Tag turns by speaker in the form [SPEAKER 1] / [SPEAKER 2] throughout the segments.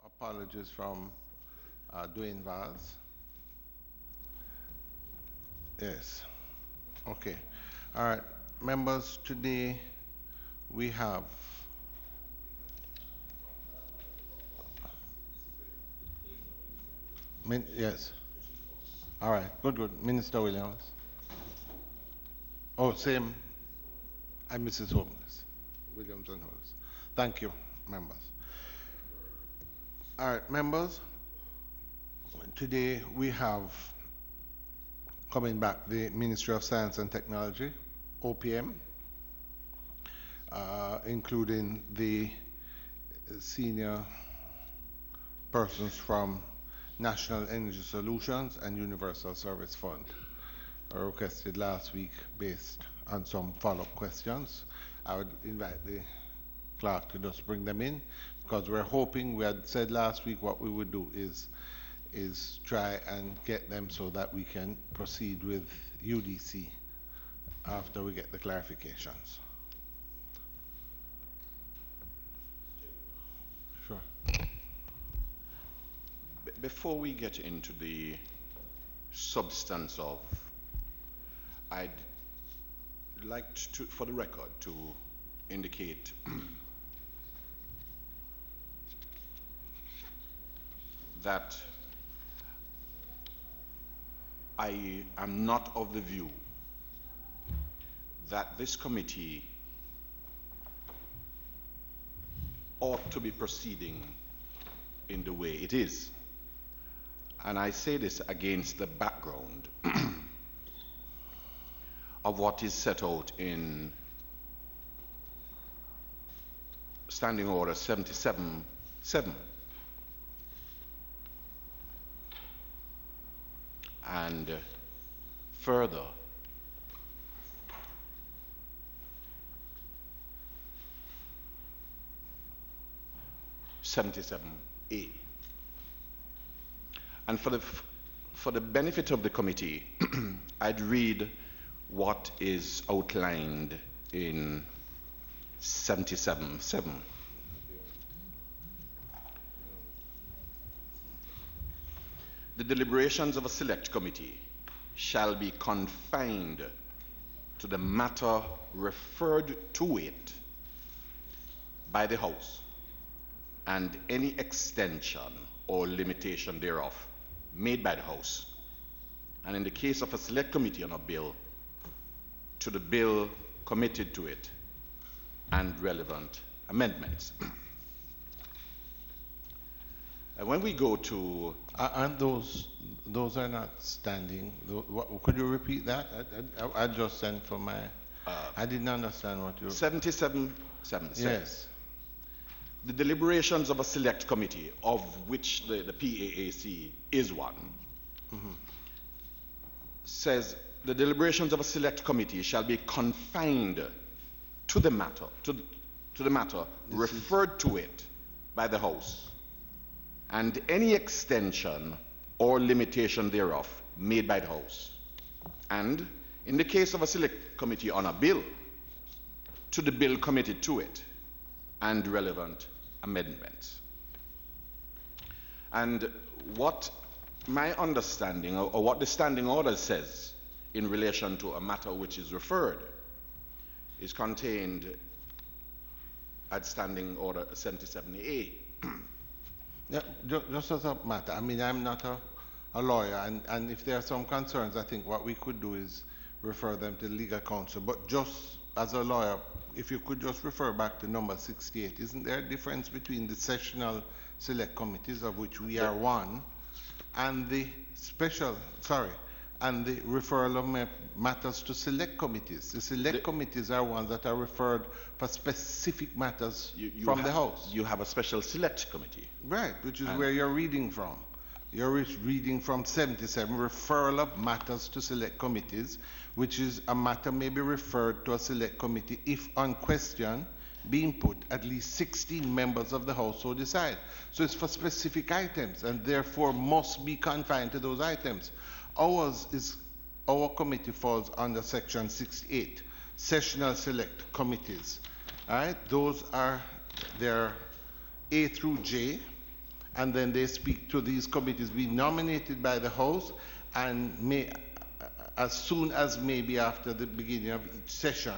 [SPEAKER 1] Apologies from Dwayne Vaz. Yes. Okay. All right. Members, today we have yes. All right. Good, good. Minister Williams. Oh, same. And Mrs. Holmes. Williams and Holmes. Thank you, members. All right, members. Today we have coming back the Ministry of Science and Technology, OPM, including the senior persons from National Energy Solutions and Universal Service Fund. Requested last week based on some follow-up questions. I would invite the clerk to just bring them in, because we're hoping, we had said last week what we would do is try and get them so that we can proceed with UDC after we get the clarifications. Sure.
[SPEAKER 2] Before we get into the substance of, I'd like to, for the record, to indicate that I am not of the view that this committee ought to be proceeding in the way it is. And I say this against the background of what is set out in Standing Order 77-7. And further, (77A). And for the benefit of the committee, I'd read what is outlined in 77-7. The deliberations of a select committee shall be confined to the matter referred to it by the House, and any extension or limitation thereof made by the House, and in the case of a select committee on a bill, to the bill committed to it and relevant amendments. And when we go to...
[SPEAKER 1] And those are not standing. Could you repeat that? I just sent for my... I didn't understand what you...
[SPEAKER 2] 77-7
[SPEAKER 1] Yes.
[SPEAKER 2] The deliberations of a select committee, of which the PAAC is one, says the deliberations of a select committee shall be confined to the matter, to the matter referred to it by the House, and any extension or limitation thereof made by the House, and in the case of a select committee on a bill, to the bill committed to it and relevant amendments. And what my understanding, or what the standing order says in relation to a matter which is referred, is contained at Standing Order 77A.
[SPEAKER 1] Yeah, just as a matter, I mean, I'm not a lawyer, and if there are some concerns, I think what we could do is refer them to the legal counsel. But just as a lawyer, if you could just refer back to number 68, isn't there a difference between the sessional select committees, of which we are one, and the special, and the referral of matters to select committees? The select committees are ones that are referred for specific matters from the House.
[SPEAKER 2] You have a special select committee.
[SPEAKER 1] Right, which is where you're reading from. You're reading from 77, referral of matters to select committees, which is a matter may be referred to a select committee if on question being put, at least 16 members of the House so decide. So it's for specific items and therefore must be confined to those items. Our committee falls under section 68, sessional select committees. All right, those are their A through J, and then they speak to these committees being nominated by the House and may, as soon as maybe after the beginning of each session.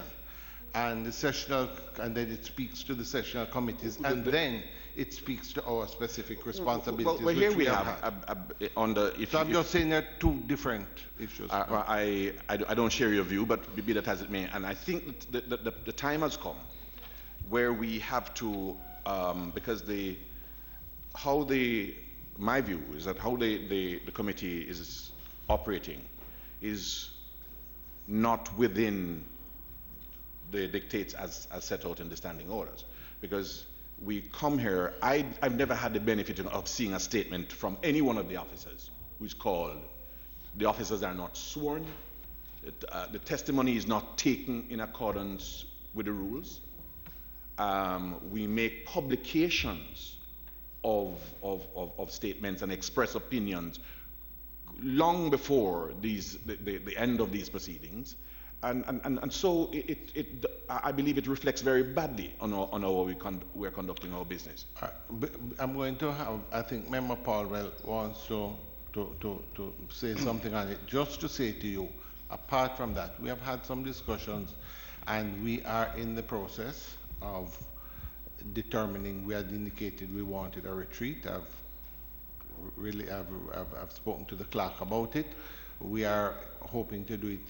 [SPEAKER 1] And the sessional, and then it speaks to the sessional committees, and then it speaks to our specific responsibilities.
[SPEAKER 2] Well, here we have on the.
[SPEAKER 1] So I'm just saying there are two different issues.
[SPEAKER 2] I don't share your view, but be that as it may, and I think that the time has come where we have to, because my view is that how the committee is operating is not within the dictates as set out in the standing orders. Because we come here, I've never had the benefit of seeing a statement from any one of the officers who's called. The officers are not sworn. The testimony is not taken in accordance with the rules. We make publications of statements and express opinions long before the end of these proceedings. And so I believe it reflects very badly on how we're conducting our business.
[SPEAKER 1] I'm going to have, I think Member Paulwell wants to say something on it. Just to say to you, apart from that, we have had some discussions and we are in the process of determining. We had indicated we wanted a retreat. I've spoken to the clerk about it. We are hoping to do it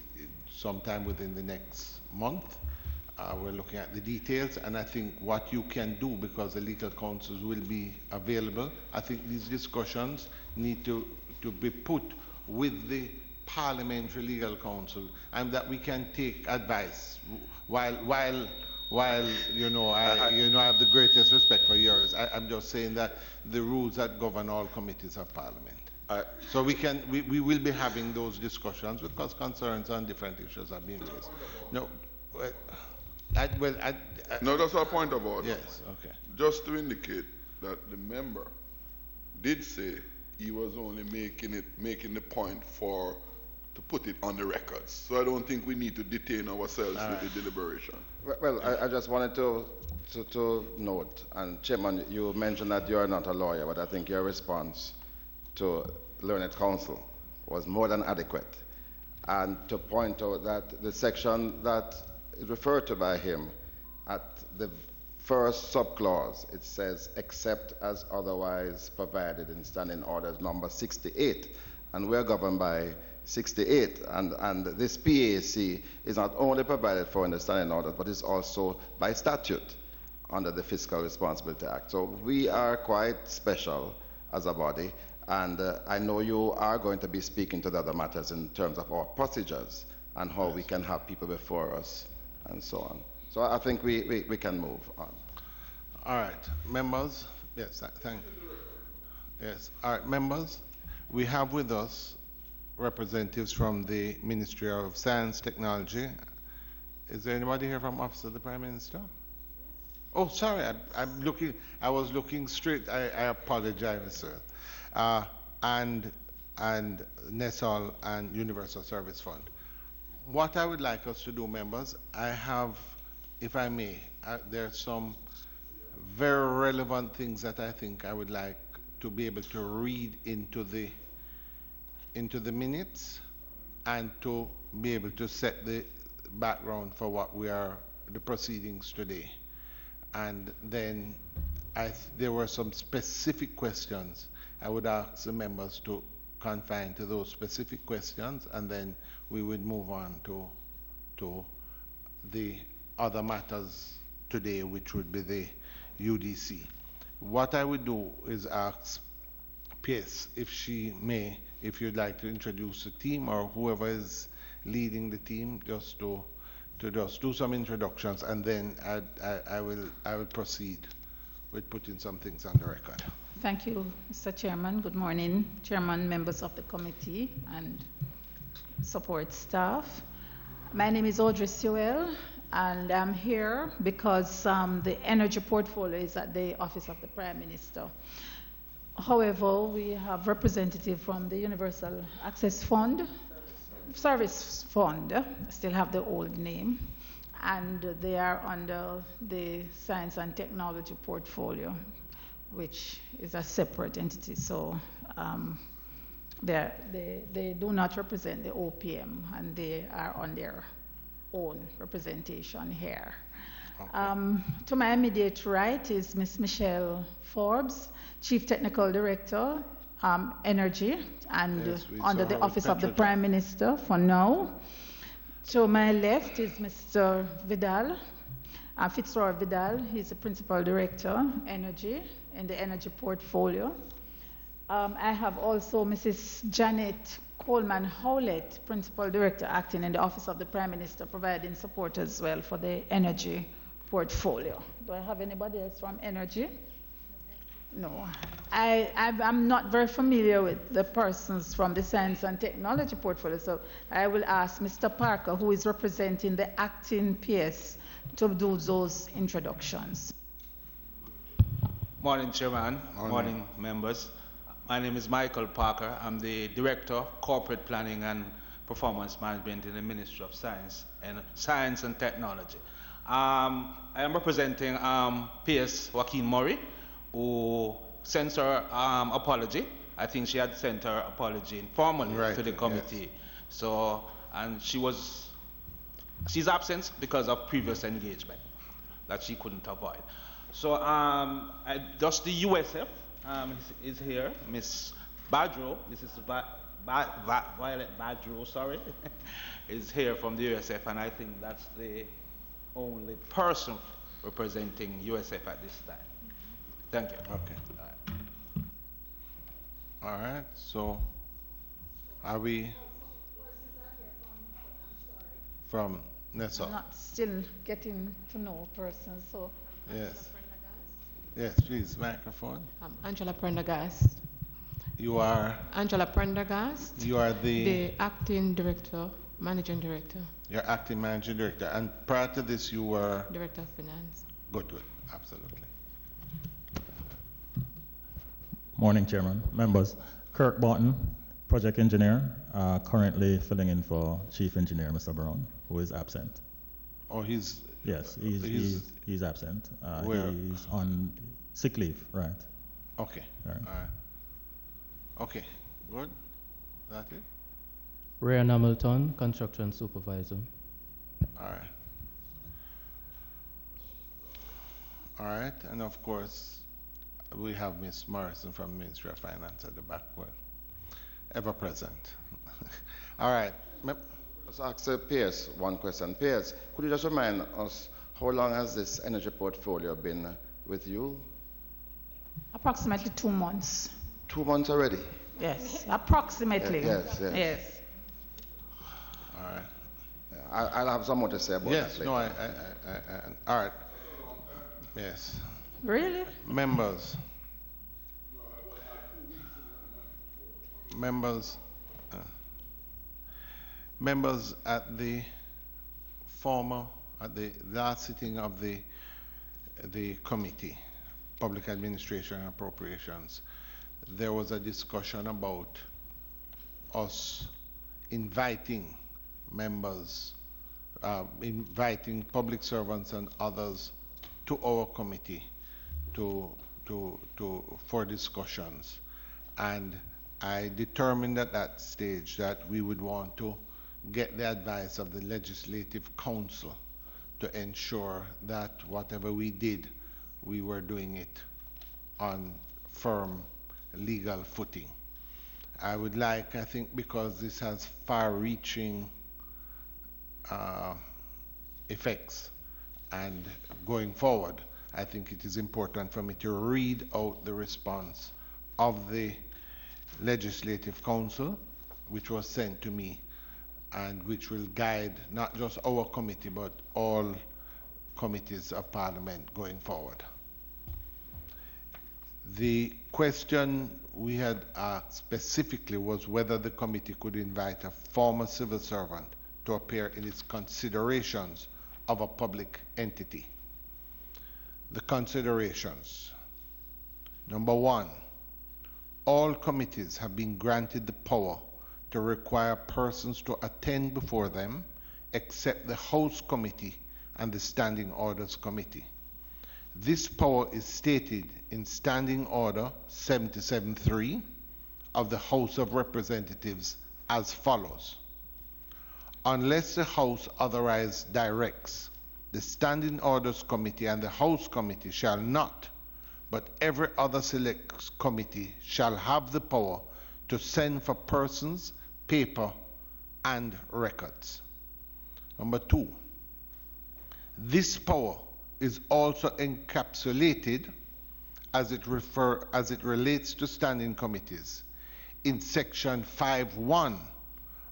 [SPEAKER 1] sometime within the next month. We're looking at the details, and I think what you can do, because the legal counsels will be available, I think these discussions need to be put with the parliamentary legal counsel, and that we can take advice while you know I have the greatest respect for yours. I'm just saying that the rules that govern all committees of parliament. So we will be having those discussions because concerns on different issues are being raised. No,
[SPEAKER 3] no, that's our point of order.
[SPEAKER 1] Yes, okay.
[SPEAKER 3] Just to indicate that the member did say he was only making the point to put it on the records. So I don't think we need to detain ourselves with the deliberation.
[SPEAKER 4] Well, I just wanted to note, and Chairman, you mentioned that you are not a lawyer, but I think your response to learned counsel was more than adequate. And to point out that the section that is referred to by him at the first subclause, it says, except as otherwise provided in standing orders number 68. And we're governed by 68. And this PAC is not only provided for in the standing orders, but it's also by statute under the Fiscal Responsibility Act. So we are quite special as a body. And I know you are going to be speaking to the other matters in terms of our procedures and how we can have people before us and so on. So I think we can move on.
[SPEAKER 1] All right, members. Yes, thank you. Yes, all right, members. We have with us representatives from the Ministry of Science, Technology. Is there anybody here from Office of the Prime Minister? Oh, sorry, I was looking straight. I apologize, sir. And NESOL and Universal Service Fund. What I would like us to do, members, I have, if I may, there are some very relevant things that I think I would like to be able to read into the minutes and to be able to set the background for what the proceedings today. And then there were some specific questions. I would ask the members to confine to those specific questions, and then we would move on to the other matters today, which would be the UDC. What I would do is ask Pierce, if she may, if you'd like to introduce the team or whoever is leading the team, just to just do some introductions, and then I will proceed with putting some things on the record.
[SPEAKER 5] Thank you, Mr. Chairman. Good morning, Chairman, members of the committee, and support staff. My name is Audrey Sewell. And I'm here because the energy portfolio is at the Office of the Prime Minister. However, we have representative from the Universal Access Fund, Service Fund, still have the old name, and they are under the Science and Technology portfolio, which is a separate entity. So they do not represent the OPM, and they are on their own representation here. Okay. To my immediate right is Ms. Michelle Forbes, Chief Technical Director, Energy, and yes, under the Office of the Prime Minister for now. To my left is Mr. Vidal, Fitzroy Vidal. He's the Principal Director, Energy, in the Energy portfolio. I have also Mrs. Janet Coleman Howlett, Principal Director, acting in the Office of the Prime Minister, providing support as well for the Energy portfolio. Do I have anybody else from Energy? No. I'm not very familiar with the persons from the Science and Technology portfolio, so I will ask Mr. Parker, who is representing the acting PS, to do those introductions.
[SPEAKER 6] Morning, Chairman. Morning, members. My name is Michael Parker. I'm the Director of Corporate Planning and Performance Management in the Ministry of Science and Technology. I am representing PS Joaquin Murray, who sent her apology. I think she had sent her apology informally to the committee. Yes. So, and she's absent because of previous engagement that she couldn't avoid. So, just the USF is here. Miss Badro, Mrs. Violet Badro, sorry, is here from the USF, and I think that's the only person representing USF at this time. Thank you.
[SPEAKER 1] Okay. All right. So, are we from NESO?
[SPEAKER 5] I'm not still getting to know persons, so.
[SPEAKER 1] Yes. Yes, please, microphone.
[SPEAKER 7] Angela Prendergast.
[SPEAKER 1] You are?
[SPEAKER 7] Angela Prendergast.
[SPEAKER 1] You are
[SPEAKER 7] the acting director, managing director.
[SPEAKER 1] You're acting managing director. And prior to this, you were?
[SPEAKER 7] Director of Finance.
[SPEAKER 1] Good, absolutely.
[SPEAKER 8] Morning, Chairman, members. Kirk Barton, project engineer, currently filling in for Chief Engineer, Mr. Brown, who is absent.
[SPEAKER 1] Oh, he's?
[SPEAKER 8] Yes, he's absent.
[SPEAKER 1] Where?
[SPEAKER 8] He's on sick leave, right.
[SPEAKER 1] Okay, all right. Okay, good. That's it?
[SPEAKER 9] Ryan Hamilton, construction supervisor.
[SPEAKER 1] All right. All right, and of course, we have Ms. Morrison from the Ministry of Finance at the back, ever present. All right.
[SPEAKER 4] Let's ask Pierce one question. Pierce, could you just remind us how long has this energy portfolio been with you?
[SPEAKER 5] Approximately 2 months.
[SPEAKER 4] 2 months already?
[SPEAKER 5] Yes, approximately.
[SPEAKER 4] Yes.
[SPEAKER 1] All right.
[SPEAKER 4] I'll have some more to say about that later.
[SPEAKER 1] All right. Yes.
[SPEAKER 5] Really?
[SPEAKER 1] Members at the last sitting of the committee, Public Administration and Appropriations, there was a discussion about us inviting members, inviting public servants and others to our committee for discussions. And I determined at that stage that we would want to get the advice of the Legislative Council to ensure that whatever we did, we were doing it on firm legal footing. I would like, I think because this has far-reaching effects and going forward, I think it is important for me to read out the response of the Legislative Council, which was sent to me, and which will guide not just our committee, but all committees of Parliament going forward. The question we had asked specifically was whether the committee could invite a former civil servant to appear in its considerations of a public entity. The considerations. Number one, all committees have been granted the power to require persons to attend before them, except the House Committee and the Standing Orders Committee. This power is stated in Standing Order 77.3 of the House of Representatives as follows. Unless the House otherwise directs, the Standing Orders Committee and the House Committee shall not, but every other select committee shall have the power to send for persons, paper, and records. Number two, this power is also encapsulated as it relates to standing committees in Section 5.1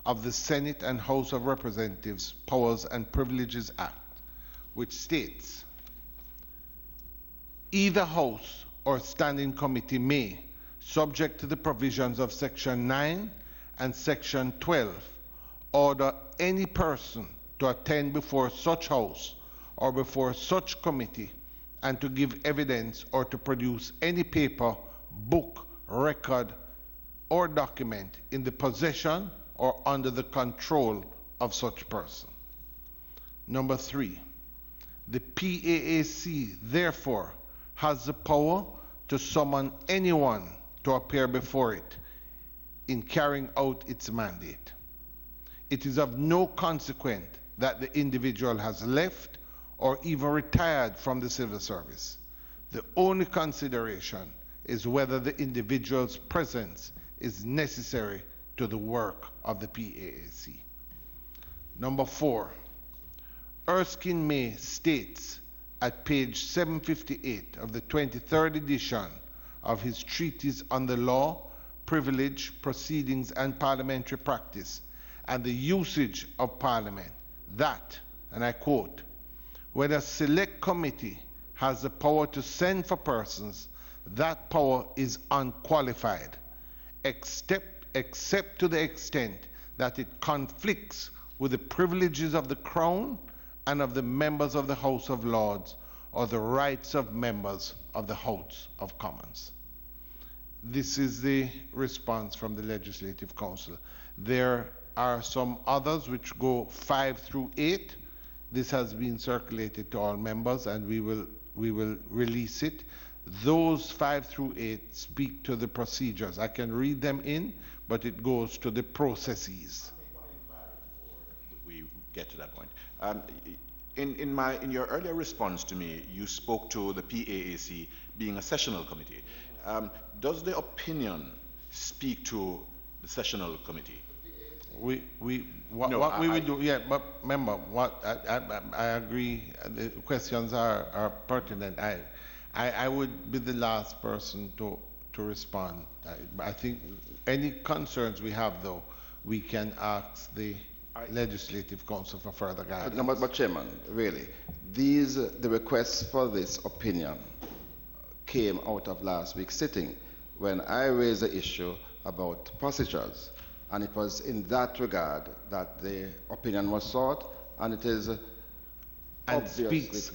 [SPEAKER 1] of the Senate and House of Representatives Powers and Privileges Act, which states, either House or Standing Committee may, subject to the provisions of Section 9 and Section 12, order any person to attend before such House or before such committee and to give evidence or to produce any paper, book, record, or document in the possession or under the control of such person. Number three, the PAAC therefore has the power to summon anyone to appear before it in carrying out its mandate. It is of no consequence that the individual has left or even retired from the civil service. The only consideration is whether the individual's presence is necessary to the work of the PAAC. Number four, Erskine May states at page 758 of the 23rd edition of his treatise on the law, privilege, proceedings, and parliamentary practice and the usage of parliament that, and I quote, when a select committee has the power to send for persons, that power is unqualified, except to the extent that it conflicts with the privileges of the Crown and of the members of the House of Lords or the rights of members of the House of Commons. This is the response from the Legislative Council. There are some others which go 5 through 8. This has been circulated to all members and we will release it. Those 5 through 8 speak to the procedures. I can read them in, but it goes to the processes.
[SPEAKER 2] We get to that point. In your earlier response to me, you spoke to the PAAC being a sessional committee. Does the opinion speak to the sessional committee?
[SPEAKER 1] What we will do, yeah, but remember, I agree, the questions are pertinent. I would be the last person to respond. I think any concerns we have, though, we can ask the Legislative Council for further guidance.
[SPEAKER 4] No, but Chairman, really, the request for this opinion came out of last week's sitting when I raised the issue about procedures. And it was in that regard that the opinion was sought, and it is
[SPEAKER 1] speaks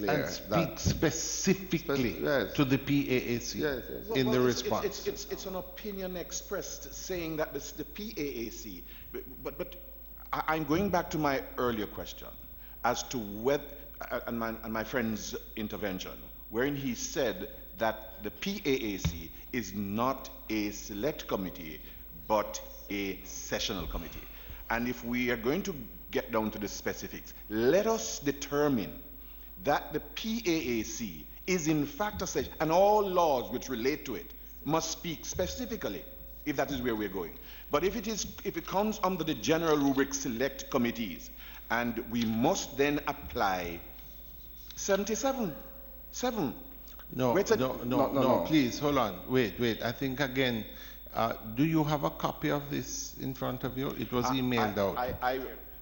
[SPEAKER 1] specifically to the PAAC in the response.
[SPEAKER 2] It's an opinion expressed saying that the PAAC, but I'm going back to my earlier question as to whether, and my friend's intervention, wherein he said that the PAAC is not a select committee, but a sessional committee. And if we are going to get down to the specifics, let us determine that the PAAC is in fact a session, and all laws which relate to it must speak specifically, if that is where we're going. But if it comes under the general rubric select committees, and we must then apply 77.
[SPEAKER 1] No, please, hold on, wait. I think again, do you have a copy of this in front of you? It was emailed out.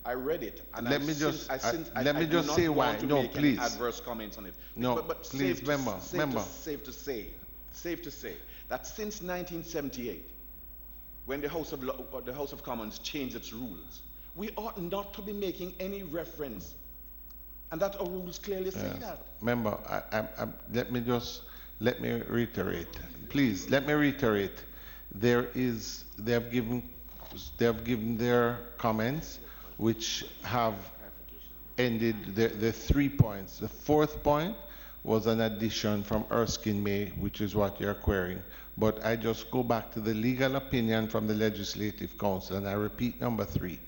[SPEAKER 2] I read it, and
[SPEAKER 1] let me just say why. No, please.
[SPEAKER 2] Adverse comments on it.
[SPEAKER 1] No,
[SPEAKER 2] but
[SPEAKER 1] please, remember.
[SPEAKER 2] Safe to say that since 1978, when the House of Commons changed its rules, we ought not to be making any reference And that our rules clearly say
[SPEAKER 1] Yes.
[SPEAKER 2] that.
[SPEAKER 1] Member, let me reiterate. Please, let me reiterate. They have given their comments, which have ended the 3 points. The fourth point was an addition from Erskine May, which is what you're querying. But I just go back to the legal opinion from the Legislative Council, and I repeat number 3.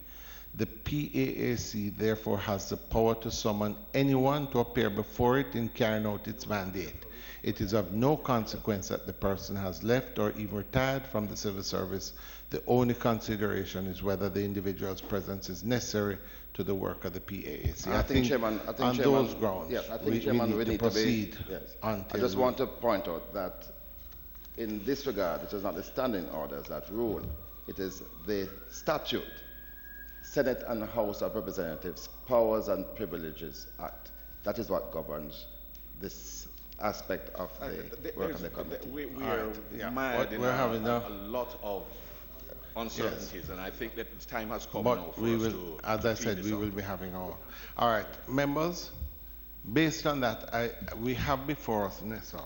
[SPEAKER 1] The PAAC therefore has the power to summon anyone to appear before it in carrying out its mandate. It is of no consequence that the person has left or even retired from the civil service. The only consideration is whether the individual's presence is necessary to the work of the PAAC.
[SPEAKER 4] I think, Chairman,
[SPEAKER 1] on those grounds,
[SPEAKER 4] yes, I think, Chairman, we need to
[SPEAKER 1] proceed.
[SPEAKER 4] Yes. I
[SPEAKER 1] Until
[SPEAKER 4] just want to point out that in this regard, it is not the standing orders that rule. It is the statute, Senate and House of Representatives Powers and Privileges Act. That is what governs this aspect of the work of the committee.
[SPEAKER 2] We
[SPEAKER 1] All
[SPEAKER 2] are
[SPEAKER 1] right, yeah.
[SPEAKER 2] mired in
[SPEAKER 1] We're having
[SPEAKER 2] a lot of uncertainties, and I think that the time has come now
[SPEAKER 1] But
[SPEAKER 2] for
[SPEAKER 1] we
[SPEAKER 2] us
[SPEAKER 1] will,
[SPEAKER 2] to
[SPEAKER 1] as I
[SPEAKER 2] clean
[SPEAKER 1] said,
[SPEAKER 2] this
[SPEAKER 1] we
[SPEAKER 2] up.
[SPEAKER 1] will be having our. All right, members. Based on that, we have before us NESA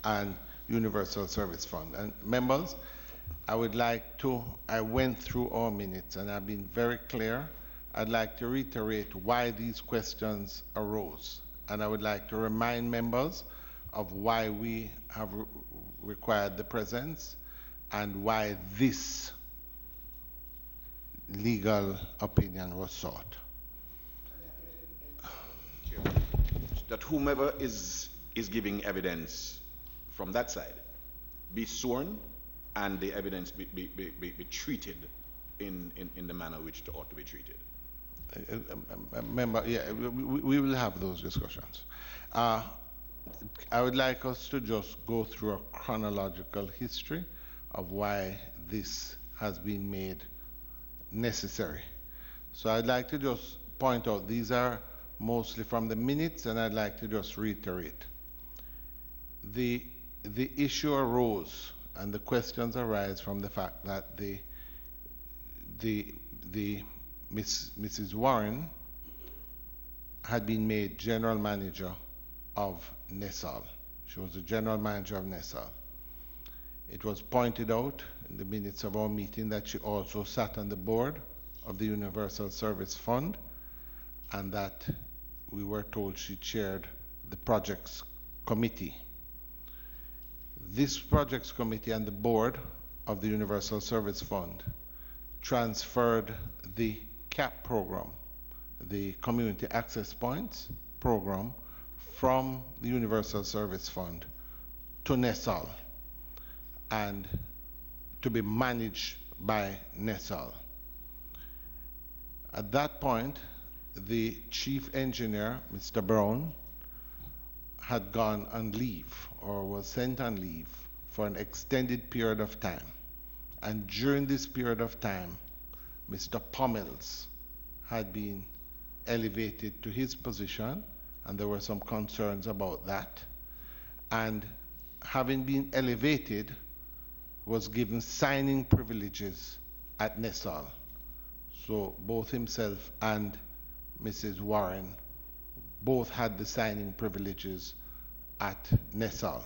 [SPEAKER 1] and Universal Service Fund. And members, I would like to. I went through our minutes, and I've been very clear. I'd like to reiterate why these questions arose, and I would like to remind members of why we have required the presence and why this legal opinion was sought.
[SPEAKER 2] That whomever is giving evidence from that side be sworn and the evidence be treated in the manner which it ought to be treated.
[SPEAKER 1] Member, yeah, we will have those discussions. I would like us to just go through a chronological history of why this has been made necessary. So I'd like to just point out these are mostly from the minutes, and I'd like to just reiterate. The issue arose and the questions arise from the fact that Mrs. Warren had been made general manager of NESAL. She was the general manager of NESAL. It was pointed out in the minutes of our meeting that she also sat on the board of the Universal Service Fund, and that we were told she chaired the projects committee. This projects committee and the board of the Universal Service Fund transferred the CAP program, the Community Access Points program, from the Universal Service Fund to NESAL and to be managed by NESAL. At that point, the chief engineer, Mr. Brown, had gone on leave or was sent on leave for an extended period of time. And during this period of time, Mr. Pommels had been elevated to his position, and there were some concerns about that. And having been elevated, was given signing privileges at NESAL. So both himself and Mrs. Warren both had the signing privileges at NESAL.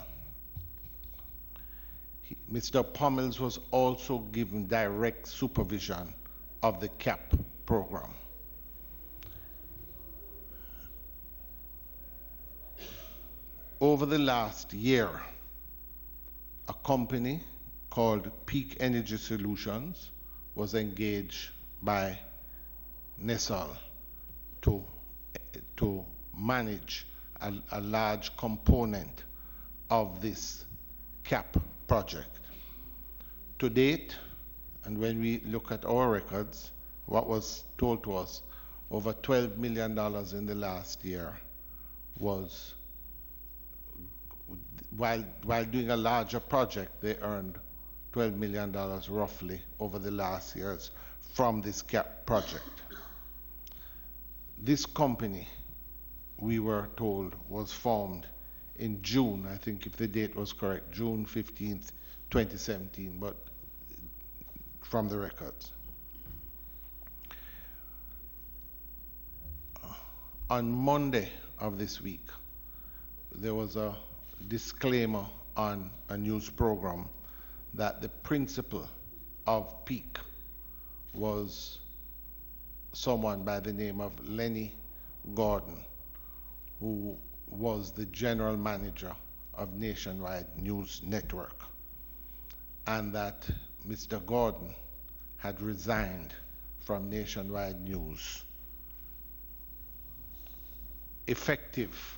[SPEAKER 1] Mr. Pommels was also given direct supervision of the CAP program. Over the last year, a company called Peak Energy Solutions was engaged by NESAL to manage a large component of this CAP project. To date, and when we look at our records, what was told to us, over $12 million in the last year was, while doing a larger project, they earned $12 million roughly over the last years from this CAP project. This company, we were told, was formed in June, I think if the date was correct, June 15th, 2017, but from the records. On Monday of this week, there was a disclaimer on a news program that the principal of Peak was someone by the name of Lenny Gordon, who was the general manager of Nationwide News Network, and that Mr. Gordon had resigned from Nationwide News. Effective,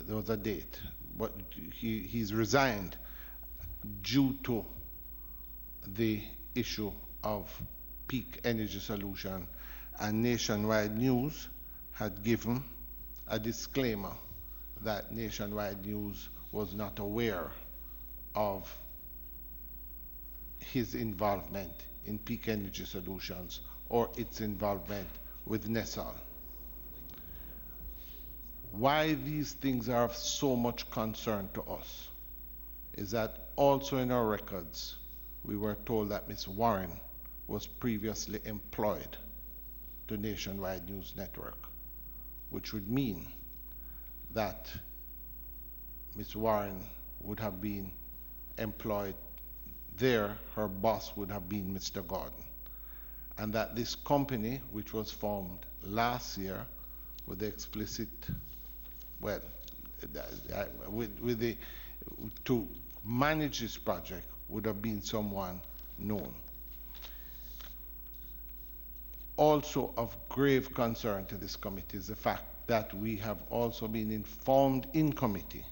[SPEAKER 1] there was a date, but he's resigned due to the issue of Peak Energy Solution, and Nationwide News had given a disclaimer that Nationwide News was not aware of his involvement in Peak Energy Solutions or its involvement with NESAL. Why these things are of so much concern to us is that also in our records, we were told that Ms. Warren was previously employed to Nationwide News Network, which would mean that Ms. Warren would have been employed there, her boss would have been Mr. Gordon, and that this company, which was formed last year with the explicit, well, to manage this project would have been someone known. Also of grave concern to this committee is the fact that we have also been informed in committee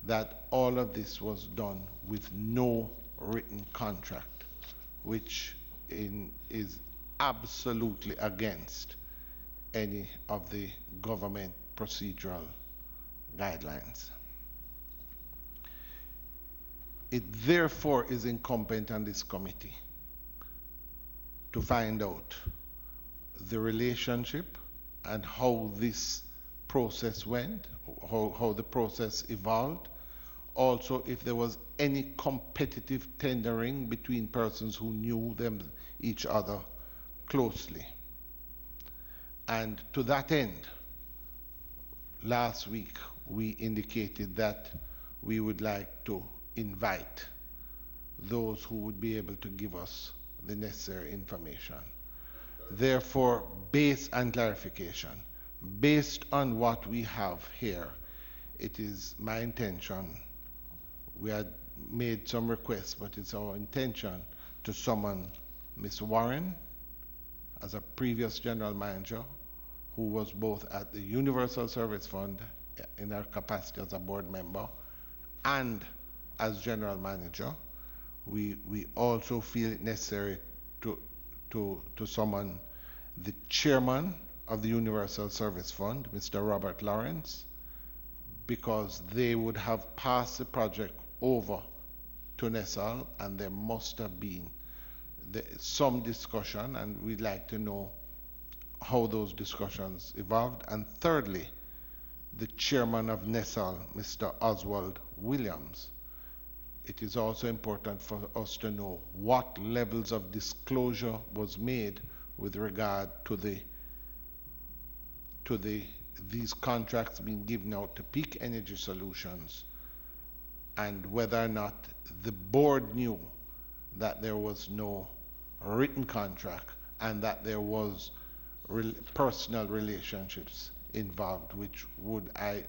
[SPEAKER 1] that all of this was done with no written contract, which is absolutely against any of the government procedural guidelines. It therefore is incumbent on this committee to find out the relationship and how this process went, how the process evolved. Also, if there was any competitive tendering between persons who knew each other closely. And to that end, last week we indicated that we would like to invite those who would be able to give us the necessary information. Therefore, based on clarification, based on what we have here, it is my intention, we had made some requests, but it's our intention to summon Ms. Warren as a previous general manager who was both at the Universal Service Fund in her capacity as a board member and as general manager. We also feel it necessary to summon the chairman of the Universal Service Fund, Mr. Robert Lawrence, because they would have passed the project over to NESAL, and there must have been some discussion, and we'd like to know how those discussions evolved. And thirdly, the chairman of NESAL, Mr. Oswald Williams. It is also important for us to know what levels of disclosure was made with regard to these contracts being given out to Peak Energy Solutions, and whether or not the board knew that there was no written contract and that there was personal relationships involved, which would, I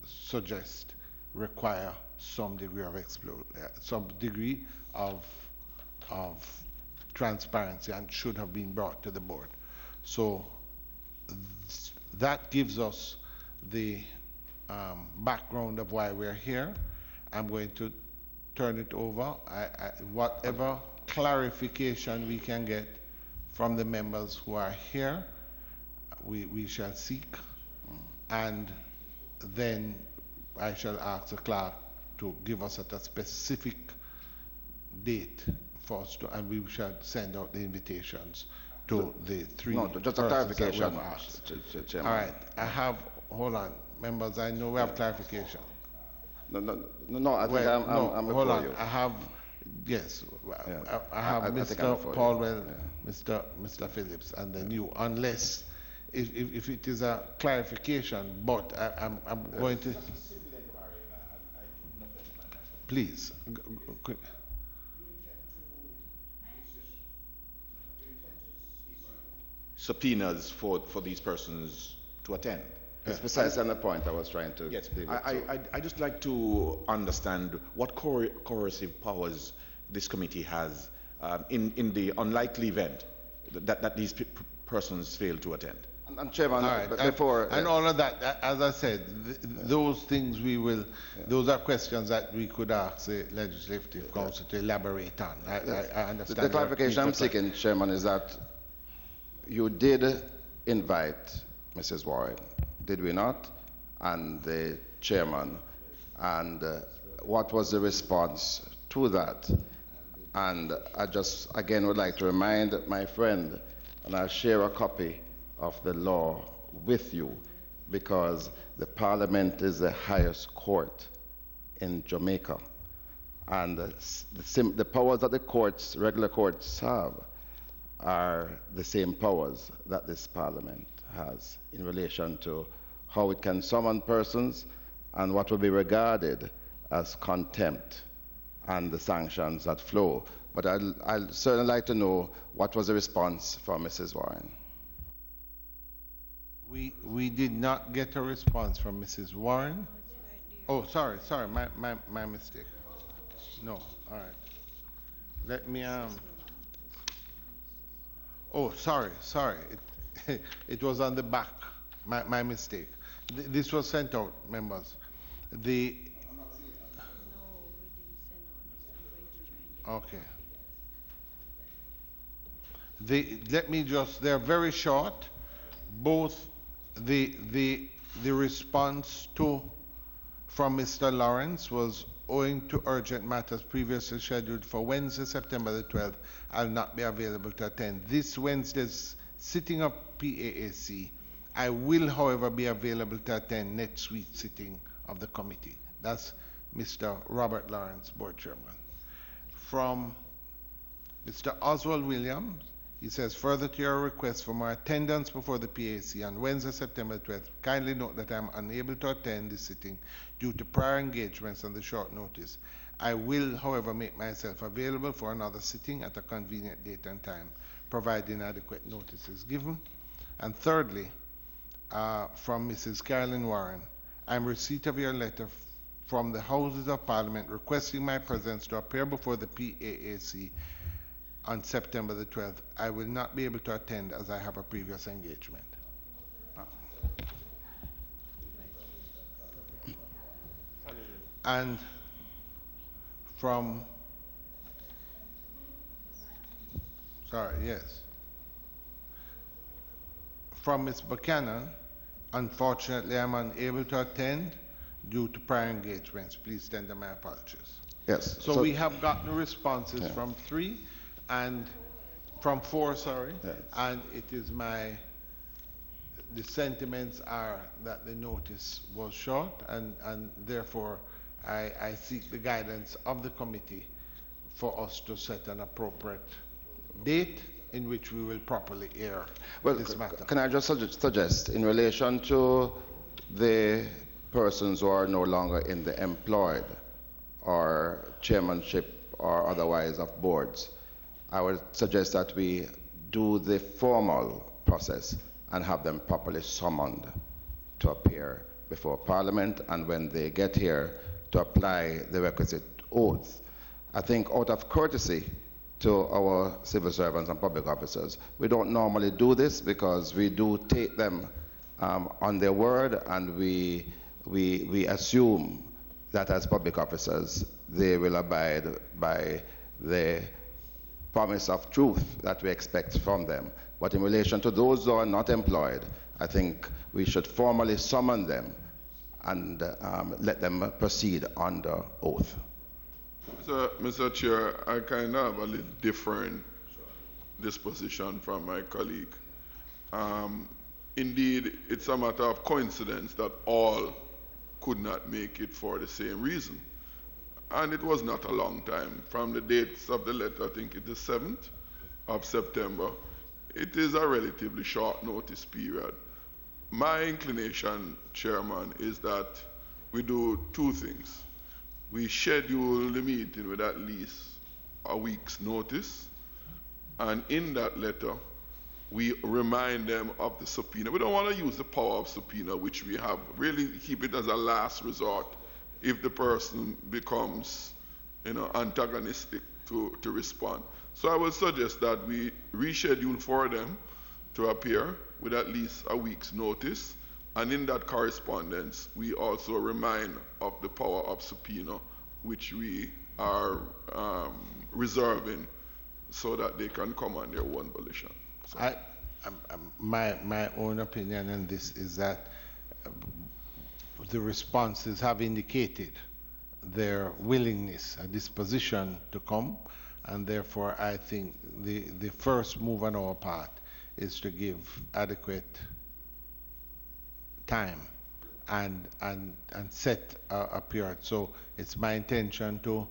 [SPEAKER 1] suggest, require some degree of transparency and should have been brought to the board. So that gives us the background of why we're here. I'm going to turn it over. Whatever clarification we can get from the members who are here, we shall seek, and then I shall ask the clerk to give us at a specific date for us to, and we shall send out the invitations to the three.
[SPEAKER 4] No, just a clarification.
[SPEAKER 1] All right, I have, hold on, members, I know we have clarification.
[SPEAKER 4] No, I think I'm
[SPEAKER 1] hold on,
[SPEAKER 4] you.
[SPEAKER 1] I have, yes, I have
[SPEAKER 4] I
[SPEAKER 1] Mr. Paulwell, yeah. Mr. Phillips, and then you, unless if it is a clarification, but I'm going to. Please.
[SPEAKER 2] Subpoenas for these persons to attend.
[SPEAKER 4] It's precisely on the point I was trying to.
[SPEAKER 2] Yes, I just like to understand what coercive powers this committee has in the unlikely event that these persons fail to attend.
[SPEAKER 4] And Chairman, before...
[SPEAKER 1] And all of that, as I said, those things we will, those are questions that we could ask the Legislative Council to elaborate on. I understand.
[SPEAKER 4] The clarification I'm seeking, Chairman, is that you did invite Mrs. Warren, did we not? And the Chairman. And what was the response to that? And I just, again, would like to remind my friend, and I'll share a copy of the law with you, because the Parliament is the highest court in Jamaica. And the powers that the courts, regular courts have, are the same powers that this Parliament has in relation to how it can summon persons and what will be regarded as contempt and the sanctions that flow. But I'd certainly like to know what was the response from Mrs. Warren.
[SPEAKER 1] We did not get a response from Mrs. Warren. Oh, sorry, my mistake. No, all right. Let me Oh, sorry. It was on the back. My mistake. This was sent out, members. Okay. Let me just, they're very short. Both the response from Mr. Lawrence was owing to urgent matters previously scheduled for Wednesday, September the 12th, I'll not be available to attend this Wednesday's sitting of PAAC. I will, however, be available to attend next week's sitting of the committee. That's Mr. Robert Lawrence, Board Chairman. From Mr. Oswald Williams, he says, further to your request for my attendance before the PAC on Wednesday, September 12th, kindly note that I am unable to attend this sitting due to prior engagements on the short notice. I will, however, make myself available for another sitting at a convenient date and time, providing adequate notice is given. And thirdly, from Mrs. Carolyn Warren, I am receipt of your letter from the Houses of Parliament requesting my presence to appear before the PAAC on September the 12th. I will not be able to attend as I have a previous engagement. And from, from Ms. Buchanan, unfortunately I'm unable to attend due to prior engagements. Please tender my apologies.
[SPEAKER 4] Yes.
[SPEAKER 1] So we have gotten responses from 3 and from 4, yes. And it is the sentiments are that the notice was short, and therefore I seek the guidance of the committee for us to set an appropriate date in which we will properly air this matter.
[SPEAKER 4] Can I just suggest, in relation to the persons who are no longer in the employed or chairmanship or otherwise of boards, I would suggest that we do the formal process and have them properly summoned to appear before Parliament, and when they get here, to apply the requisite oath. I think out of courtesy to our civil servants and public officers, we don't normally do this because we do take them on their word, and we assume that as public officers they will abide by the promise of truth that we expect from them. But in relation to those who are not employed, I think we should formally summon them and let them proceed under oath.
[SPEAKER 3] Mr. Chair, I kind of have a little different disposition from my colleague. Indeed, it's a matter of coincidence that all could not make it for the same reason. And it was not a long time. From the dates of the letter, I think it is 7th of September. It is a relatively short notice period. my inclination, Chairman, is that we do two things. We schedule the meeting with at least a week's notice, and in that letter, we remind them of the subpoena. We don't want to use the power of subpoena, which we have. Really keep it as a last resort if the person becomes, antagonistic to respond. So I would suggest that we reschedule for them to appear with at least a week's notice, and in that correspondence, we also remind of the power of subpoena, which we are reserving so that they can come on their own volition. So.
[SPEAKER 1] My own opinion on this is that the responses have indicated their willingness and disposition to come, and therefore I think the first move on our part is to give adequate time and set a period. So it's my intention to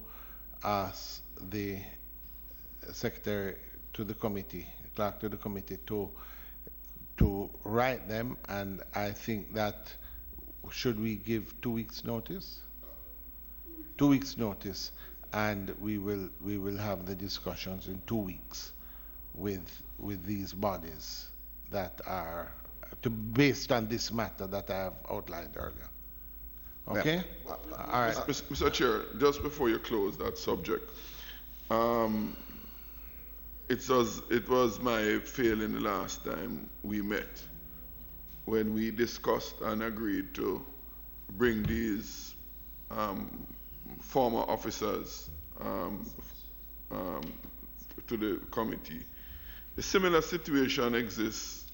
[SPEAKER 1] ask the secretary to the committee, clerk to the committee, to write them, and I think that should we give 2 weeks notice? 2 weeks notice, and we will have the discussions in 2 weeks with these bodies that are based on this matter that I have outlined earlier. Okay?
[SPEAKER 3] Yeah.
[SPEAKER 1] All right.
[SPEAKER 3] Mr. Chair, just before you close that subject, it was my failing the last time we met when we discussed and agreed to bring these former officers to the committee. A similar situation exists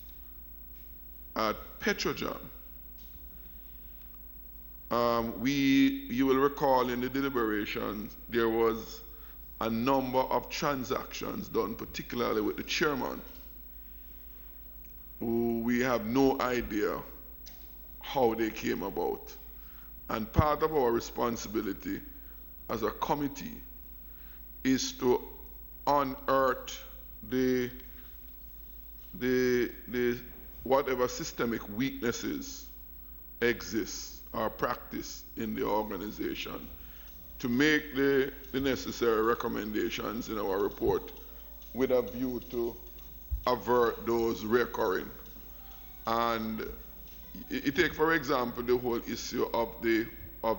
[SPEAKER 3] at Petrojam. You will recall in the deliberations there was a number of transactions done, particularly with the chairman, who we have no idea how they came about. And part of our responsibility as a committee is to unearth the whatever systemic weaknesses exist or practice in the organization, to make the necessary recommendations in our report with a view to avert those recurring. And you take, for example, the whole issue of the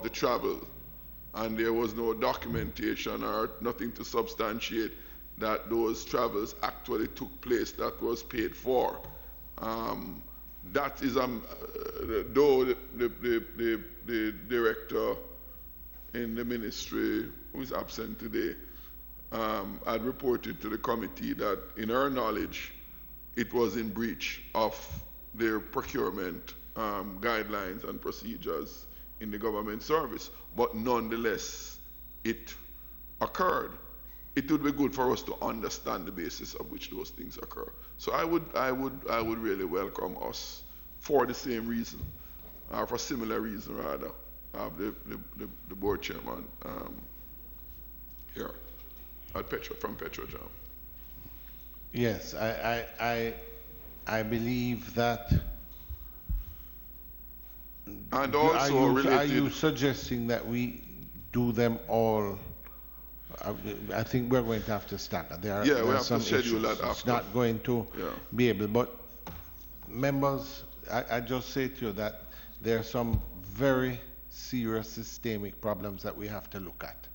[SPEAKER 3] travel, and there was no documentation or nothing to substantiate that those travels actually took place, that was paid for. That is, though the director in the ministry, who is absent today, had reported to the committee that, in her knowledge, it was in breach of their procurement guidelines and procedures in the government service. But nonetheless, it occurred. It would be good for us to understand the basis of which those things occur. So I would really welcome us, for the same reason, or for similar reason rather, the board chairman here at from Petrojam.
[SPEAKER 1] Yes, I believe that.
[SPEAKER 3] And also
[SPEAKER 1] are you suggesting that we do them all? I think we're going to have to stagger.
[SPEAKER 3] We have to schedule that after.
[SPEAKER 1] It's not going to be able. But members, I just say to you that there are some very serious systemic problems that we have to look at.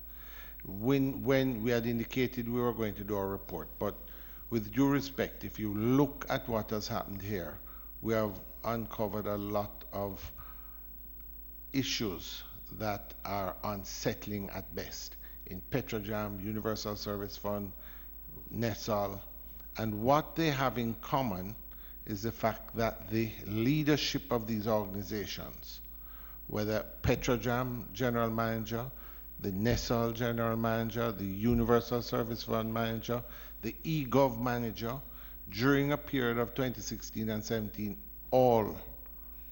[SPEAKER 1] When we had indicated we were going to do our report, but with due respect, if you look at what has happened here, we have uncovered a lot of issues that are unsettling at best in Petrojam, Universal Service Fund, NESOL, and what they have in common is the fact that the leadership of these organizations, whether Petrojam General Manager, the NESOL General Manager, the Universal Service Fund Manager, the eGov Manager, during a period of 2016 and 17, all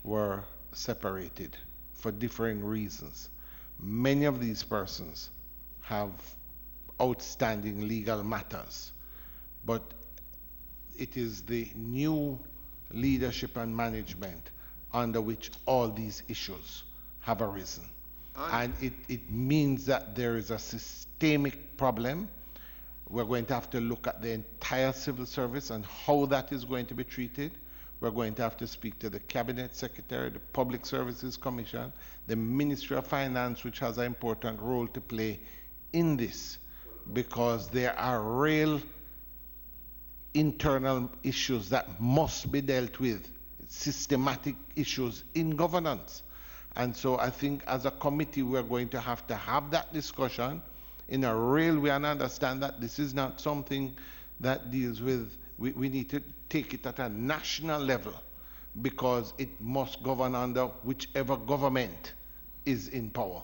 [SPEAKER 1] were separated for differing reasons. Many of these persons have outstanding legal matters, but it is the new leadership and management under which all these issues have arisen. And it means that there is a systemic problem. We're going to have to look at the entire civil service and how that is going to be treated. We're going to have to speak to the Cabinet Secretary, the Public Services Commission, the Ministry of Finance, which has an important role to play in this, because there are real internal issues that must be dealt with, systematic issues in governance. And so I think as a committee, we're going to have that discussion in a real way and understand that this is not something that deals with, we need to take it at a national level, because it must govern under whichever government is in power,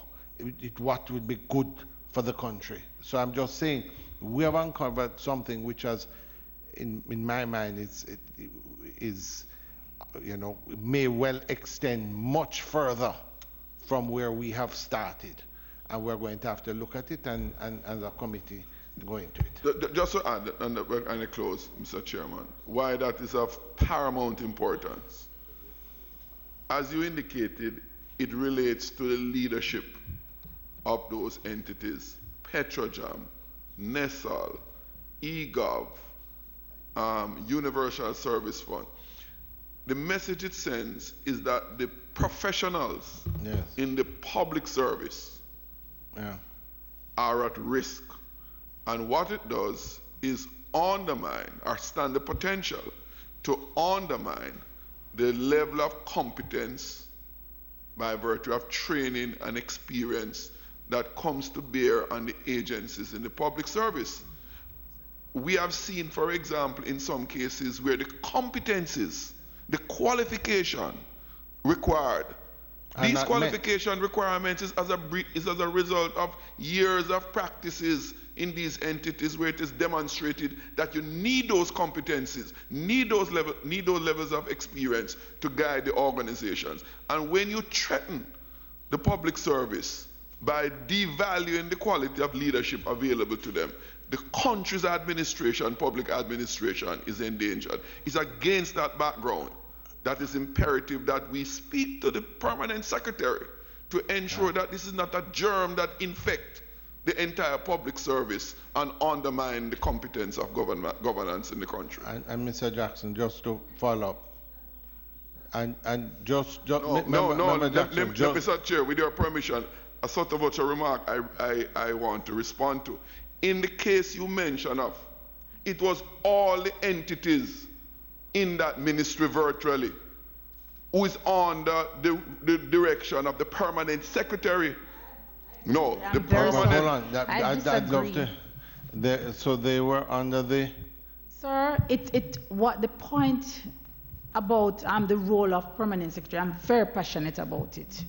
[SPEAKER 1] what would be good for the country. So I'm just saying, we have uncovered something which has, in my mind, is you know, may well extend much further from where we have started. And we're going to have to look at it and as a committee go into it.
[SPEAKER 3] Just to add, and I close, Mr. Chairman, why that is of paramount importance. As you indicated, it relates to the leadership of those entities: Petrojam, NESAL, eGov, Universal Service Fund. The message it sends is that the professionals in the public service are at risk. And what it does is undermine or stand the potential to undermine the level of competence by virtue of training and experience that comes to bear on the agencies in the public service. We have seen, for example, in some cases where the competencies, the qualification required, these qualification requirements is as a result of years of practices in these entities where it is demonstrated that you need those competencies, need those levels of experience to guide the organizations. And when you threaten the public service by devaluing the quality of leadership available to them, the country's administration, public administration, is endangered. It's against that background that is imperative that we speak to the permanent secretary to ensure that this is not a germ that infects the entire public service and undermine the competence of governance in the country.
[SPEAKER 1] And Mr. Jackson, just to follow up, and just
[SPEAKER 3] Mr. Chair, with your permission, a sort of a remark I want to respond to. In the case you mentioned of, it was all the entities in that ministry virtually who is under the direction of the permanent secretary. No, the permanent...
[SPEAKER 1] Hold on, I disagree. So they were under the...
[SPEAKER 5] Sir, what the point about the role of permanent secretary, I'm very passionate about it.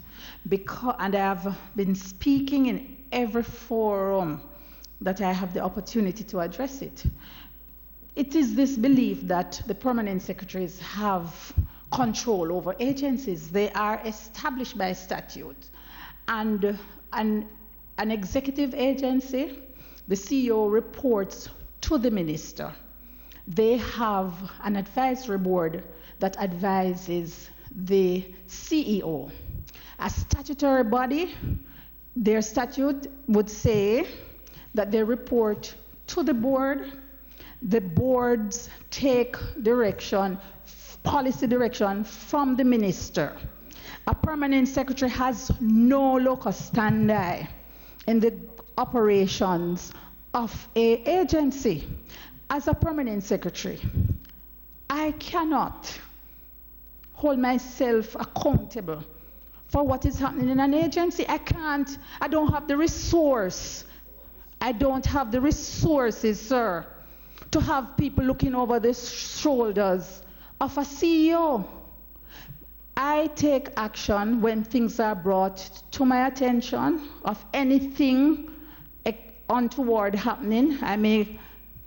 [SPEAKER 5] And I have been speaking in every forum that I have the opportunity to address it. It is this belief that the permanent secretaries have control over agencies. They are established by statute. And an executive agency, the CEO reports to the minister. They have an advisory board that advises the CEO. A statutory body, their statute would say that they report to the board. The boards take direction, policy direction from the minister. A permanent secretary has no locus standi in the operations of an agency. As a permanent secretary, I cannot hold myself accountable for what is happening in an agency. I don't have the resource. I don't have the resources, sir, to have people looking over the shoulders of a CEO. I take action when things are brought to my attention of anything untoward happening. I may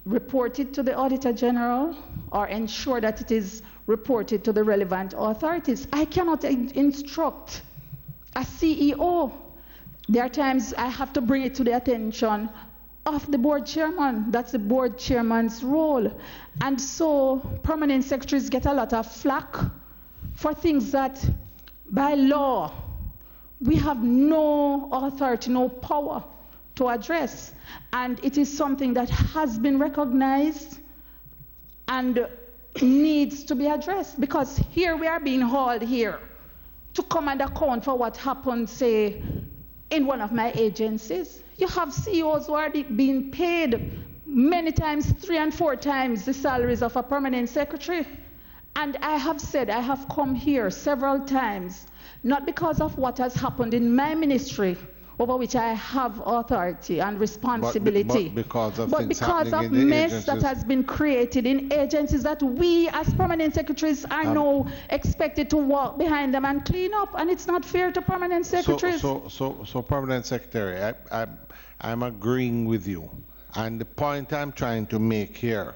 [SPEAKER 5] report it to the Auditor General or ensure that it is reported to the relevant authorities. I cannot instruct a CEO. There are times I have to bring it to the attention of the board chairman. That's the board chairman's role. And so permanent secretaries get a lot of flack for things that by law, we have no authority, no power to address. And it is something that has been recognized and needs to be addressed, because here we are being hauled here to come and account for what happened, say, in one of my agencies. You have CEOs who are being paid many times, 3 and 4 times the salaries of a permanent secretary. And I have said, I have come here several times, not because of what has happened in my ministry, over which I have authority and responsibility,
[SPEAKER 1] but because of
[SPEAKER 5] mess that has been created in agencies that we as permanent secretaries are now expected to walk behind them and clean up, and it's not fair to permanent secretaries.
[SPEAKER 1] So permanent secretary, I'm agreeing with you, and the point I'm trying to make here,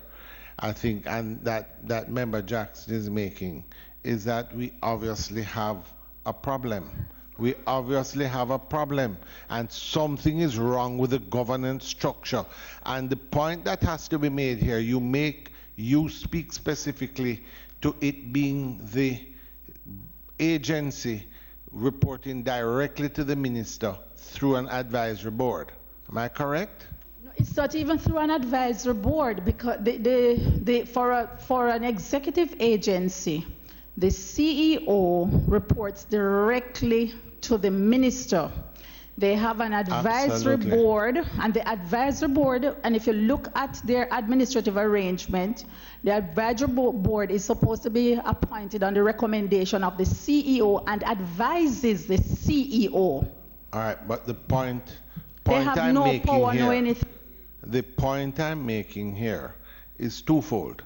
[SPEAKER 1] I think, and that member Jackson is making, is that we obviously have a problem. We obviously have a problem, and something is wrong with the governance structure. And the point that has to be made here, you speak specifically to it being the agency reporting directly to the minister through an advisory board. Am I correct?
[SPEAKER 5] No, it's not even through an advisory board, because for an executive agency, the CEO reports directly to the minister. They have an advisory board, and the advisory board, and if you look at their administrative arrangement, the advisory board is supposed to be appointed on the recommendation of the CEO and advises the CEO.
[SPEAKER 1] All right, but the point
[SPEAKER 5] they have
[SPEAKER 1] I'm
[SPEAKER 5] no
[SPEAKER 1] making
[SPEAKER 5] power,
[SPEAKER 1] here,
[SPEAKER 5] no anything.
[SPEAKER 1] the point I'm making here is twofold.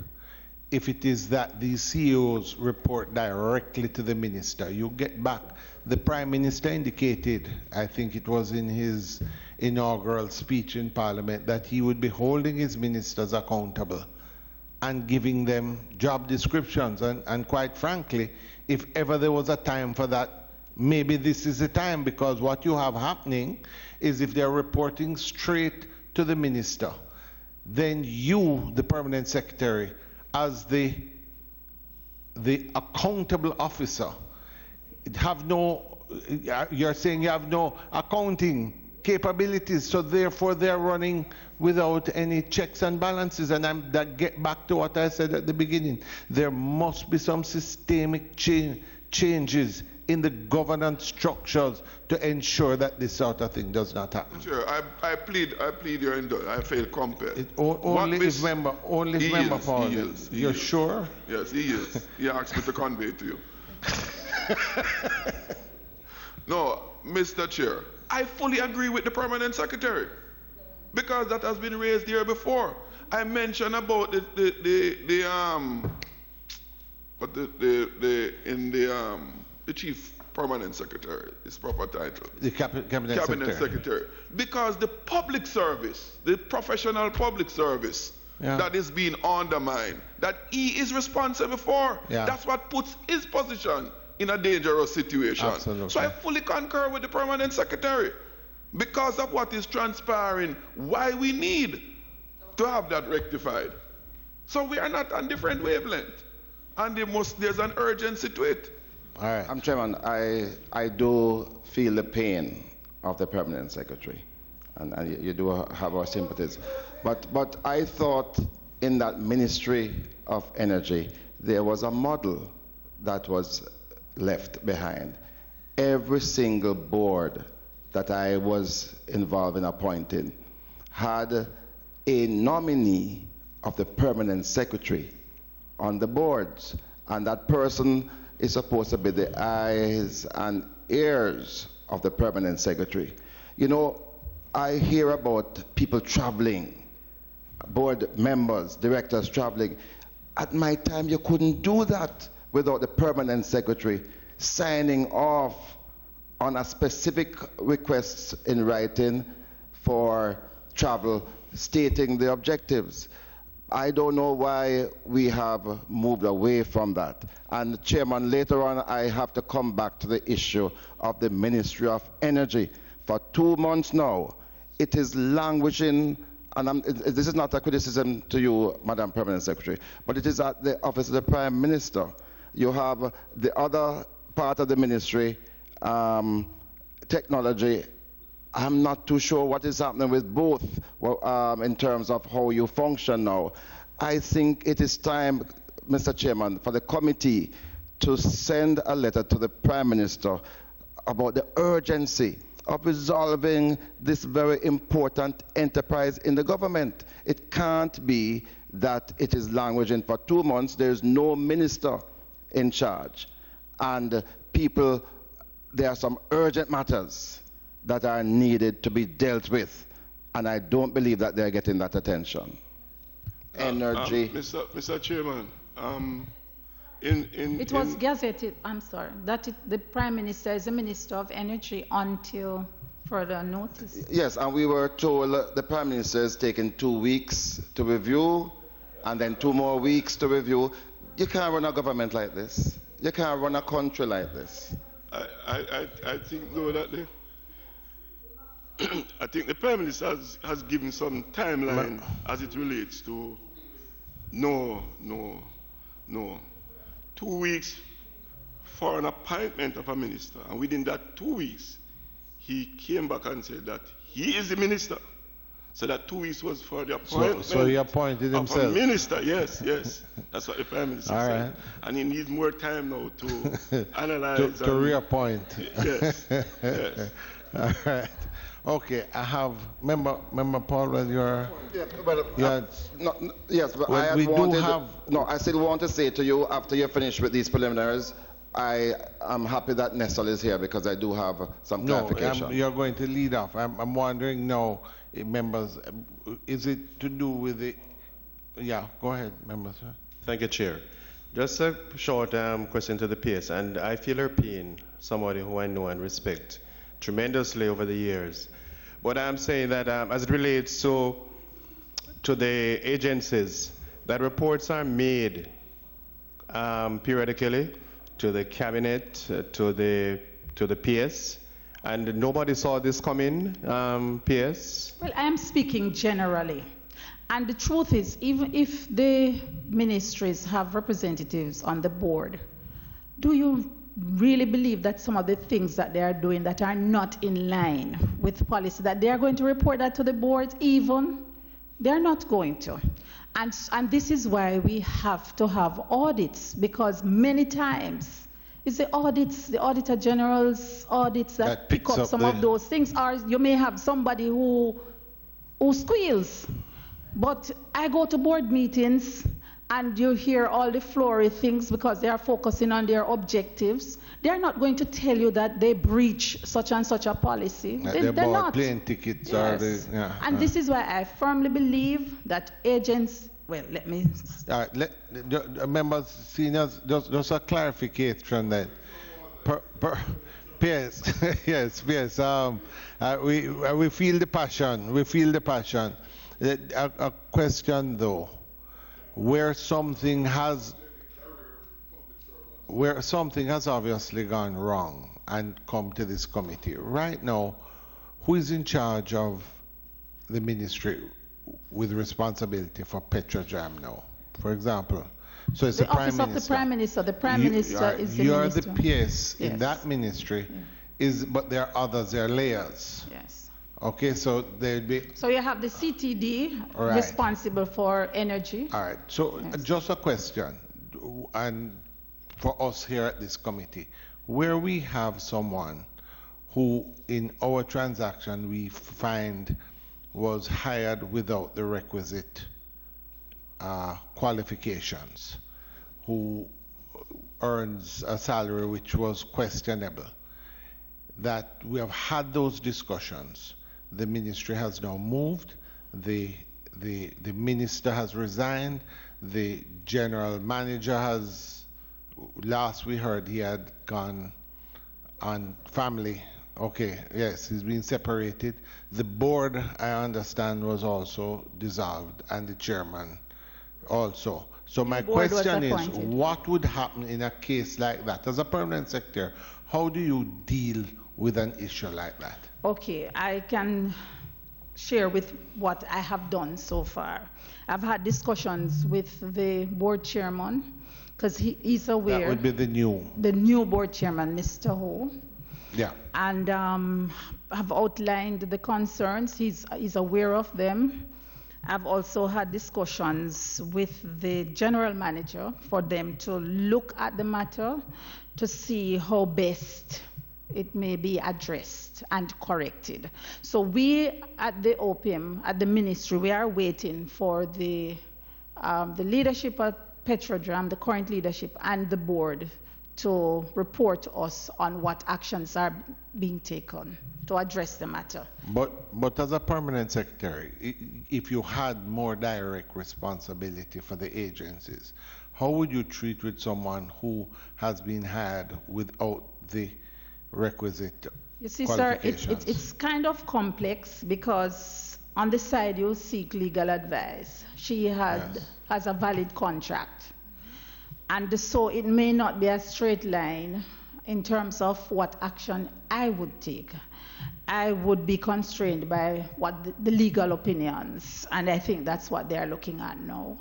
[SPEAKER 1] If it is that these CEOs report directly to the minister, you get back. The Prime Minister indicated, I think it was in his inaugural speech in Parliament, that he would be holding his ministers accountable and giving them job descriptions. And quite frankly, if ever there was a time for that, maybe this is the time, because what you have happening is if they're reporting straight to the minister, then you, the permanent secretary, as the accountable officer, you're saying you have no accounting capabilities, so therefore they're running without any checks and balances. And that get back to what I said at the beginning. There must be some systemic changes in the governance structures to ensure that this sort of thing does not happen.
[SPEAKER 3] Sure, I plead your indulgence. I feel compelled.
[SPEAKER 1] Only if member Paul. You're sure?
[SPEAKER 3] Yes, he is. He asked me to convey to you. No, Mr. Chair, I fully agree with the permanent secretary, because that has been raised here before. I mentioned about the chief permanent secretary, his proper title.
[SPEAKER 1] The cabinet secretary.
[SPEAKER 3] Because the public service, the professional public service, that is being undermined, that he is responsible for. That's what puts his position in a dangerous situation.
[SPEAKER 1] Absolutely.
[SPEAKER 3] So I fully concur with the permanent secretary. Because of what is transpiring, why we need to have that rectified. So we are not on different wavelength. And there's an urgency to it.
[SPEAKER 4] All right. Chairman, I do feel the pain of the permanent secretary, and you do have our sympathies. But I thought in that Ministry of Energy there was a model that was left behind. Every single board that I was involved in appointing had a nominee of the permanent secretary on the boards, and that person is supposed to be the eyes and ears of the permanent secretary. You know, I hear about people traveling, board members, directors traveling. At my time, you couldn't do that without the permanent secretary signing off on a specific request in writing for travel, stating the objectives. I don't know why we have moved away from that. And Chairman, later on I have to come back to the issue of the Ministry of Energy. For 2 months now, it is languishing, and this is not a criticism to you, Madam Permanent Secretary, but it is at the office of the Prime Minister. You have the other part of the ministry, technology, I'm not too sure what is happening with both in terms of how you function now. I think it is time, Mr. Chairman, for the committee to send a letter to the Prime Minister about the urgency of resolving this very important enterprise in the government. It can't be that it is languishing for 2 months, there is no minister in charge. And people, there are some urgent matters that are needed to be dealt with, and I don't believe that they're getting that attention. Energy.
[SPEAKER 3] Mr. Chairman,
[SPEAKER 5] It was gazetted, I'm sorry, that the Prime Minister is the Minister of Energy until further notice.
[SPEAKER 4] Yes, and we were told the Prime Minister is taking 2 weeks to review, and then 2 more weeks to review. You can't run a government like this. You can't run a country like this.
[SPEAKER 3] I think, though, that I think the Prime Minister has given some timeline as it relates to no. 2 weeks for an appointment of a minister, and within that 2 weeks, he came back and said that he is the minister. So that 2 weeks was for the appointment
[SPEAKER 1] so he appointed himself.
[SPEAKER 3] of a minister. Yes. That's what the Prime Minister
[SPEAKER 1] All
[SPEAKER 3] said.
[SPEAKER 1] right.
[SPEAKER 3] And he needs more time now to analyze.
[SPEAKER 1] to reappoint.
[SPEAKER 3] Yes.
[SPEAKER 1] All right. Okay, I have member Paul. Well, you're.
[SPEAKER 4] Yeah, well, yes, but
[SPEAKER 1] well,
[SPEAKER 4] I still want to say to you after you're finished with these preliminaries, I am happy that Nestle is here because I do have some clarification.
[SPEAKER 1] You're going to lead off. I'm wondering now, members, is it to do with the? Yeah, go ahead, members.
[SPEAKER 10] Thank you, Chair. Just a short question to the PS, and I feel her pain, somebody who I know and respect tremendously over the years. But I'm saying that as it relates to the agencies, that reports are made periodically to the cabinet, to the PS, and nobody saw this coming, PS?
[SPEAKER 5] Well, I am speaking generally. And the truth is, even if the ministries have representatives on the board, do you really believe that some of the things that they are doing that are not in line with policy, that they are going to report that to the board even? They're not going to. And this is why we have to have audits, because many times it's the audits, the Auditor General's audits that pick up some of those things, or you may have somebody who squeals. But I go to board meetings and you hear all the flowery things because they are focusing on their objectives. They're not going to tell you that they breach such and such a policy. They're not.
[SPEAKER 1] Plane tickets.
[SPEAKER 5] Yes. And this is why I firmly believe that agents, well, let me...
[SPEAKER 1] All right, members, seniors, just a clarification that. Yes, yes. We feel the passion. A question though. Where something has obviously gone wrong and come to this committee. Right now, who is in charge of the ministry with responsibility for Petrojam now? For example, so it's the Prime Minister.
[SPEAKER 5] Office of the Prime Minister. The Prime Minister is the
[SPEAKER 1] You're
[SPEAKER 5] minister.
[SPEAKER 1] the PS in that ministry, but there are others, there are layers.
[SPEAKER 5] Yes.
[SPEAKER 1] Okay, so there'd be...
[SPEAKER 5] So you have the CTD responsible for energy.
[SPEAKER 1] All right, so just a question, and for us here at this committee, where we have someone who in our transaction we find was hired without the requisite qualifications, who earns a salary which was questionable, that we have had those discussions. The ministry has now moved, the minister has resigned, the general manager has, last we heard he had gone on family. Okay, yes, he's been separated. The board, I understand, was also dissolved, and the chairman also. So my question is, what would happen in a case like that? As a permanent secretary, how do you deal with an issue like that?
[SPEAKER 5] Okay, I can share with what I have done so far. I've had discussions with the board chairman because he's aware.
[SPEAKER 1] That would be the
[SPEAKER 5] new board chairman, Mr. Ho.
[SPEAKER 1] Yeah.
[SPEAKER 5] And have outlined the concerns. He's aware of them. I've also had discussions with the general manager for them to look at the matter to see how best it may be addressed and corrected. So we at the OPM, at the ministry, we are waiting for the leadership at Petrodram, the current leadership, and the board to report to us on what actions are being taken to address the matter.
[SPEAKER 1] But as a permanent secretary, if you had more direct responsibility for the agencies, how would you treat with someone who has been hired without the requisite
[SPEAKER 5] You see, sir,
[SPEAKER 1] qualifications?
[SPEAKER 5] it's kind of complex because on the side you seek legal advice. She has a valid contract. And so it may not be a straight line in terms of what action I would take. I would be constrained by what the legal opinions, and I think that's what they are looking at now.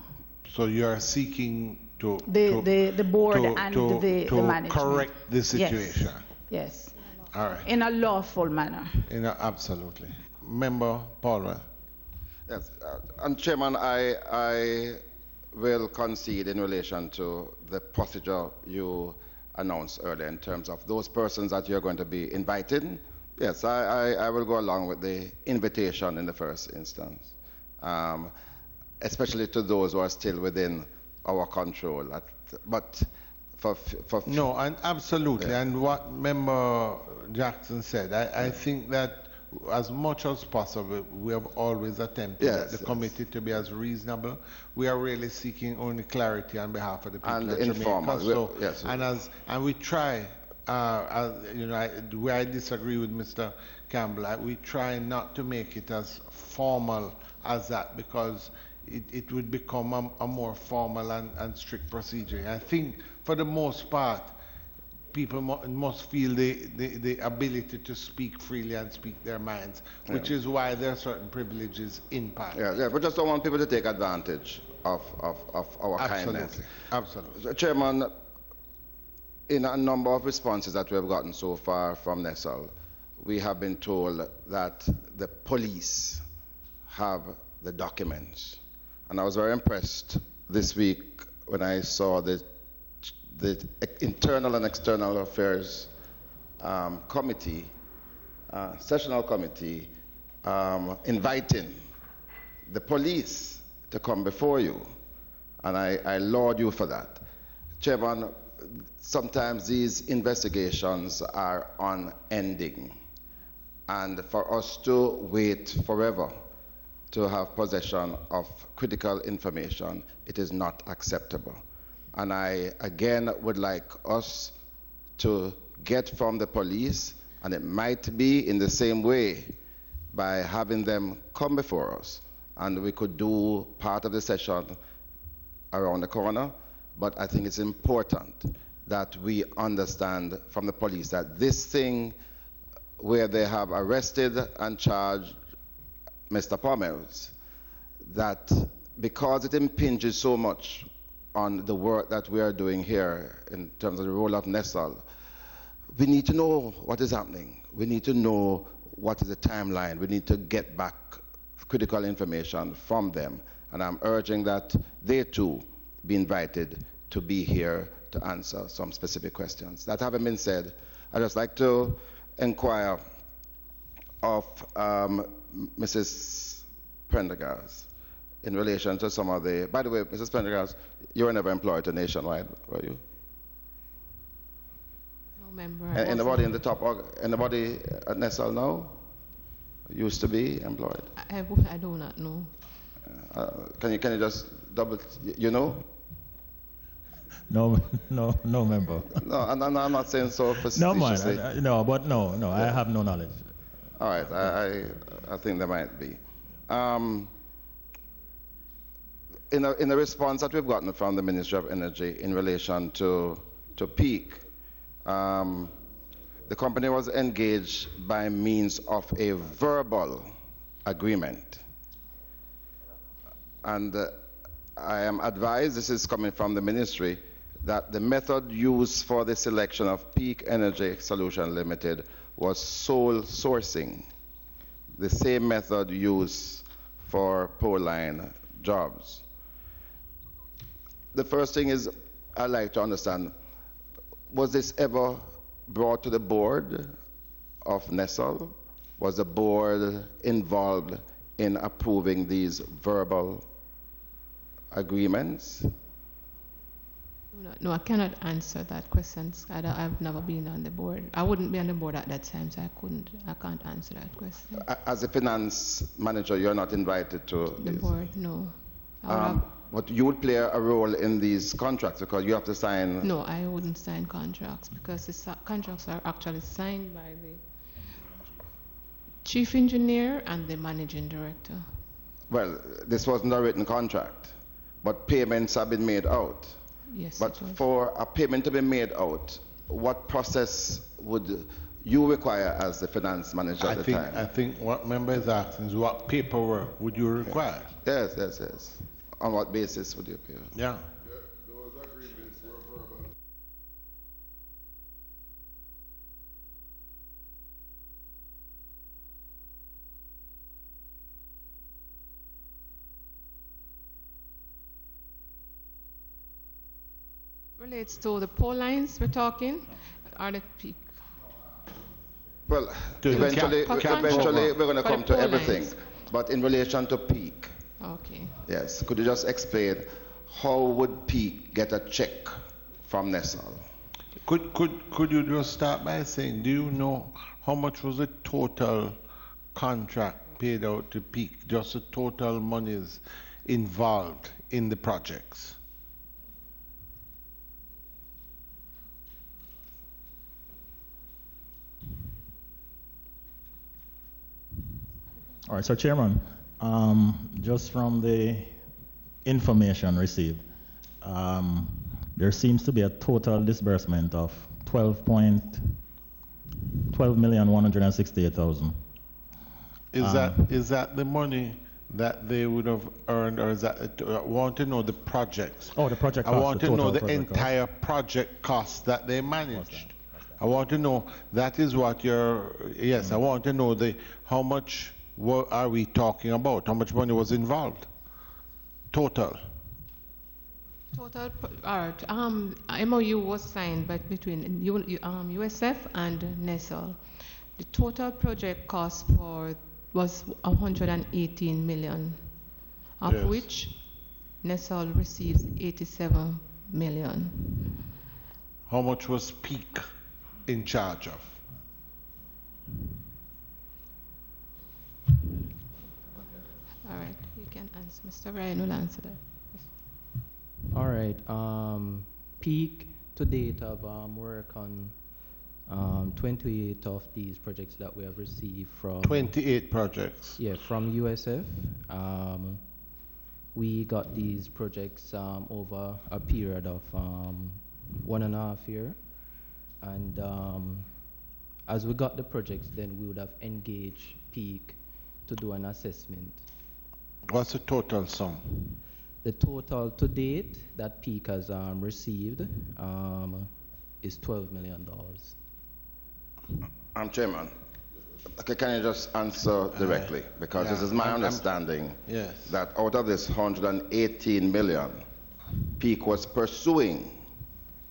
[SPEAKER 1] So you are seeking to
[SPEAKER 5] the board and the management.
[SPEAKER 1] Correct the situation.
[SPEAKER 5] Yes.
[SPEAKER 1] All right.
[SPEAKER 5] In a lawful manner.
[SPEAKER 1] Absolutely. Member Paul.
[SPEAKER 4] Yes, and Chairman, I will concede in relation to the procedure you announced earlier in terms of those persons that you're going to be invited. Yes, I will go along with the invitation in the first instance, especially to those who are still within our control. But
[SPEAKER 1] no, and absolutely. Yeah. And what Member Jackson said, I think that as much as possible, we have always attempted at the committee to be as reasonable. We are really seeking only clarity on behalf of the people of Jamaica. So, and we try, where I disagree with Mr. Campbell, we try not to make it as formal as that, because it would become a more formal and strict procedure. I think for the most part, people must feel the ability to speak freely and speak their minds, which is why there are certain privileges in Parliament.
[SPEAKER 4] Yeah, we just don't want people to take advantage of our kindness.
[SPEAKER 1] Absolutely.
[SPEAKER 4] Chairman, in a number of responses that we have gotten so far from NESL, we have been told that the police have the documents. And I was very impressed this week when I saw the Internal and External Affairs Committee, Sessional Committee, inviting the police to come before you. And I laud you for that. Chairman, sometimes these investigations are unending. And for us to wait forever to have possession of critical information, it is not acceptable. And I, again, would like us to get from the police, and it might be in the same way by having them come before us. And we could do part of the session around the corner, but I think it's important that we understand from the police that this thing where they have arrested and charged Mr. Pommels, that because it impinges so much on the work that we are doing here in terms of the role of NESL, we need to know what is happening. We need to know what is the timeline. We need to get back critical information from them. And I'm urging that they too be invited to be here to answer some specific questions. That having been said, I'd just like to inquire of Mrs. Prendergast in relation to some of the, by the way, Mrs. Prendergast, you were never employed to Nationwide, were you?
[SPEAKER 7] No member.
[SPEAKER 4] Anybody in the top, anybody at NESL now? Used to be employed?
[SPEAKER 7] I do not know.
[SPEAKER 4] Can you just double, you know?
[SPEAKER 8] No member.
[SPEAKER 4] No, I'm not saying so facetiously.
[SPEAKER 8] No, man, I have no knowledge.
[SPEAKER 4] All right, I think there might be. In a response that we've gotten from the Ministry of Energy in relation to peak, the company was engaged by means of a verbal agreement. And I am advised, this is coming from the ministry, that the method used for the selection of Peak Energy Solution Limited was sole sourcing, the same method used for pole line jobs. The first thing is, I'd like to understand, was this ever brought to the board of NESL? Was the board involved in approving these verbal agreements?
[SPEAKER 7] No, I cannot answer that question. I've never been on the board. I wouldn't be on the board at that time, so I can't answer that question.
[SPEAKER 4] As a finance manager, you're not invited to
[SPEAKER 7] The
[SPEAKER 4] this.
[SPEAKER 7] board, no.
[SPEAKER 4] But you would play a role in these contracts because you have to sign.
[SPEAKER 7] No, I wouldn't sign contracts because the contracts are actually signed by the chief engineer and the managing director.
[SPEAKER 4] Well, this wasn't a written contract, but payments have been made out.
[SPEAKER 7] Yes,
[SPEAKER 4] But for a payment to be made out, what process would you require as the finance manager at the time?
[SPEAKER 1] I think what member is asking is what paperwork would you require?
[SPEAKER 4] Yes, yes, yes. On what basis would you pay?
[SPEAKER 1] Yeah.
[SPEAKER 3] Those agreements were verbal.
[SPEAKER 7] Relates to the pole lines we're talking, are the peak.
[SPEAKER 4] Well,
[SPEAKER 1] To the
[SPEAKER 4] eventually we're going to
[SPEAKER 7] For
[SPEAKER 4] come
[SPEAKER 7] the
[SPEAKER 4] to
[SPEAKER 7] pole
[SPEAKER 4] everything.
[SPEAKER 7] lines.
[SPEAKER 4] But in relation to Peak,
[SPEAKER 7] Okay.
[SPEAKER 4] yes, could you just explain how would Peak get a check from NESL?
[SPEAKER 1] Could you just start by saying, do you know how much was the total contract paid out to Peak? Just the total monies involved in the projects?
[SPEAKER 8] All right, so Chairman, just from the information received, there seems to be a total disbursement of 12,168,000.
[SPEAKER 1] Is that the money that they would have earned, or is that? I want to know the projects.
[SPEAKER 8] Oh, the project cost.
[SPEAKER 1] I want to know the
[SPEAKER 8] project cost.
[SPEAKER 1] entire project cost that they managed. I want to know, that is what you're, yes, I want to know how much are we talking about? How much money was involved? Total.
[SPEAKER 7] Total, all right. MOU was signed between USF and NESL. The total project cost was 118 million, of
[SPEAKER 1] Yes.
[SPEAKER 7] which NESL receives 87 million.
[SPEAKER 1] How much was Peak in charge of?
[SPEAKER 7] All right, you can answer. Mr. Ryan will answer that.
[SPEAKER 9] All right. Peak to date have worked on 28 of these projects that we have received from
[SPEAKER 1] 28 projects.
[SPEAKER 9] Yeah, from USF. We got these projects over a period of 1.5 years, and as we got the projects, then we would have engaged Peak to do an assessment.
[SPEAKER 1] What's the total sum?
[SPEAKER 9] The total to date that Peak has received is $12 million.
[SPEAKER 4] Chairman, okay, can you just answer directly? Because this is my understanding
[SPEAKER 1] yes.
[SPEAKER 4] that out of this 118 million, Peak was pursuing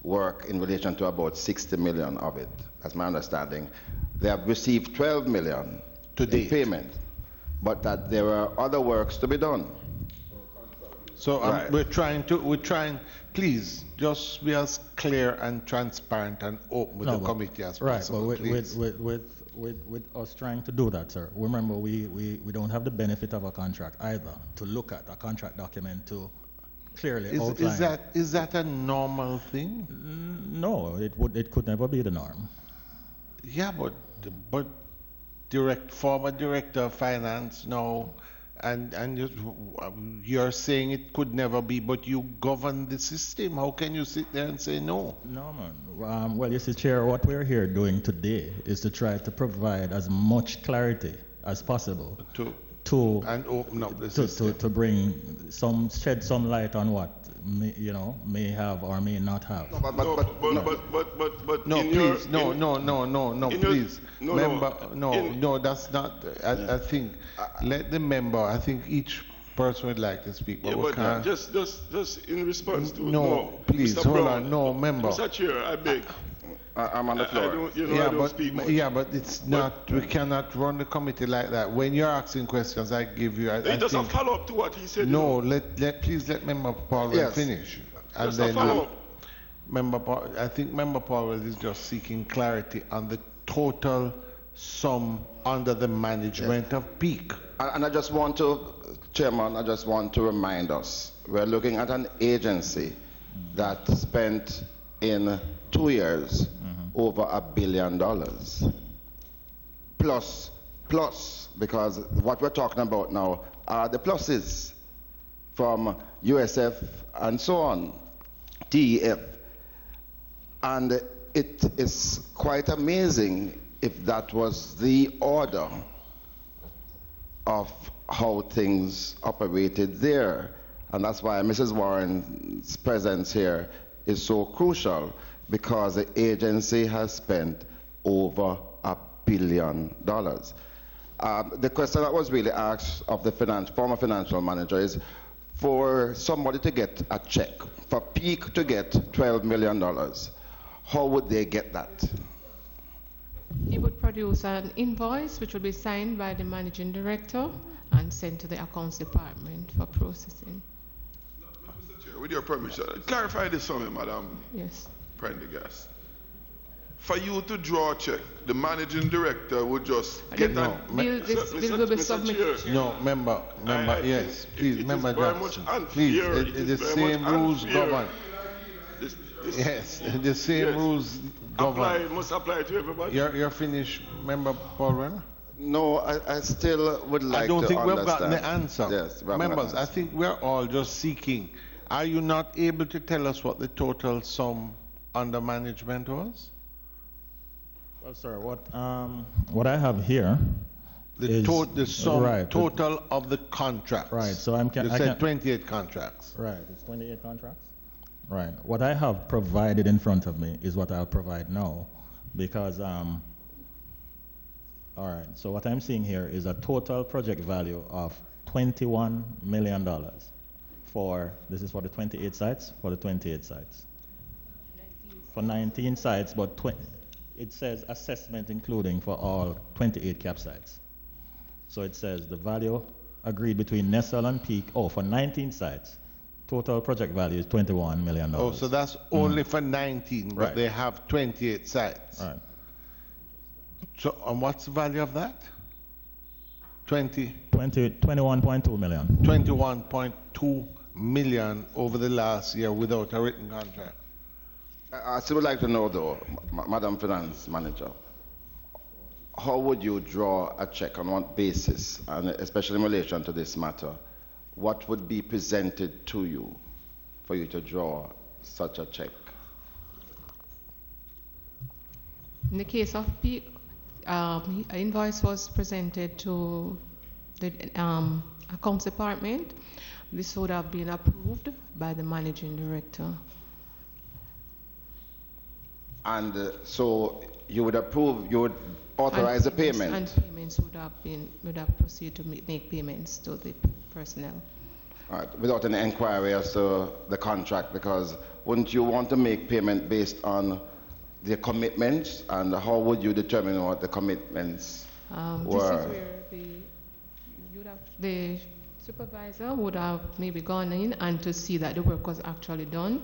[SPEAKER 4] work in relation to about 60 million of it. That's my understanding. They have received 12 million
[SPEAKER 1] to date
[SPEAKER 4] in payment, but that there are other works to be done.
[SPEAKER 1] So
[SPEAKER 4] Right.
[SPEAKER 1] we're trying, please, just be as clear and transparent and open with the committee as possible.
[SPEAKER 8] Right,
[SPEAKER 1] please.
[SPEAKER 8] but with us trying to do that, sir, remember we don't have the benefit of a contract either to look at a contract document to clearly outline.
[SPEAKER 1] Is that a normal thing?
[SPEAKER 8] No, it could never be the norm.
[SPEAKER 1] Yeah, but former director of finance now, and you're saying it could never be, but you govern the system. How can you sit there and say no?
[SPEAKER 8] No, man. Well, you see, Chair, what we're here doing today is to try to provide as much clarity as possible
[SPEAKER 1] and open up the system.
[SPEAKER 8] to bring shed some light on what may have or may not have.
[SPEAKER 3] But
[SPEAKER 1] No,
[SPEAKER 3] in
[SPEAKER 1] please,
[SPEAKER 3] your,
[SPEAKER 1] no,
[SPEAKER 3] in your-
[SPEAKER 1] please.
[SPEAKER 3] no,
[SPEAKER 1] Member,
[SPEAKER 3] in-
[SPEAKER 1] no, that's not, I think, let the member, I think each person would like to speak, but
[SPEAKER 3] yeah,
[SPEAKER 1] we
[SPEAKER 3] but
[SPEAKER 1] can't.
[SPEAKER 3] just in response to
[SPEAKER 1] No, please,
[SPEAKER 3] Mr.
[SPEAKER 1] hold
[SPEAKER 3] Brown,
[SPEAKER 1] on, no, member.
[SPEAKER 3] Mr. Chair, I beg.
[SPEAKER 4] I'm on the
[SPEAKER 3] I
[SPEAKER 4] floor.
[SPEAKER 3] don't, you know,
[SPEAKER 1] Yeah,
[SPEAKER 3] I don't
[SPEAKER 1] but,
[SPEAKER 3] speak much.
[SPEAKER 1] yeah, but it's not, we cannot run the committee like that. When you're asking questions, I give you, I
[SPEAKER 3] Just a
[SPEAKER 1] think,
[SPEAKER 3] follow up to what he said.
[SPEAKER 1] no, please let Member Paul
[SPEAKER 4] Yes.
[SPEAKER 1] finish. And
[SPEAKER 3] Just a
[SPEAKER 1] then,
[SPEAKER 3] follow up.
[SPEAKER 1] Member Paul, I think Member Powell is just seeking clarity on the total sum under the management of peak.
[SPEAKER 4] And I just want to, Chairman, I just want to remind us, we're looking at an agency that spent in 2 years over $1 billion. Plus, because what we're talking about now are the pluses from USF and so on, TEF. And it is quite amazing if that was the order of how things operated there. And that's why Mrs. Warren's presence here is so crucial, because the agency has spent over $1 billion. The question that was really asked of the former financial manager is, for somebody to get a check, for Peak to get $12 million, how would they get that?
[SPEAKER 7] He would produce an invoice which would be signed by the managing director and sent to the accounts department for processing.
[SPEAKER 3] Mr. Chair, with your permission, clarify this for me, Madam
[SPEAKER 7] Yes.
[SPEAKER 3] Prendergast. For you to draw a check, the managing director would just get
[SPEAKER 1] No,
[SPEAKER 3] that.
[SPEAKER 7] This bill will be submitted.
[SPEAKER 1] No, member, yes, please, Member Jackson. Please, the same rules govern. Yes, the same rules govern.
[SPEAKER 3] Must apply to everybody.
[SPEAKER 1] You're finished, Member Paul.
[SPEAKER 4] No, I still would like to
[SPEAKER 1] I don't think we've gotten
[SPEAKER 4] understand.
[SPEAKER 1] the answer.
[SPEAKER 4] Yes, we haven't
[SPEAKER 1] Members,
[SPEAKER 4] gotten
[SPEAKER 1] I
[SPEAKER 4] answer.
[SPEAKER 1] think we're all just seeking. Are you not able to tell us what the total sum under management was?
[SPEAKER 8] Well, sir, what I have here is
[SPEAKER 1] The sum
[SPEAKER 8] right,
[SPEAKER 1] total of the contracts.
[SPEAKER 8] Right, so
[SPEAKER 1] You said 28 contracts.
[SPEAKER 8] Right, it's 28 contracts. Right. What I have provided in front of me is what I'll provide now, because all right. So what I'm seeing here is a total project value of $21 million this is for the 28 sites, for 19 sites, but it says assessment including for all 28 cap sites. So it says the value agreed between Nessel and Peak, for 19 sites. Total project value is $21 million.
[SPEAKER 1] Oh, so that's only for 19, but
[SPEAKER 8] Right.
[SPEAKER 1] they have 28 sites.
[SPEAKER 8] Right.
[SPEAKER 1] So, and what's the value of that?
[SPEAKER 8] 21.2 million.
[SPEAKER 1] 21.2 million over the last year without a written contract.
[SPEAKER 4] I still would like to know, though, Madam Finance Manager, how would you draw a check, on what basis, and especially in relation to this matter? What would be presented to you for you to draw such a check?
[SPEAKER 7] In the case of Peak, an invoice was presented to the accounts department. This would have been approved by the managing director.
[SPEAKER 4] And so you would approve, you would authorize the payment?
[SPEAKER 7] And payments would have proceeded to make payments to the personnel.
[SPEAKER 4] All right, without an inquiry as to the contract, because wouldn't you want to make payment based on the commitments, and how would you determine what the commitments were?
[SPEAKER 7] This is where the supervisor would have maybe gone in and to see that the work was actually done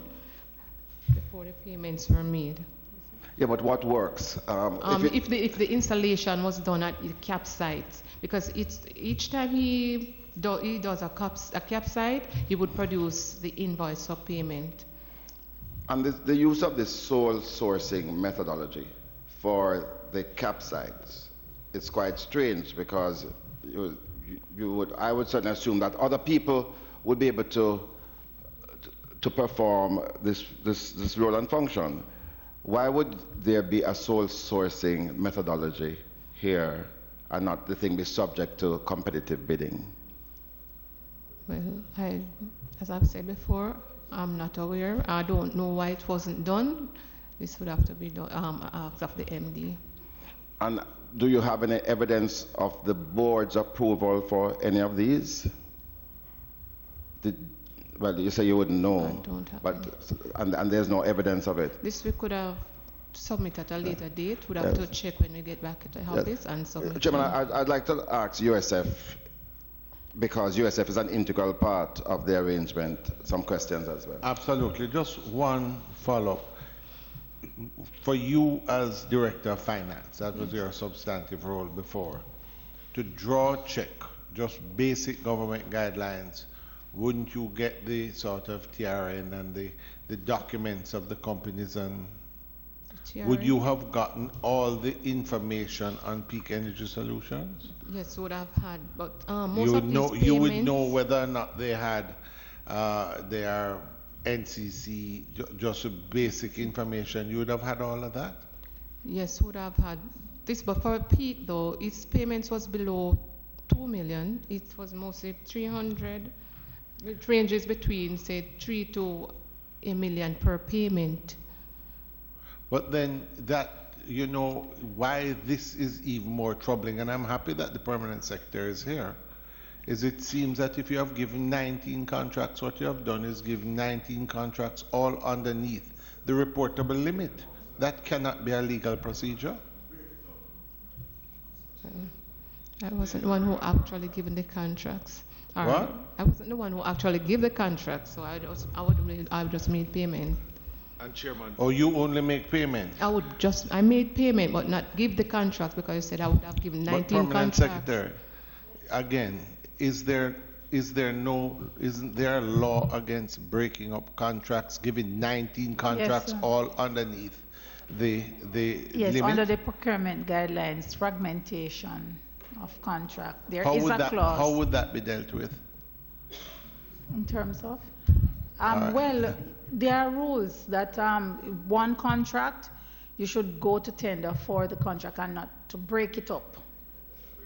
[SPEAKER 7] before the payments were made.
[SPEAKER 4] Yeah, but what works?
[SPEAKER 7] If the installation was done at the cap site, because each time he does a cap site, he would produce the invoice for payment.
[SPEAKER 4] And the use of the sole sourcing methodology for the cap sites, it's quite strange, because I would certainly assume that other people would be able to perform this role and function. Why would there be a sole sourcing methodology here and not the thing be subject to competitive bidding?
[SPEAKER 7] Well, as I've said before, I'm not aware. I don't know why it wasn't done. This would have to be done, asked of the MD.
[SPEAKER 4] And do you have any evidence of the board's approval for any of these? Well, you say you wouldn't know.
[SPEAKER 7] I don't have
[SPEAKER 4] but and there's no evidence of it.
[SPEAKER 7] This we could have submit at a later date. We'd have to check when we get back at the office and submit.
[SPEAKER 4] Chairman, I'd like to ask USF, because USF is an integral part of the arrangement, some questions as well.
[SPEAKER 1] Absolutely. Just one follow-up. For you as Director of Finance, that was your substantive role before, to draw a check, just basic government guidelines, wouldn't you get the sort of TRN and the documents of the companies, and would you have gotten all the information on Peak Energy Solutions?
[SPEAKER 7] Yes, would have had, but most
[SPEAKER 1] you
[SPEAKER 7] of
[SPEAKER 1] would know,
[SPEAKER 7] these payments,
[SPEAKER 1] you would know whether or not they had their NCC, just basic information. You would have had all of that?
[SPEAKER 7] Yes, would have had this, but for Peak though, its payments was below 2 million. It was mostly 300. It ranges between, say, 3 to a million per payment.
[SPEAKER 1] But then that, you know, why this is even more troubling, and I'm happy that the Permanent Secretary is here, is it seems that if you have given 19 contracts, what you have done is given 19 contracts all underneath the reportable limit. That cannot be a legal procedure.
[SPEAKER 7] I wasn't the one who actually given the contracts.
[SPEAKER 1] What?
[SPEAKER 7] I wasn't the one who actually gave the contract, so I would just made payment.
[SPEAKER 2] And Chairman.
[SPEAKER 1] Oh, you only make payment?
[SPEAKER 7] I made payment, but not give the contract, because you said I would have given 19
[SPEAKER 1] Permanent
[SPEAKER 7] contracts.
[SPEAKER 1] Secretary, again, isn't there a law against breaking up contracts, giving 19 contracts all underneath the
[SPEAKER 5] yes,
[SPEAKER 1] limit?
[SPEAKER 5] under the procurement guidelines, fragmentation of contract. There is a clause.
[SPEAKER 1] How would that be dealt with?
[SPEAKER 5] In terms of? Well, there are rules that one contract, you should go to tender for the contract and not to break it up.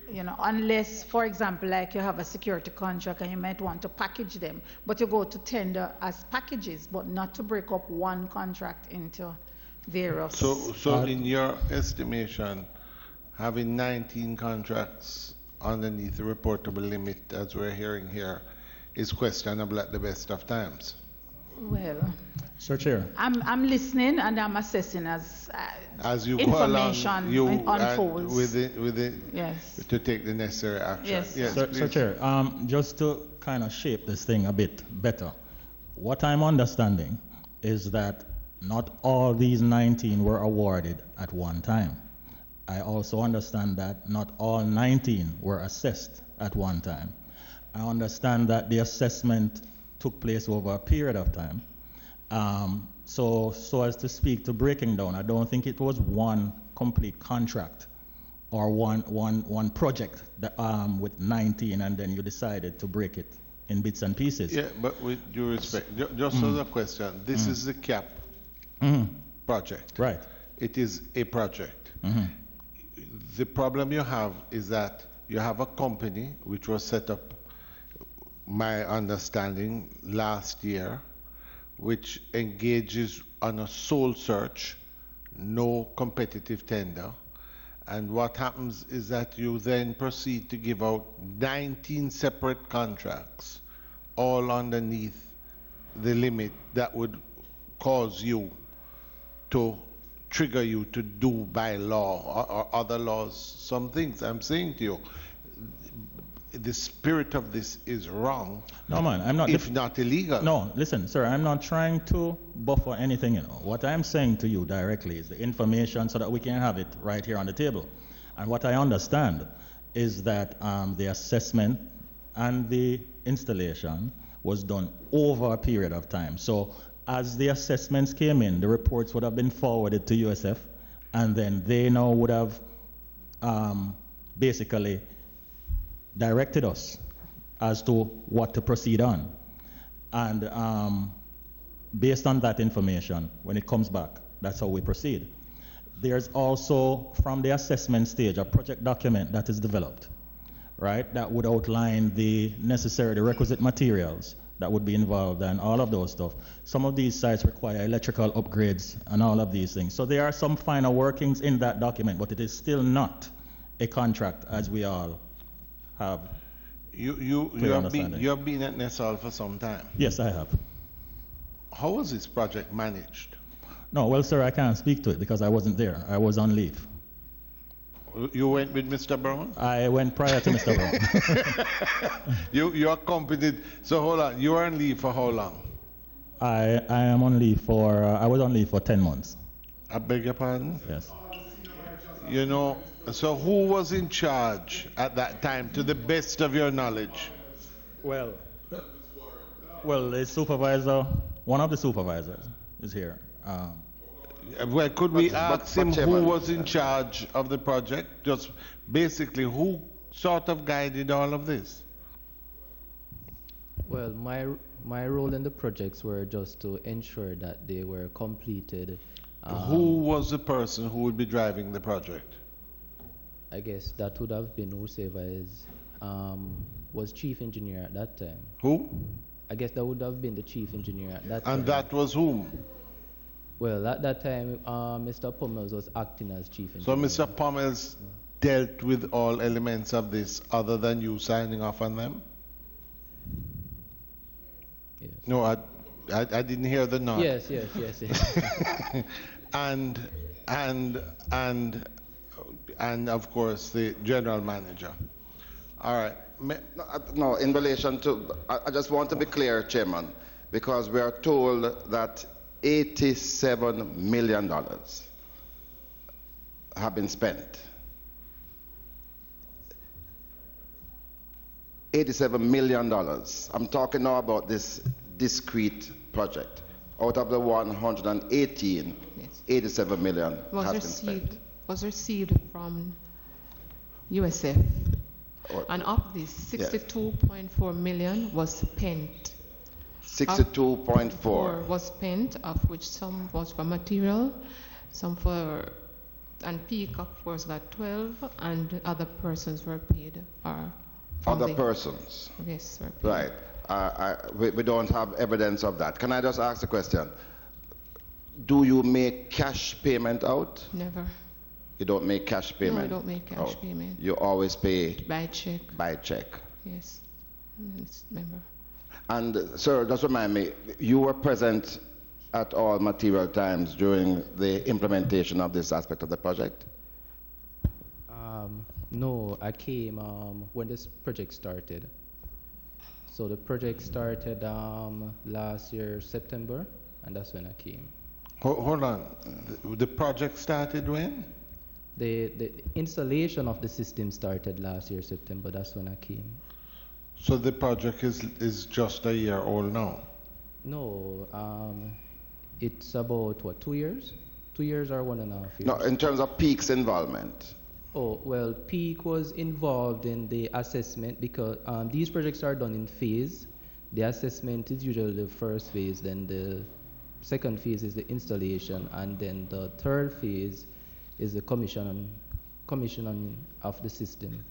[SPEAKER 5] You know, unless, for example, like you have a security contract and you might want to package them, but you go to tender as packages, but not to break up one contract into various.
[SPEAKER 1] So in your estimation, having 19 contracts underneath the reportable limit, as we're hearing here, is questionable at the best of times.
[SPEAKER 5] Well,
[SPEAKER 8] Sir Chair,
[SPEAKER 5] I'm listening and I'm assessing as
[SPEAKER 1] you
[SPEAKER 5] information
[SPEAKER 1] go along,
[SPEAKER 5] unfolds.
[SPEAKER 1] Yes. To take the necessary action.
[SPEAKER 5] Yes.
[SPEAKER 8] Sir Chair, just to kind of shape this thing a bit better, what I'm understanding is that not all these 19 were awarded at one time. I also understand that not all 19 were assessed at one time. I understand that the assessment took place over a period of time. So as to speak to breaking down, I don't think it was one complete contract or one project that, with 19, and then you decided to break it in bits and pieces.
[SPEAKER 1] Yeah, but with due respect, just as a question, this is the CAP project.
[SPEAKER 8] Right.
[SPEAKER 1] It is a project. The problem you have is that you have a company which was set up, my understanding, last year, which engages on a sole search, no competitive tender. And what happens is that you then proceed to give out 19 separate contracts, all underneath the limit that would cause you to trigger you to do by law or other laws some things. I'm saying to you, the spirit of this is wrong.
[SPEAKER 8] No, man, I'm not.
[SPEAKER 1] If not illegal.
[SPEAKER 8] No, listen, sir, I'm not trying to buffer anything, you know. What I'm saying to you directly is the information so that we can have it right here on the table. And what I understand is that the assessment and the installation was done over a period of time. So as the assessments came in, the reports would have been forwarded to USF, and then they now would have basically directed us as to what to proceed on. And based on that information, when it comes back, that's how we proceed. There's also, from the assessment stage, a project document that is developed, right, that would outline the requisite materials that would be involved and all of those stuff. Some of these sites require electrical upgrades and all of these things. So there are some final workings in that document, but it is still not a contract as we all have.
[SPEAKER 1] You have been at Nessal for some time.
[SPEAKER 8] Yes, I have.
[SPEAKER 1] How was this project managed?
[SPEAKER 8] No, well, sir, I can't speak to it because I wasn't there. I was on leave.
[SPEAKER 1] You went with Mr. Brown?
[SPEAKER 8] I went prior to Mr. Brown.
[SPEAKER 1] You accompanied. So hold on. You were on leave for how long?
[SPEAKER 8] I am on leave for. I was on leave for 10 months.
[SPEAKER 1] I beg your pardon?
[SPEAKER 8] Yes.
[SPEAKER 1] You know. So who was in charge at that time, to the best of your knowledge?
[SPEAKER 8] Well, the supervisor. One of the supervisors is here.
[SPEAKER 1] Well, could we ask him who was in charge of the project? Just basically, who sort of guided all of this?
[SPEAKER 9] Well, my role in the projects were just to ensure that they were completed.
[SPEAKER 1] Who was the person who would be driving the project?
[SPEAKER 9] I guess that would have been whoever was chief engineer at that time.
[SPEAKER 1] Who?
[SPEAKER 9] I guess that would have been the chief engineer at that time.
[SPEAKER 1] And that was whom?
[SPEAKER 9] Well, at that time, Mr. Pummels was acting as chief engineer.
[SPEAKER 1] So Mr. Pummels dealt with all elements of this other than you signing off on them?
[SPEAKER 9] Yes.
[SPEAKER 1] No, I didn't hear the nod.
[SPEAKER 9] Yes.
[SPEAKER 1] and of course the general manager. All right.
[SPEAKER 4] No, in relation to, I just want to be clear, Chairman, because we are told that $87 million have been spent. $87 million. I'm talking now about this discrete project. Out of the 118,
[SPEAKER 7] Yes.
[SPEAKER 4] 87 million has been spent.
[SPEAKER 7] Was received from USF. And of this, 62.4 million was spent.
[SPEAKER 4] 62.4
[SPEAKER 7] was spent, of which some was for material, some for, and peak of course got 12, and other persons were paid.
[SPEAKER 4] Other persons?
[SPEAKER 7] Yes, were paid.
[SPEAKER 4] Right. We don't have evidence of that. Can I just ask a question? Do you make cash payment out?
[SPEAKER 7] Never.
[SPEAKER 4] You don't make cash payment?
[SPEAKER 7] No, I don't make cash payment.
[SPEAKER 4] You always pay?
[SPEAKER 7] By check.
[SPEAKER 4] By check.
[SPEAKER 7] Yes. Remember.
[SPEAKER 4] And sir, just remind me, you were present at all material times during the implementation of this aspect of the project?
[SPEAKER 9] No, I came when this project started. So the project started last year, September, and that's when I came.
[SPEAKER 1] Hold on. The project started when?
[SPEAKER 9] The installation of the system started last year, September. That's when I came.
[SPEAKER 1] So the project is just a year old now?
[SPEAKER 9] No, it's about, what, 2 years? 2 years or 1.5 years?
[SPEAKER 4] No, in terms of Peak's involvement.
[SPEAKER 9] Oh, well, Peak was involved in the assessment because these projects are done in phase. The assessment is usually the first phase, then the second phase is the installation, and then the third phase is the commissioning of the system.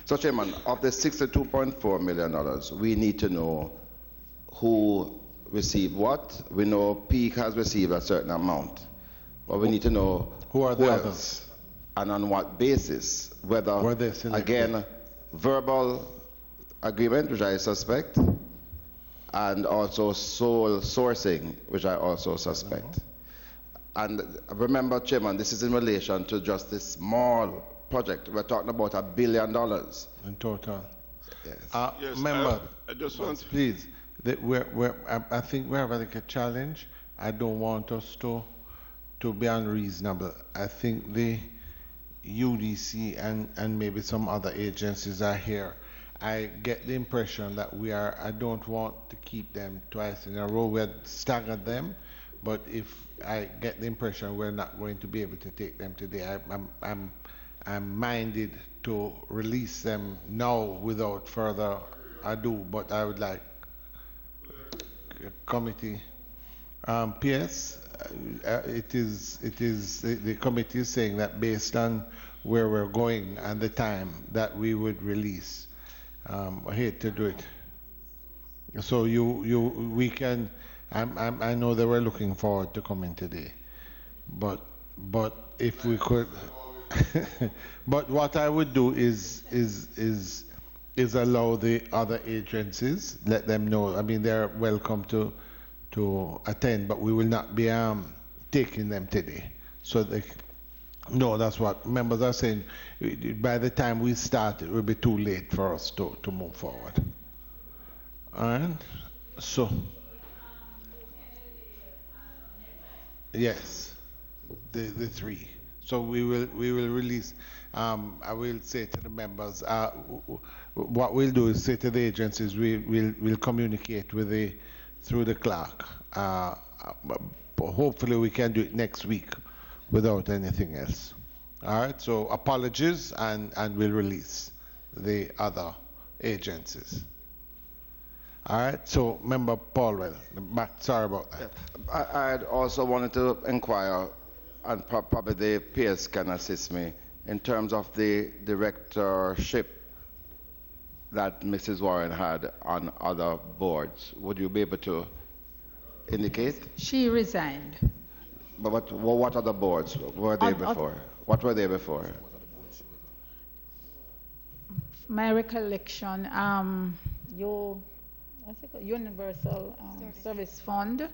[SPEAKER 4] So, Chairman, of the $62.4 million, we need to know who received what. We know Peak has received a certain amount, but we need to know
[SPEAKER 1] who are the others
[SPEAKER 4] and on what basis. Whether, again, verbal agreement, which I suspect, and also sole sourcing, which I also suspect. And remember, Chairman, this is in relation to just this small project. We're talking about $1 billion.
[SPEAKER 1] In total.
[SPEAKER 3] Yes,
[SPEAKER 1] member,
[SPEAKER 3] I just want
[SPEAKER 1] please, I think we're having a challenge. I don't want us to be unreasonable. I think the UDC and maybe some other agencies are here. I get the impression that I don't want to keep them twice in a row. We had staggered them, but if I get the impression we're not going to be able to take them today, I'm minded to release them now without further ado, but I would like committee. PS, the committee is saying that based on where we're going and the time that we would release. I hate to do it. So we can. I know they were looking forward to coming today, but if we could, but what I would do is allow the other agencies, let them know. I mean, they're welcome to attend, but we will not be taking them today. So no, that's what members are saying. By the time we start, it will be too late for us to move forward. All right. So yes, the three. So we will release. I will say to the members, what we'll do is say to the agencies, we'll communicate with through the clerk. Hopefully we can do it next week without anything else. All right. So apologies, and we'll release the other agencies. All right. So Member Paulwell, sorry about that.
[SPEAKER 4] I also wanted to inquire, and probably the peers can assist me, in terms of the directorship that Mrs. Warren had on other boards. Would you be able to indicate?
[SPEAKER 5] She resigned.
[SPEAKER 4] But what other boards were they before? What were they before?
[SPEAKER 5] My recollection, Universal Service Fund.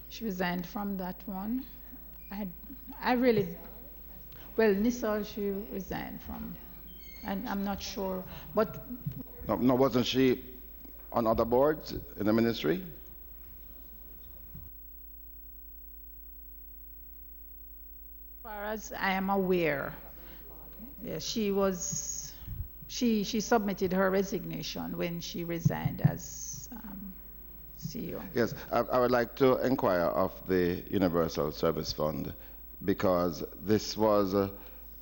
[SPEAKER 5] She resigned from that one. I really, well, NISOL she resigned from, and I'm not sure, but.
[SPEAKER 4] No, wasn't she on other boards in the ministry?
[SPEAKER 5] As far as I am aware, yeah, she submitted her resignation when she resigned as CEO.
[SPEAKER 4] Yes, I would like to inquire of the Universal Service Fund, because this was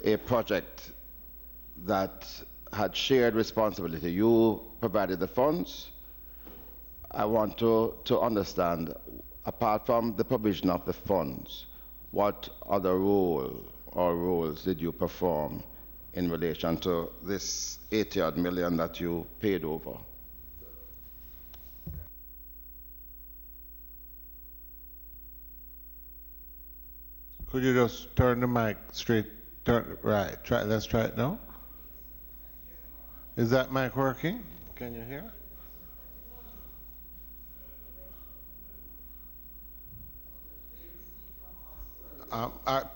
[SPEAKER 4] a project that had shared responsibility. You provided the funds. I want to understand, apart from the provision of the funds, what other role or roles did you perform in relation to this 80-odd million that you paid over?
[SPEAKER 1] Could you just turn the mic straight, right, let's try it now. Is that mic working? Can you hear?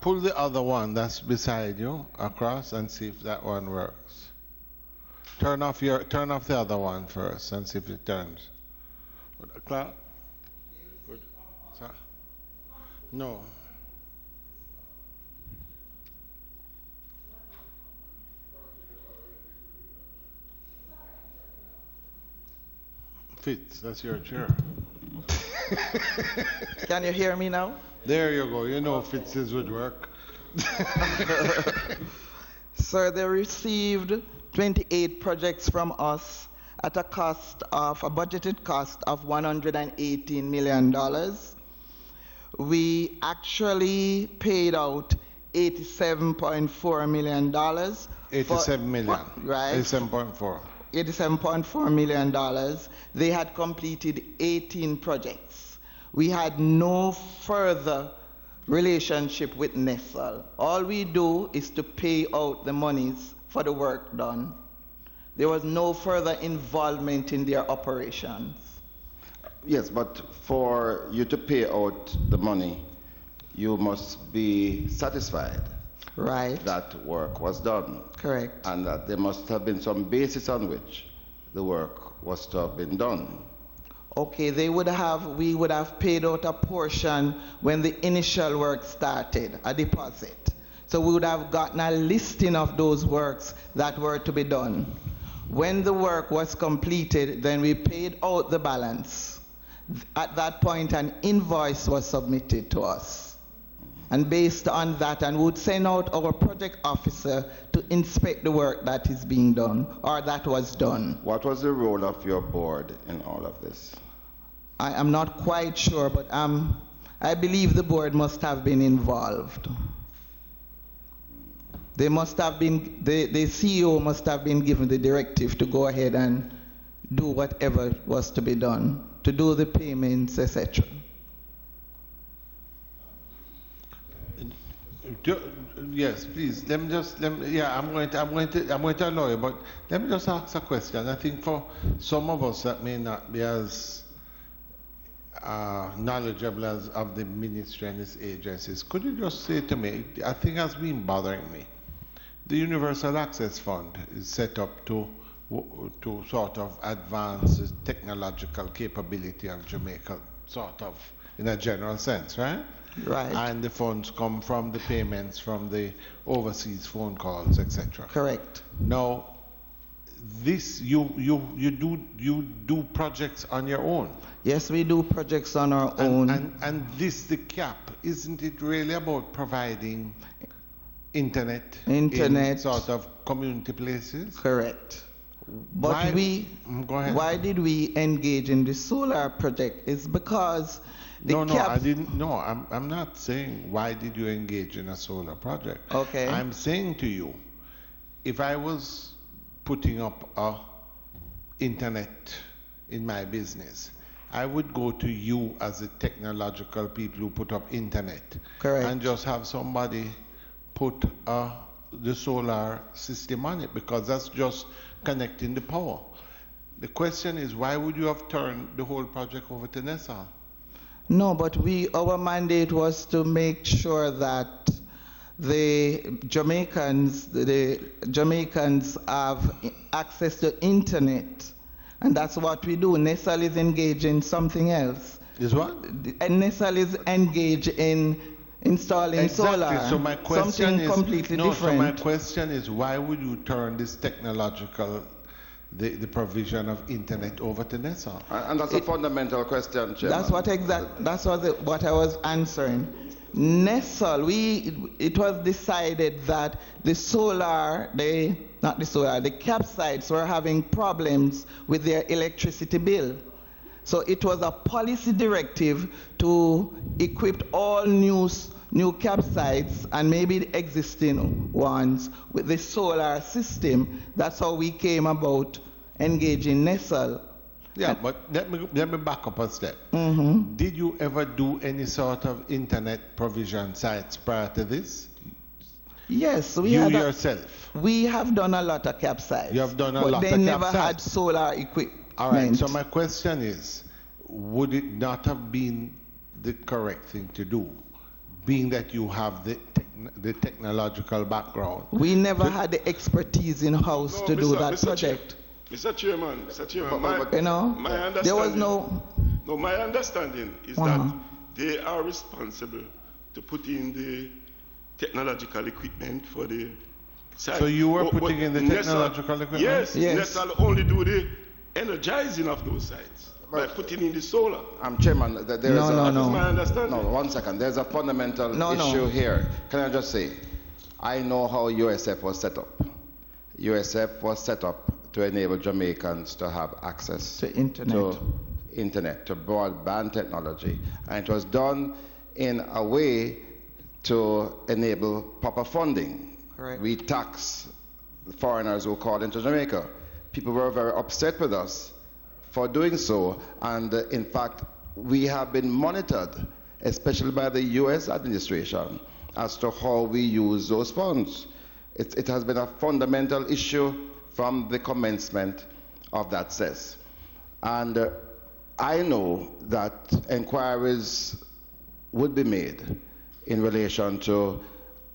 [SPEAKER 1] Pull the other one that's beside you across and see if that one works. Turn off the other one first and see if it turns. Clark? Good. No. Fitz, that's your chair.
[SPEAKER 11] Can you hear me now?
[SPEAKER 1] There you go. You know Fitz's would work.
[SPEAKER 11] Sir, they received 28 projects from us at a budgeted cost of $118 million. We actually paid out $87.4 million.
[SPEAKER 1] 87 million.
[SPEAKER 11] Right.
[SPEAKER 1] 87.4.
[SPEAKER 11] $87.4 million. They had completed 18 projects. We had no further relationship with NESL. All we do is to pay out the monies for the work done. There was no further involvement in their operations.
[SPEAKER 4] Yes, but for you to pay out the money, you must be satisfied.
[SPEAKER 11] Right.
[SPEAKER 4] That work was done.
[SPEAKER 11] Correct.
[SPEAKER 4] And that there must have been some basis on which the work was to have been done.
[SPEAKER 11] Okay, we would have paid out a portion when the initial work started, a deposit. So we would have gotten a listing of those works that were to be done. When the work was completed, then we paid out the balance. At that point, an invoice was submitted to us. And based on that, and we would send out our project officer to inspect the work that is being done, or that was done.
[SPEAKER 4] What was the role of your board in all of this?
[SPEAKER 11] I am not quite sure, but I believe the board must have been involved. They must have been, the CEO must have been given the directive to go ahead and do whatever was to be done, to do the payments, etc.
[SPEAKER 1] Yes, please. I'm going to allow you, but let me just ask a question. I think for some of us that may not be as knowledgeable as of the ministry and its agencies, could you just say to me, I think has been bothering me, the Universal Access Fund is set up to sort of advance the technological capability of Jamaica, sort of, in a general sense, right?
[SPEAKER 11] Right.
[SPEAKER 1] And the funds come from the payments from the overseas phone calls, etc.
[SPEAKER 11] Correct.
[SPEAKER 1] Now, this you do projects on your own.
[SPEAKER 11] Yes, we do projects on our own.
[SPEAKER 1] And this, the cap, isn't it really about providing internet in sort of community places?
[SPEAKER 11] Correct. But
[SPEAKER 1] Go ahead.
[SPEAKER 11] why did we engage in the solar project? It's because
[SPEAKER 1] I'm not saying why did you engage in a solar project.
[SPEAKER 11] Okay.
[SPEAKER 1] I'm saying to you, if I was putting up a internet in my business, I would go to you as the technological people who put up internet.
[SPEAKER 11] Correct.
[SPEAKER 1] And just have somebody put the solar system on it, because that's just connecting the power. The question is, why would you have turned the whole project over to NESA?
[SPEAKER 11] No, but our mandate was to make sure that the Jamaicans have access to internet. And that's what we do. NESAL is engaged in something else.
[SPEAKER 1] Is what?
[SPEAKER 11] And NESAL is engaged in installing solar.
[SPEAKER 1] So my question
[SPEAKER 11] something
[SPEAKER 1] is
[SPEAKER 11] completely different.
[SPEAKER 1] So my question is, why would you turn this technological, the provision of internet over to NESA?
[SPEAKER 4] And that's a fundamental question, Chairman.
[SPEAKER 11] That's what I was answering. NESAL, it was decided that the campsites were having problems with their electricity bill. So it was a policy directive to equip all new campsites and maybe the existing ones with the solar system. That's how we came about engaging NESAL.
[SPEAKER 1] Yeah, but let me back up a step.
[SPEAKER 11] Mm-hmm.
[SPEAKER 1] Did you ever do any sort of internet provision sites prior to this?
[SPEAKER 11] Yes,
[SPEAKER 1] we have
[SPEAKER 11] done a lot of campsites.
[SPEAKER 1] You have done a lot of campsites.
[SPEAKER 11] But they never had solar equipment.
[SPEAKER 1] All right, so my question is, would it not have been the correct thing to do, being that you have the technological background?
[SPEAKER 11] We never had the expertise in-house to do that project.
[SPEAKER 3] Mr. Chairman,
[SPEAKER 11] my understanding, there was
[SPEAKER 3] my understanding is that they are responsible to put in the technological equipment for the site.
[SPEAKER 1] So you were putting in the technological equipment?
[SPEAKER 3] Yes. NESAL only do the energizing of those sites by putting in the solar.
[SPEAKER 4] Chairman, there is
[SPEAKER 3] my understanding.
[SPEAKER 4] No, 1 second. There's a fundamental issue here. Can I just say, I know how USF was set up. USF was set up to enable Jamaicans to have access
[SPEAKER 11] to internet,
[SPEAKER 4] to broadband technology. And it was done in a way to enable proper funding.
[SPEAKER 11] Correct.
[SPEAKER 4] We tax foreigners who called into Jamaica. People were very upset with us for doing so. And in fact, we have been monitored, especially by the US administration, as to how we use those funds. It has been a fundamental issue from the commencement of that CES. And I know that inquiries would be made in relation to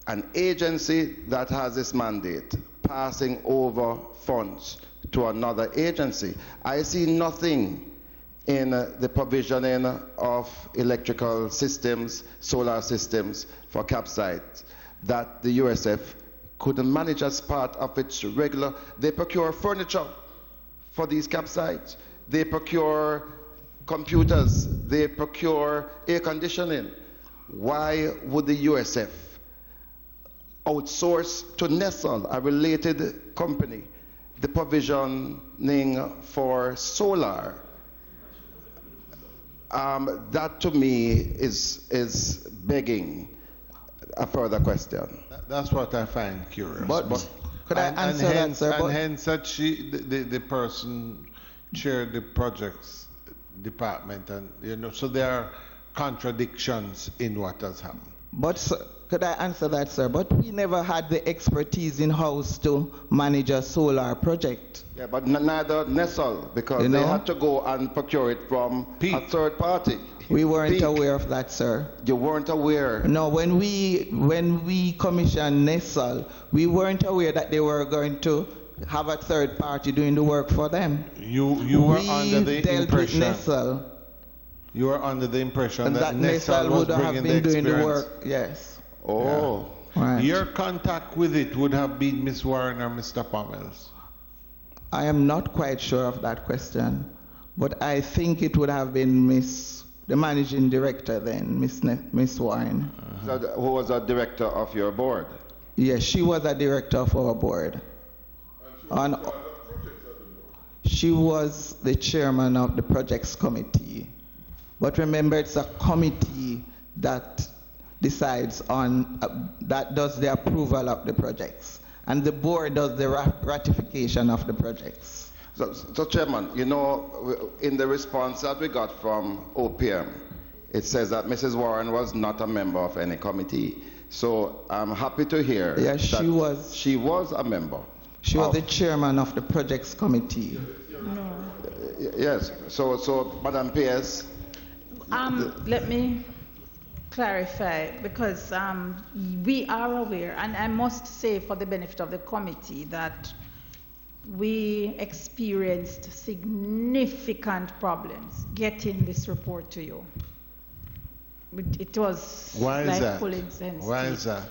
[SPEAKER 4] an agency that has this mandate passing over funds to another agency. I see nothing in the provisioning of electrical systems, solar systems for campsites that the USF couldn't manage as part of its regular. They procure furniture for these campsites. They procure computers. They procure air conditioning. Why would the USF outsource to NESAL, a related company, the provisioning for solar? That to me is begging a further question.
[SPEAKER 1] That's what I find curious.
[SPEAKER 11] But could I answer that, sir?
[SPEAKER 1] And hence that the person chair the projects department, and so there are contradictions in what has happened.
[SPEAKER 11] But sir, could I answer that, sir? But we never had the expertise in-house to manage a solar project.
[SPEAKER 4] Yeah, but neither Nessel, because they had to go and procure it from a third party.
[SPEAKER 11] We weren't aware of that, sir.
[SPEAKER 4] You weren't aware?
[SPEAKER 11] No, when we commissioned Nessel, we weren't aware that they were going to have a third party doing the work for them.
[SPEAKER 1] You were under the impression.
[SPEAKER 11] Nessel.
[SPEAKER 1] You were under the impression that
[SPEAKER 11] Nessel would have been doing the work. Yes.
[SPEAKER 4] Oh.
[SPEAKER 11] Yeah. Right.
[SPEAKER 1] Your contact with it would have been Ms. Warren or Mr. Pommels?
[SPEAKER 11] I am not quite sure of that question, but I think it would have been the managing director then, Miss Warren.
[SPEAKER 4] So who was a director of your board?
[SPEAKER 11] Yes, she was a director of our board. She was the chairman of the projects committee. But remember, it's a committee that decides on, that does the approval of the projects. And the board does the ratification of the projects.
[SPEAKER 4] So Chairman, in the response that we got from OPM, it says that Mrs. Warren was not a member of any committee. So I'm happy to hear
[SPEAKER 11] that
[SPEAKER 4] she was a member.
[SPEAKER 11] She was the chairman of the projects committee.
[SPEAKER 5] No.
[SPEAKER 4] Yes. So Madam PS.
[SPEAKER 5] Let me clarify, because we are aware, and I must say for the benefit of the committee, that we experienced significant problems getting this report to you. It was pulling sense.
[SPEAKER 1] Why is that?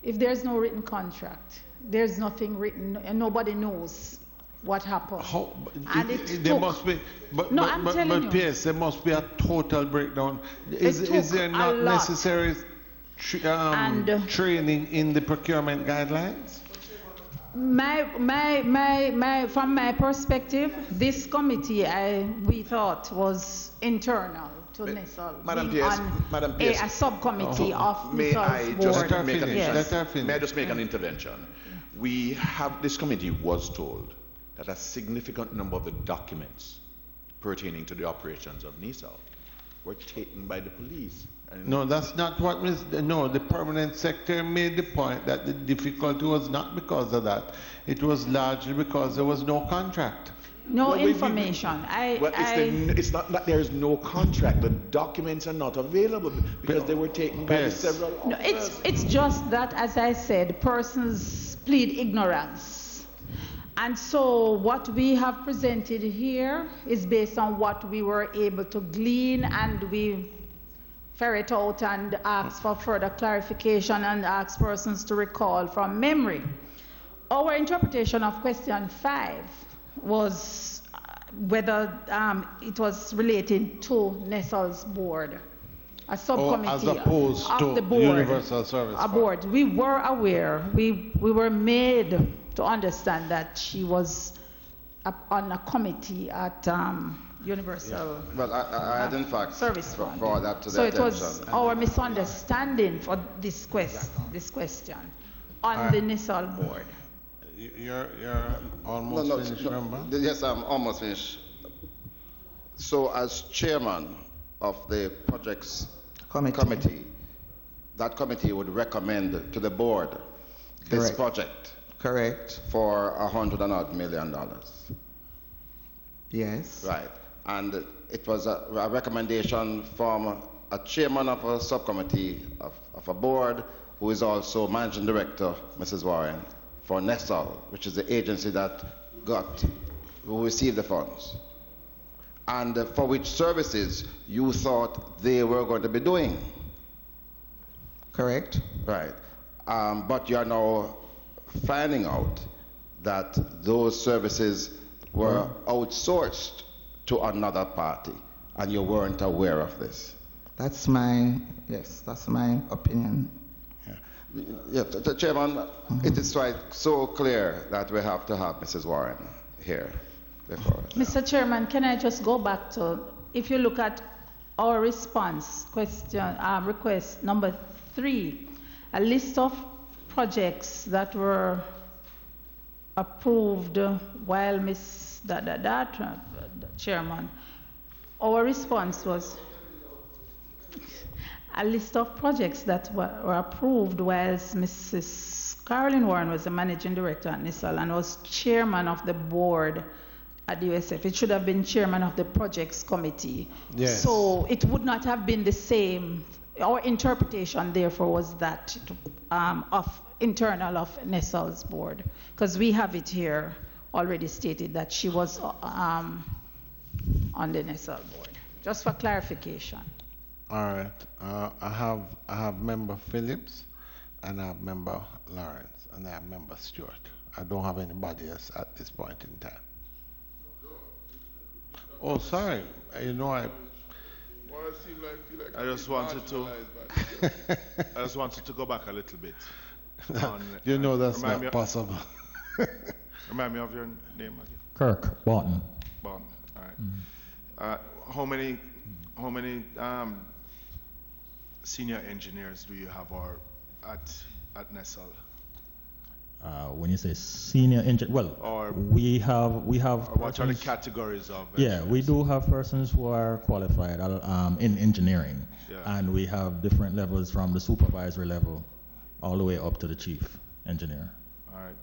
[SPEAKER 5] If there's no written contract, there's nothing written, and nobody knows what happened.
[SPEAKER 1] There must be, but PS, there must be a total breakdown. Is there not necessary training in the procurement guidelines?
[SPEAKER 5] From my perspective, this committee we thought was internal to Nessel.
[SPEAKER 2] Madam PS,
[SPEAKER 5] a subcommittee of Nessel's board.
[SPEAKER 2] May I just make an intervention? This committee was told that a significant number of the documents pertaining to the operations of Nessel were taken by the police.
[SPEAKER 1] No, that's not what the permanent secretary made the point that the difficulty was not because of that. It was largely because there was no contract.
[SPEAKER 5] No information.
[SPEAKER 2] It's not that there is no contract. The documents are not available because they were taken by the several.
[SPEAKER 5] No, it's just that, as I said, persons plead ignorance. And so what we have presented here is based on what we were able to glean, and we ferret out and ask for further clarification and ask persons to recall from memory. Our interpretation of question 5 was whether it was relating to Nessel's board, a subcommittee
[SPEAKER 1] as opposed
[SPEAKER 5] of
[SPEAKER 1] to
[SPEAKER 5] the board,
[SPEAKER 1] Universal Service
[SPEAKER 5] a board. We were aware, we were made to understand that she was on a committee at Universal.
[SPEAKER 4] Yeah. Well, I had in fact
[SPEAKER 5] Service Fund.
[SPEAKER 4] brought that to
[SPEAKER 5] so
[SPEAKER 4] the
[SPEAKER 5] it
[SPEAKER 4] attention.
[SPEAKER 5] was our misunderstanding for this question on the Nessel board.
[SPEAKER 1] You're almost finished, remember?
[SPEAKER 4] Yes, I'm almost finished. So as chairman of the projects committee, that committee would recommend to the board this project.
[SPEAKER 11] Correct.
[SPEAKER 4] For $100 million.
[SPEAKER 11] Yes.
[SPEAKER 4] Right. And it was a recommendation from a chairman of a subcommittee of a board who is also managing director, Mrs. Warren, for Nessel, which is the agency that who received the funds. And for which services you thought they were going to be doing.
[SPEAKER 11] Correct.
[SPEAKER 4] Right. But you are now finding out that those services were outsourced to another party, and you weren't aware of this.
[SPEAKER 11] That's my opinion.
[SPEAKER 4] Yeah, the Chairman, it is so clear that we have to have Mrs. Warren here before us.
[SPEAKER 5] Mr. Chairman, can I just go back to, if you look at our response request number 3, a list of projects that were approved while Ms. Ms. Chairman. Our response was a list of projects that were approved whilst Mrs. Carolyn Warren was the managing director at NISAL and was chairman of the board at the USF. It should have been chairman of the projects committee.
[SPEAKER 1] Yes.
[SPEAKER 5] So it would not have been the same. Our interpretation, therefore, was that of internal of NISAL's board, because we have it here already stated that she was on the NISAL board. Just for clarification.
[SPEAKER 1] All right. I have member Phillips, and I have member Lawrence, and I have member Stewart. I don't have anybody else at this point in time. Oh, sorry. You know, I
[SPEAKER 12] just wanted to go back a little bit.
[SPEAKER 1] You know that's not possible.
[SPEAKER 12] Remind me of your name again.
[SPEAKER 8] Kirk Barton.
[SPEAKER 12] Barton. All right. How many senior engineers do you have at NESAL?
[SPEAKER 8] When you say senior engineer, well, we have.
[SPEAKER 12] What are the categories of?
[SPEAKER 8] Yeah, we do have persons who are qualified in engineering, and we have different levels from the supervisory level all the way up to the chief engineer.
[SPEAKER 12] All right.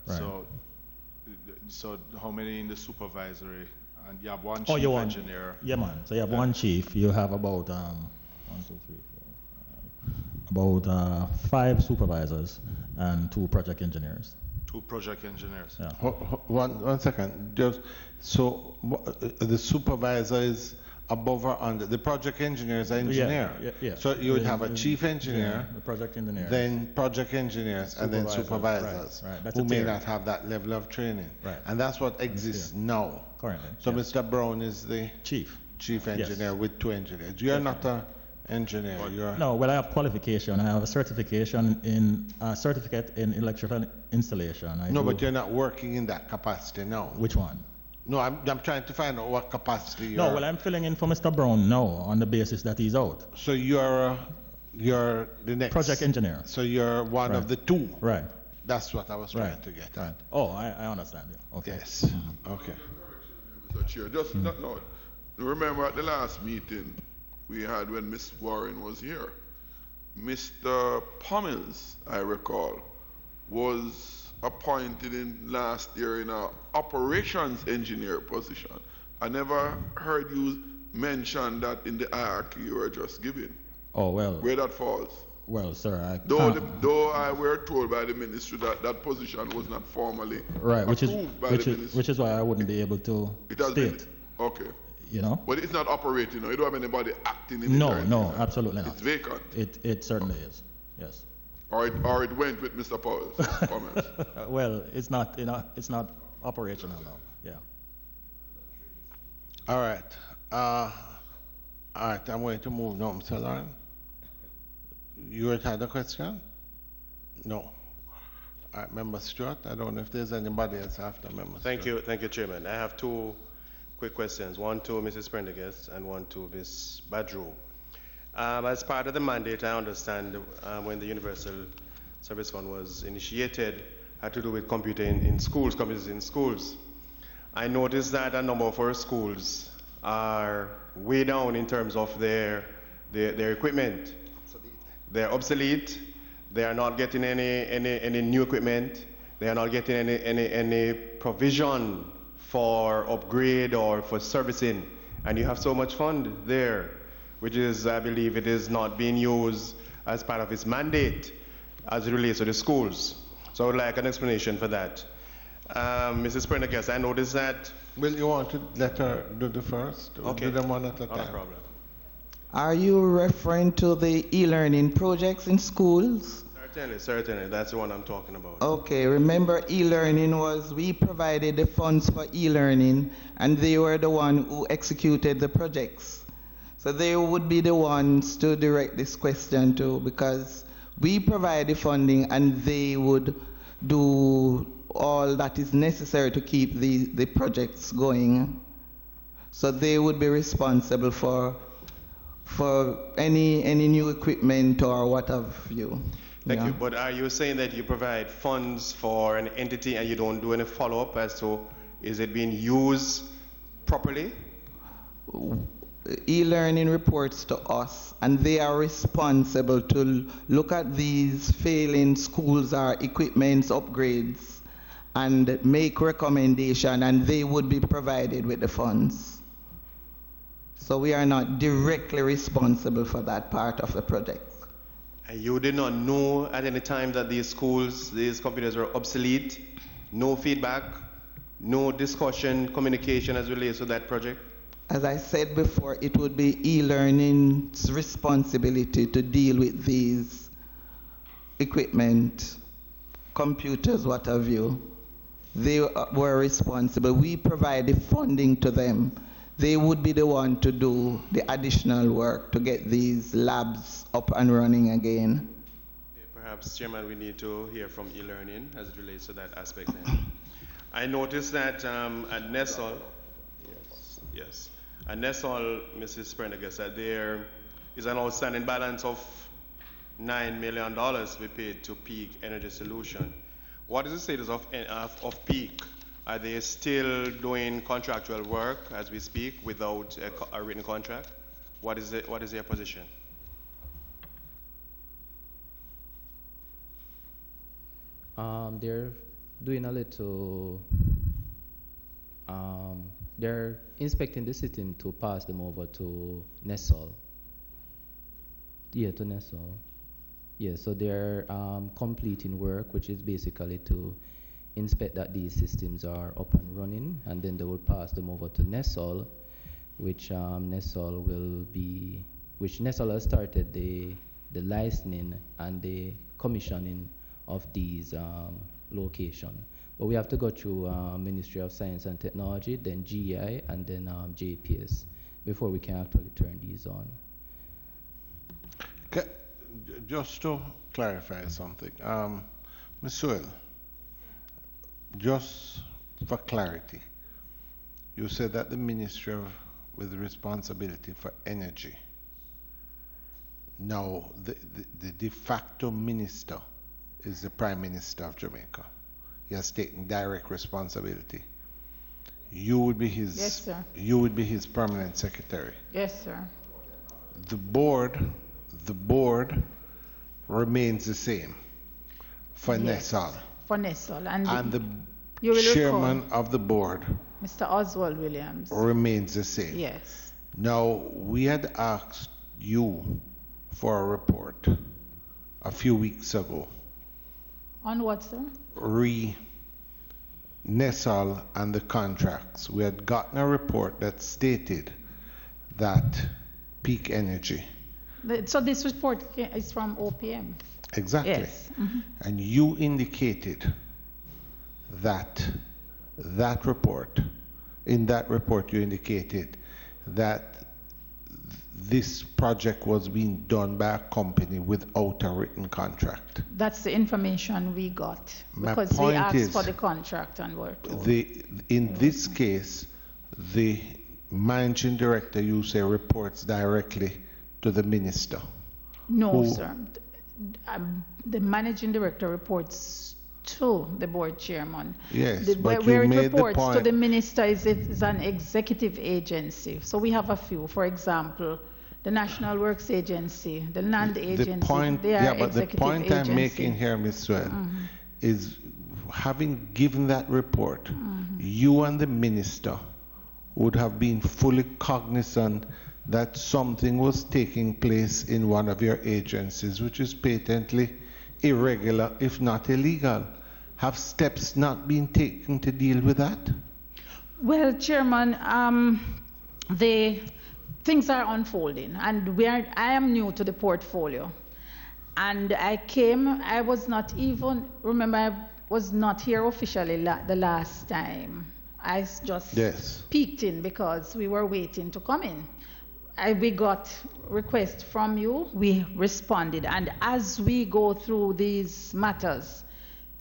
[SPEAKER 12] So how many in the supervisory? And you have one chief engineer.
[SPEAKER 8] Yeah, man. So you have one chief. You have about 5 supervisors and 2 project engineers.
[SPEAKER 12] 2 project engineers.
[SPEAKER 8] Yeah.
[SPEAKER 1] One second. The supervisor is above or under. The project engineer is an engineer.
[SPEAKER 8] Yeah.
[SPEAKER 1] So you would have a chief engineer,
[SPEAKER 8] the project engineer,
[SPEAKER 1] then project engineers, and then supervisors
[SPEAKER 8] right.
[SPEAKER 1] who may not have that level of training.
[SPEAKER 8] Right.
[SPEAKER 1] And that's what exists now.
[SPEAKER 8] Currently.
[SPEAKER 1] So Mr. Brown is the chief engineer with 2 engineers. You're not an engineer.
[SPEAKER 8] No, well, I have qualification. I have a certificate in electrical installation.
[SPEAKER 1] But you're not working in that capacity now.
[SPEAKER 8] Which one?
[SPEAKER 1] No, I'm trying to find out what capacity you're.
[SPEAKER 8] No, well, I'm filling in for Mr. Brown now on the basis that he's out.
[SPEAKER 1] So you're the next
[SPEAKER 8] project engineer.
[SPEAKER 1] So you're one of the 2.
[SPEAKER 8] Right.
[SPEAKER 1] That's what I was trying to get.
[SPEAKER 8] Right. Oh, I understand you. Okay.
[SPEAKER 1] Yes. Okay.
[SPEAKER 3] Mr. Chair, just not know. Remember at the last meeting we had when Ms. Warren was here, Mr. Pommels, I recall, was appointed in last year in an operations engineer position. I never heard you mention that in the hierarchy you were just giving.
[SPEAKER 8] Oh, well.
[SPEAKER 3] Where that falls.
[SPEAKER 8] Well, sir,
[SPEAKER 3] though I were told by the ministry that that position was not formally approved by the ministry.
[SPEAKER 8] Which is why I wouldn't be able to state.
[SPEAKER 3] Okay.
[SPEAKER 8] You know?
[SPEAKER 3] But it's not operating. You don't have anybody acting in it.
[SPEAKER 8] No, absolutely not.
[SPEAKER 3] It's vacant.
[SPEAKER 8] It certainly is. Yes.
[SPEAKER 3] Or it went with Mr. Powell's comments.
[SPEAKER 8] Well, it's not operational now. Yeah.
[SPEAKER 1] All right. All right. I'm going to move now, Mr. Lauren. You had a question? No. All right, Member Stewart. I don't know if there's anybody else after Member
[SPEAKER 10] Thank you, Chairman. I have 2 quick questions. One to Mrs. Prendergast and one to Ms. Badru. As part of the mandate, I understand when the Universal Service Fund was initiated, had to do with computers in schools. I noticed that a number of our schools are way down in terms of their equipment. They're obsolete. They are not getting any new equipment. They are not getting any provision for upgrade or for servicing. And you have so much fund there, which is, I believe, it is not being used as part of its mandate as it relates to the schools. So I would like an explanation for that. Mrs. Prendergast, I noticed that.
[SPEAKER 1] Will you want to let her do the first?
[SPEAKER 10] Okay.
[SPEAKER 1] Do them one at a time.
[SPEAKER 10] Not a problem.
[SPEAKER 11] Are you referring to the e-learning projects in schools?
[SPEAKER 10] Certainly. That's the one I'm talking about.
[SPEAKER 11] Okay, remember e-learning we provided the funds for e-learning and they were the one who executed the projects. So they would be the ones to direct this question to, because we provide the funding and they would do all that is necessary to keep the projects going. So they would be responsible for any new equipment or what have you.
[SPEAKER 10] Thank you. But are you saying that you provide funds for an entity and you don't do any follow-up as to Is it being used properly?
[SPEAKER 11] E-learning reports to us, and they are responsible to look at these failing schools or equipments upgrades and make recommendation, and they would be provided with the funds. So we are not directly responsible for that part of the project.
[SPEAKER 10] And you did not know at any time that these schools, these computers were obsolete? No feedback, no discussion, communication as relates to that project?
[SPEAKER 11] As I said before, it would be e-learning's responsibility to deal with these equipment, computers, what have you. They were responsible. We provide the funding to them. They would be the one to do the additional work to get these labs up and running again.
[SPEAKER 10] Perhaps, Chairman, we need to hear from e-learning as it relates to that aspect then. I noticed that at NESOL, yes. At NESOL, Mrs. Prendergast, that there is an outstanding balance of $9 million to be paid to Peak Energy Solution. What is the status of Peak? Are they still doing contractual work as we speak without a written contract? What is their position?
[SPEAKER 9] They're doing a little. They're inspecting the system to pass them over to NESOL. Yeah, to NESOL. Yeah, so they're completing work, which is basically to inspect that these systems are up and running, and then they will pass them over to NESOL, which NESOL has started the licensing and the commissioning of these locations. But we have to go through Ministry of Science and Technology, then GEI, and then JPS before we can actually turn these on.
[SPEAKER 1] Just to clarify something, Ms. Sewell, just for clarity, you said that the Ministry with responsibility for energy. Now, the de facto minister is the Prime Minister of Jamaica. He has taken direct responsibility. You would be his.
[SPEAKER 5] Yes, sir.
[SPEAKER 1] You would be his permanent secretary.
[SPEAKER 5] Yes, sir.
[SPEAKER 1] The board remains the same for NESOL.
[SPEAKER 5] For NESOL,
[SPEAKER 1] and the
[SPEAKER 5] you
[SPEAKER 1] chairman of the board,
[SPEAKER 5] Mr. Oswald Williams,
[SPEAKER 1] remains the same.
[SPEAKER 5] Yes.
[SPEAKER 1] Now, we had asked you for a report a few weeks ago.
[SPEAKER 5] On what, sir?
[SPEAKER 1] NESOL and the contracts. We had gotten a report that stated that Peak Energy.
[SPEAKER 5] So this report is from OPM?
[SPEAKER 1] Exactly.
[SPEAKER 5] Yes. Mm-hmm.
[SPEAKER 1] And you indicated that in that report you indicated that this project was being done by a company without a written contract.
[SPEAKER 5] That's the information we got. Because we asked for the contract and were told.
[SPEAKER 1] In this case, the managing director, you say, reports directly to the minister.
[SPEAKER 5] No, sir. The managing director reports to the board chairman.
[SPEAKER 1] Yes, but
[SPEAKER 5] where
[SPEAKER 1] you
[SPEAKER 5] it
[SPEAKER 1] made
[SPEAKER 5] reports
[SPEAKER 1] the point.
[SPEAKER 5] to the minister is an executive agency. So we have a few. For example, the National Works Agency, the Land Agency.
[SPEAKER 1] The point,
[SPEAKER 5] they are
[SPEAKER 1] but the point
[SPEAKER 5] agency.
[SPEAKER 1] I'm making here, Ms. Swell, is having given that report, you and the minister would have been fully cognizant that something was taking place in one of your agencies, which is patently irregular, if not illegal. Have steps not been taken to deal with that? Well,
[SPEAKER 5] Chairman, the things are unfolding, and I am new to the portfolio. And I was not even, remember, I was not here officially the last time. I just peeked in because we were waiting to come in. We got requests from you, we responded, and as we go through these matters,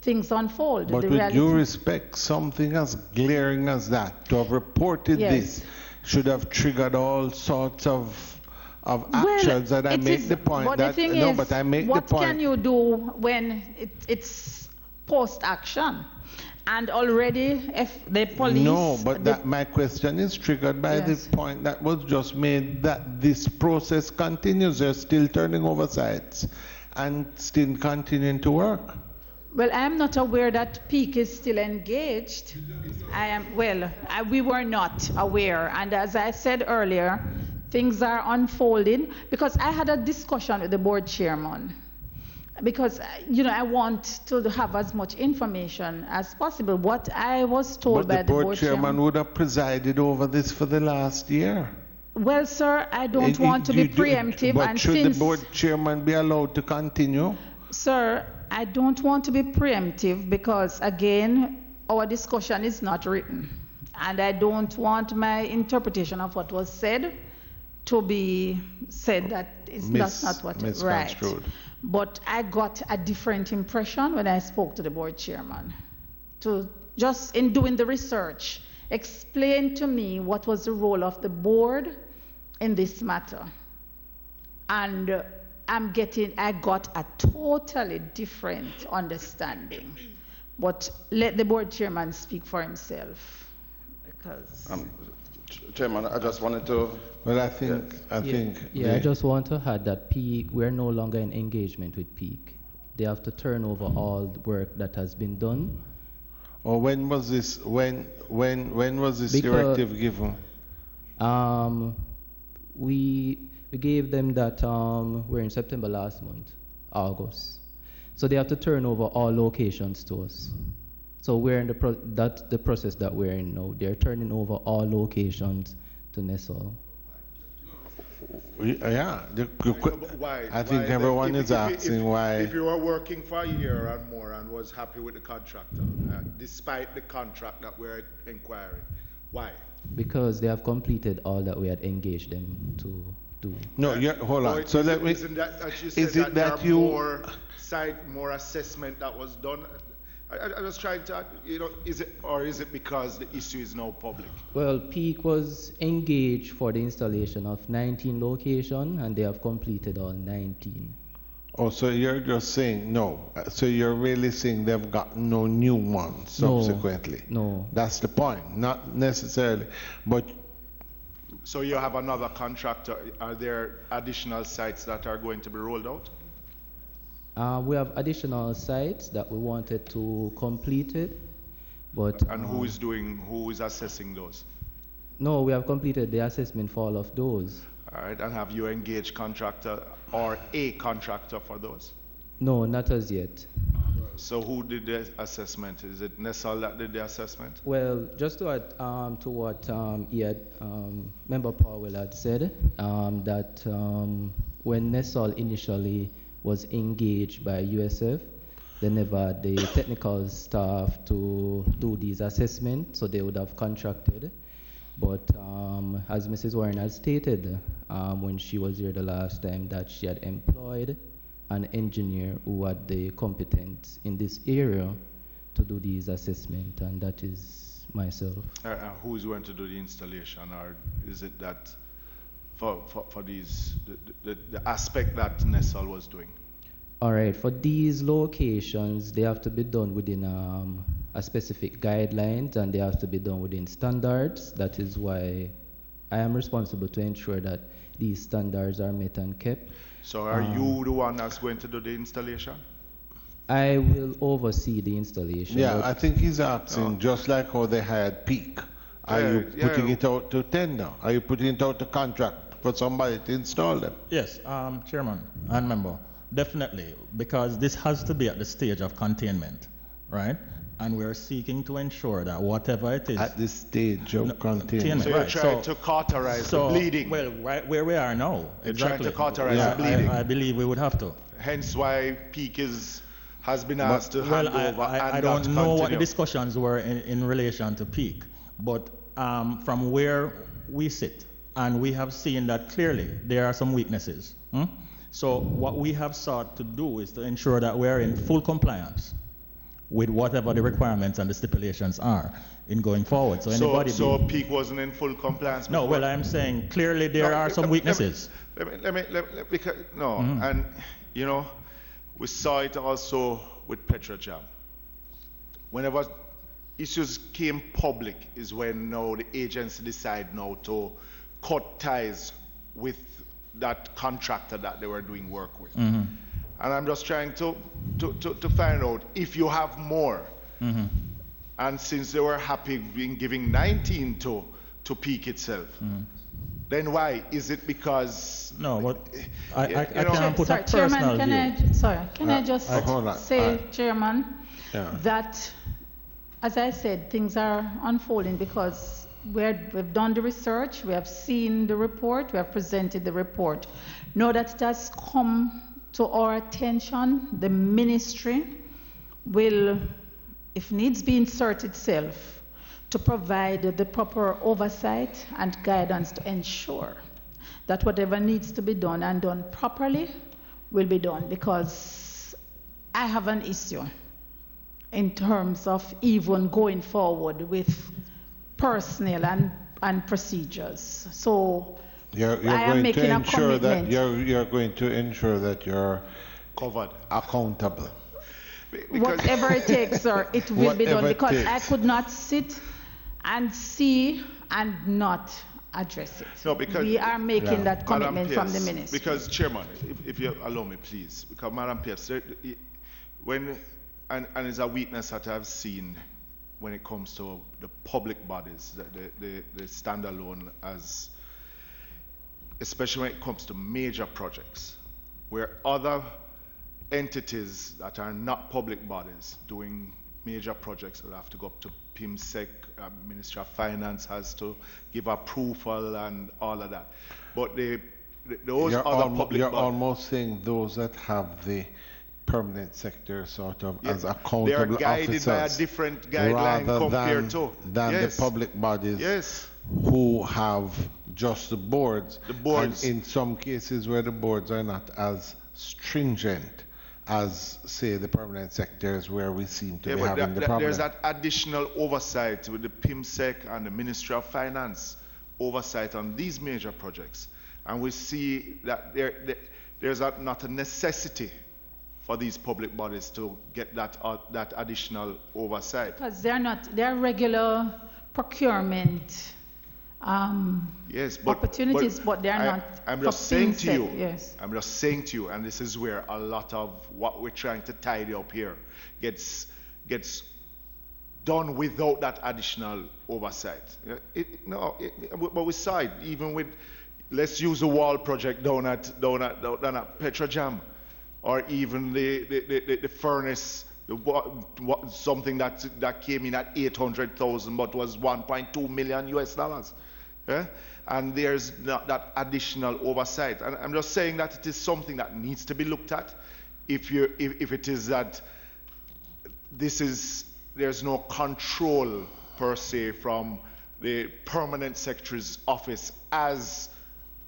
[SPEAKER 5] things unfold.
[SPEAKER 1] But with due respect, something as glaring as that, to have reported this, should have triggered all sorts of actions, and I make the point
[SPEAKER 5] but
[SPEAKER 1] that,
[SPEAKER 5] the thing
[SPEAKER 1] no,
[SPEAKER 5] is,
[SPEAKER 1] but I make the
[SPEAKER 5] what
[SPEAKER 1] point.
[SPEAKER 5] can you do when it's post-action? And already, if the police...
[SPEAKER 1] No, but my question is triggered by the point that was just made, that this process continues. They're still turning over sites and still continuing to work.
[SPEAKER 5] Well, I am not aware that Peak is still engaged. We were not aware. And as I said earlier, things are unfolding, because I had a discussion with the board chairman. Because, I want to have as much information as possible. What I was told by the board chairman
[SPEAKER 1] would have presided over this for the last year.
[SPEAKER 5] Well, sir, I don't want to be preemptive.
[SPEAKER 1] But should the board chairman be allowed to continue?
[SPEAKER 5] Sir, I don't want to be preemptive because, again, our discussion is not written. And I don't want my interpretation of what was said to be said that that's not what is right. But I got a different impression when I spoke to the board chairman. To just in doing the research, explain to me what was the role of the board in this matter. And I got a totally different understanding. But let the board chairman speak for himself. Because
[SPEAKER 4] Chairman, I just wanted to...
[SPEAKER 1] Well, I think...
[SPEAKER 9] I just want to add that Peak, we're no longer in engagement with Peak. They have to turn over all the work that has been done.
[SPEAKER 1] Or when was this directive given?
[SPEAKER 9] We gave them that, we're in September last month, August. So they have to turn over all locations to us. So we're in that's the process that we're in now. They're turning over all locations to NESOL.
[SPEAKER 1] Yeah.
[SPEAKER 13] Why?
[SPEAKER 1] I think everyone is asking why.
[SPEAKER 13] If you were working for a year and more and was happy with the contractor, despite the contract that we're inquiring, why?
[SPEAKER 9] Because they have completed all that we had engaged them to do.
[SPEAKER 1] No, hold on. So let me...
[SPEAKER 13] Is it that more assessment that was done? I was trying to, is it because the issue is now public?
[SPEAKER 9] Well, Peak was engaged for the installation of 19 locations, and they have completed all 19.
[SPEAKER 1] Oh, so you're just saying no. So you're really saying they've got no new ones subsequently?
[SPEAKER 9] No.
[SPEAKER 1] That's the point. Not necessarily, but...
[SPEAKER 13] So you have another contractor. Are there additional sites that are going to be rolled out?
[SPEAKER 9] We have additional sites that we wanted to complete it, but...
[SPEAKER 13] And who is assessing those?
[SPEAKER 9] No, we have completed the assessment for all of those.
[SPEAKER 13] All right, and have you engaged contractor or a contractor for those?
[SPEAKER 9] No, not as yet.
[SPEAKER 13] So who did the assessment? Is it NESOL that did the assessment?
[SPEAKER 9] Well, just to add to what Member Powell had said, that when NESOL initially was engaged by USF, they never had the technical staff to do these assessments, so they would have contracted. But as Mrs. Warren had stated when she was here the last time, that she had employed an engineer who had the competence in this area to do these assessments, and that is myself.
[SPEAKER 13] Who is going to do the installation, or is it that for these, the aspect that NESOL was doing?
[SPEAKER 9] All right, for these locations, they have to be done within a specific guidelines, and they have to be done within standards. That is why I am responsible to ensure that these standards are met and kept.
[SPEAKER 13] So are you the one that's going to do the installation?
[SPEAKER 9] I will oversee the installation.
[SPEAKER 1] Yeah, I think he's asking, just like how they had Peak. Are you putting it out to tender? Are you putting it out to contract for somebody to install them?
[SPEAKER 8] Yes, Chairman and member, definitely, because this has to be at the stage of containment, right? And we're seeking to ensure that whatever it is...
[SPEAKER 1] At this stage of containment.
[SPEAKER 13] So you're trying to cauterize the bleeding.
[SPEAKER 8] Well, right where we are now.
[SPEAKER 13] You're
[SPEAKER 8] exactly.
[SPEAKER 13] trying to cauterize the bleeding.
[SPEAKER 8] I believe we would have to.
[SPEAKER 13] Hence why Peak has been asked to hand over
[SPEAKER 8] I don't know what the discussions were in relation to Peak, but from where we sit, and we have seen that clearly there are some weaknesses. So what we have sought to do is to ensure that we're in full compliance with whatever the requirements and the stipulations are in going forward. So
[SPEAKER 13] Peak wasn't in full compliance before?
[SPEAKER 8] No, well, I'm saying clearly there are some weaknesses.
[SPEAKER 13] And we saw it also with Petrojam. Whenever issues came public is when now the agency decide now to cut ties with that contractor that they were doing work with.
[SPEAKER 8] Mm-hmm.
[SPEAKER 13] And I'm just trying to find out if you have more.
[SPEAKER 8] Mm-hmm.
[SPEAKER 13] And since they were happy in giving 19 to Peak itself,
[SPEAKER 8] Mm-hmm.
[SPEAKER 13] then why? Is it because...
[SPEAKER 8] No, but I
[SPEAKER 13] you know,
[SPEAKER 8] can't put a personal
[SPEAKER 5] Chairman, can I just say, Chairman, that, as I said, things are unfolding because we've done the research, we have seen the report, we have presented the report. Now that it has come to our attention, the ministry will, if needs be, insert itself to provide the proper oversight and guidance to ensure that whatever needs to be done and done properly will be done, because I have an issue in terms of even going forward with personnel and procedures. So
[SPEAKER 1] you're
[SPEAKER 5] I am
[SPEAKER 1] going
[SPEAKER 5] making
[SPEAKER 1] to
[SPEAKER 5] a
[SPEAKER 1] ensure
[SPEAKER 5] commitment.
[SPEAKER 1] that you're going to ensure that you're
[SPEAKER 13] covered,
[SPEAKER 1] accountable.
[SPEAKER 5] Whatever it takes, sir, it will be done,
[SPEAKER 1] Whatever it
[SPEAKER 5] because I
[SPEAKER 1] takes.
[SPEAKER 5] could not sit and see and not address it.
[SPEAKER 13] No, because
[SPEAKER 5] we are making that
[SPEAKER 13] Madam
[SPEAKER 5] commitment from the
[SPEAKER 13] Pierce,
[SPEAKER 5] ministry.
[SPEAKER 13] Because, Chairman, if you allow me, please, because Madam Pierce, when and it's a weakness that I've seen when it comes to the public bodies, the standalone, as especially when it comes to major projects, where other entities that are not public bodies doing major projects will have to go up to PIMSEC, Ministry of Finance has to give approval and all of that. But those
[SPEAKER 1] You're
[SPEAKER 13] other public
[SPEAKER 1] you're
[SPEAKER 13] bodies,
[SPEAKER 1] almost saying those that have the permanent sector sort of as
[SPEAKER 13] they are
[SPEAKER 1] accountable
[SPEAKER 13] guided
[SPEAKER 1] officers
[SPEAKER 13] by a different guideline
[SPEAKER 1] rather
[SPEAKER 13] compared to
[SPEAKER 1] the public bodies
[SPEAKER 13] Yes.
[SPEAKER 1] who have just the boards.
[SPEAKER 13] The boards.
[SPEAKER 1] And in some cases where the boards are not as stringent as, say, the permanent sectors where we seem to be
[SPEAKER 13] but
[SPEAKER 1] having the problem.
[SPEAKER 13] there's that additional oversight with the PIMSEC and the Ministry of Finance oversight on these major projects. And we see that there's not a necessity for these public bodies to get that additional oversight.
[SPEAKER 5] Because they're regular procurement
[SPEAKER 13] yes,
[SPEAKER 5] opportunities, but they're not.
[SPEAKER 13] I'm
[SPEAKER 5] for
[SPEAKER 13] just saying to you,
[SPEAKER 5] PIMSEC, yes.
[SPEAKER 13] I'm just saying to you, and this is where a lot of what we're trying to tidy up here gets done without that additional oversight. But we saw it even with, let's use the wall project down at Petrojam, or even the furnace, something that came in at 800,000 but was 1.2 million US dollars. Yeah? And there's not that additional oversight. And I'm just saying that it is something that needs to be looked at. If it is that there's no control per se from the permanent secretary's office as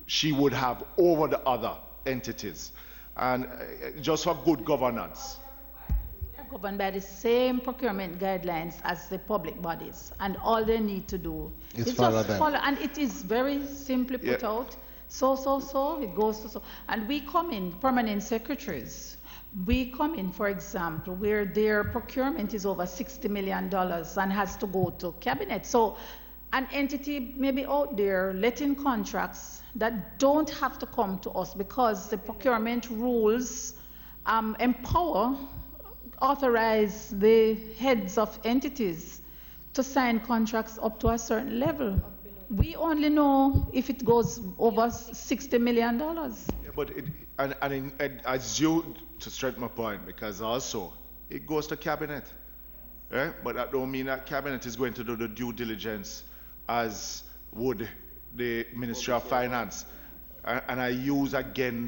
[SPEAKER 13] she would have over the other entities. And just for good governance.
[SPEAKER 5] They're governed by the same procurement guidelines as the public bodies, and all they need to do is
[SPEAKER 1] follow
[SPEAKER 5] just
[SPEAKER 1] them.
[SPEAKER 5] follow, and it is very simply put out. So, it goes to so. And we come in, permanent secretaries, we come in, for example, where their procurement is over $60 million and has to go to cabinet. So an entity may be out there letting contracts that don't have to come to us because the procurement rules authorize the heads of entities to sign contracts up to a certain level. We only know if it goes over $60 million.
[SPEAKER 13] Yeah, but as you, to straighten my point, because also it goes to cabinet. Yeah? But that don't mean that cabinet is going to do the due diligence as would the Ministry of Finance. And I use again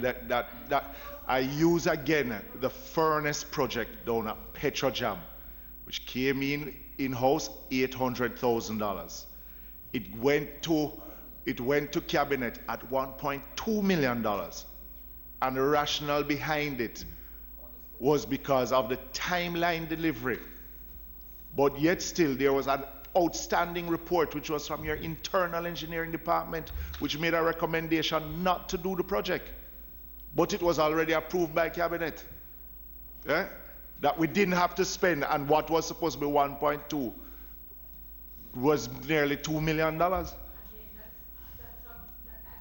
[SPEAKER 13] the furnace project down at Petrojam, which came in-house $800,000. It went to cabinet at $1.2 million. And the rationale behind it was because of the timeline delivery. But yet still there was an outstanding report which was from your internal engineering department which made a recommendation not to do the project. But it was already approved by cabinet. Yeah? That we didn't have to spend, and what was supposed to be 1.2 was nearly $2 million.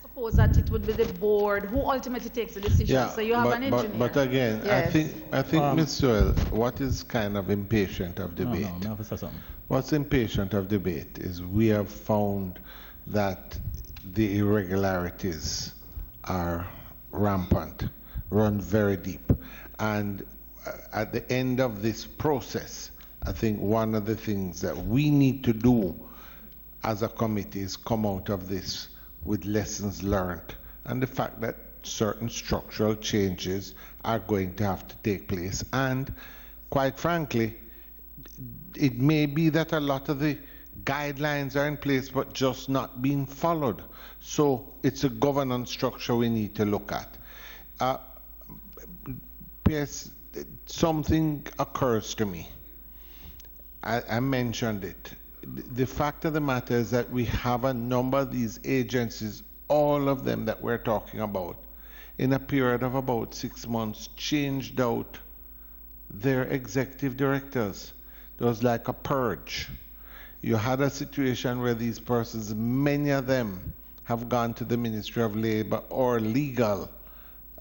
[SPEAKER 5] Suppose that it would be the board who ultimately takes the decision.
[SPEAKER 1] Yeah,
[SPEAKER 5] So you have an engineer.
[SPEAKER 1] but again,
[SPEAKER 5] Yes.
[SPEAKER 1] I think, Mr. Well, what is kind of impatient of debate?
[SPEAKER 8] No, no, say something.
[SPEAKER 1] What's impatient of debate is we have found that the irregularities are rampant, run very deep. And at the end of this process, I think one of the things that we need to do as a committee is come out of this with lessons learned and the fact that certain structural changes are going to have to take place. And quite frankly, it may be that a lot of the guidelines are in place but just not being followed. So it's a governance structure we need to look at. Yes, something occurs to me. I mentioned it. The fact of the matter is that we have a number of these agencies, all of them that we're talking about, in a period of about 6 months, changed out their executive directors. There was like a purge. You had a situation where these persons, many of them have gone to the Ministry of Labor or legal,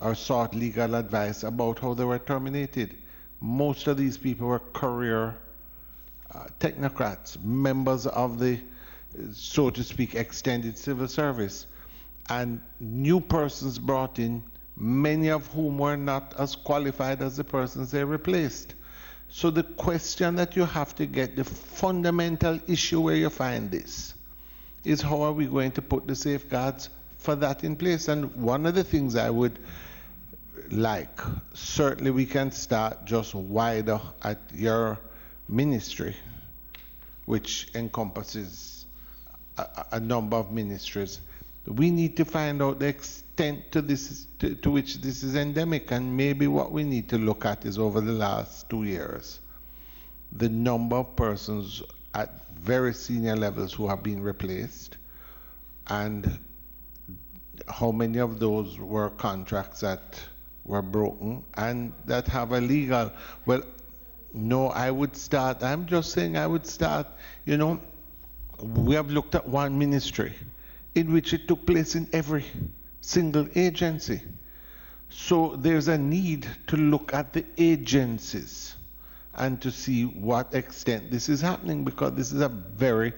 [SPEAKER 1] or sought legal advice about how they were terminated. Most of these people were career technocrats, members of the, so to speak, extended civil service, and new persons brought in, many of whom were not as qualified as the persons they replaced. So the question that you have to get, the fundamental issue where you find this, is how are we going to put the safeguards for that in place? And one of the things I would like, certainly we can start just wider at your ministry, which encompasses a number of ministries. We need to find out the extent to this, to which this is endemic, and maybe what we need to look at is over the last 2 years, the number of persons at very senior levels who have been replaced, and how many of those were contracts that were broken and that have a legal. Well, no, I would start, I'm just saying I would start, you know, we have looked at one ministry in which it took place in every single agency. So there's a need to look at the agencies and to see what extent this is happening, because this is a very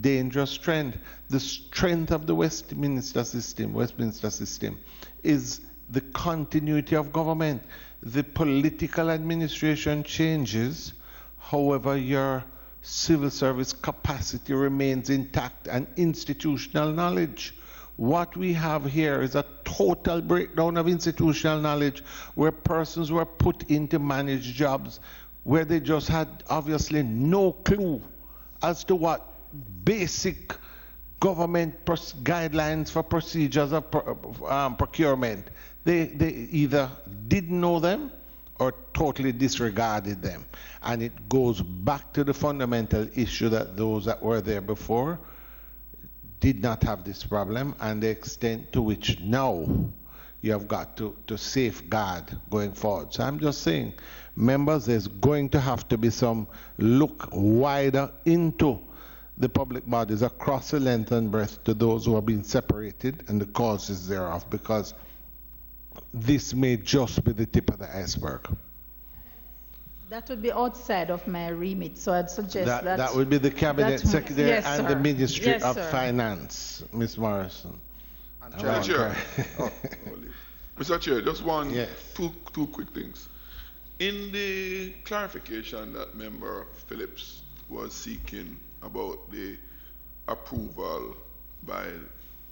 [SPEAKER 1] dangerous trend. The strength of the Westminster system is the continuity of government. The political administration changes, however, your civil service capacity remains intact, and institutional knowledge. What we have here is a total breakdown of institutional knowledge, where persons were put into managed jobs where they just had obviously no clue as to what basic government guidelines for procedures of procurement. They either didn't know them or totally disregarded them. And it goes back to the fundamental issue that those that were there before did not have this problem, and the extent to which now you have got to safeguard going forward. So I'm just saying, members, there's going to have to be some look wider into the public bodies across the length and breadth to those who have been separated and the causes thereof, because this may just be the tip of the iceberg.
[SPEAKER 5] That would be outside of my remit, so I'd suggest that...
[SPEAKER 1] That would be the Cabinet Secretary
[SPEAKER 5] yes,
[SPEAKER 1] and
[SPEAKER 5] sir.
[SPEAKER 1] the Ministry
[SPEAKER 5] Yes,
[SPEAKER 1] of
[SPEAKER 5] sir.
[SPEAKER 1] Finance, Ms. Morrison.
[SPEAKER 3] Mr. Chair, Mr. Chair, just two quick things. In the clarification that Member Phillips was seeking about the approval by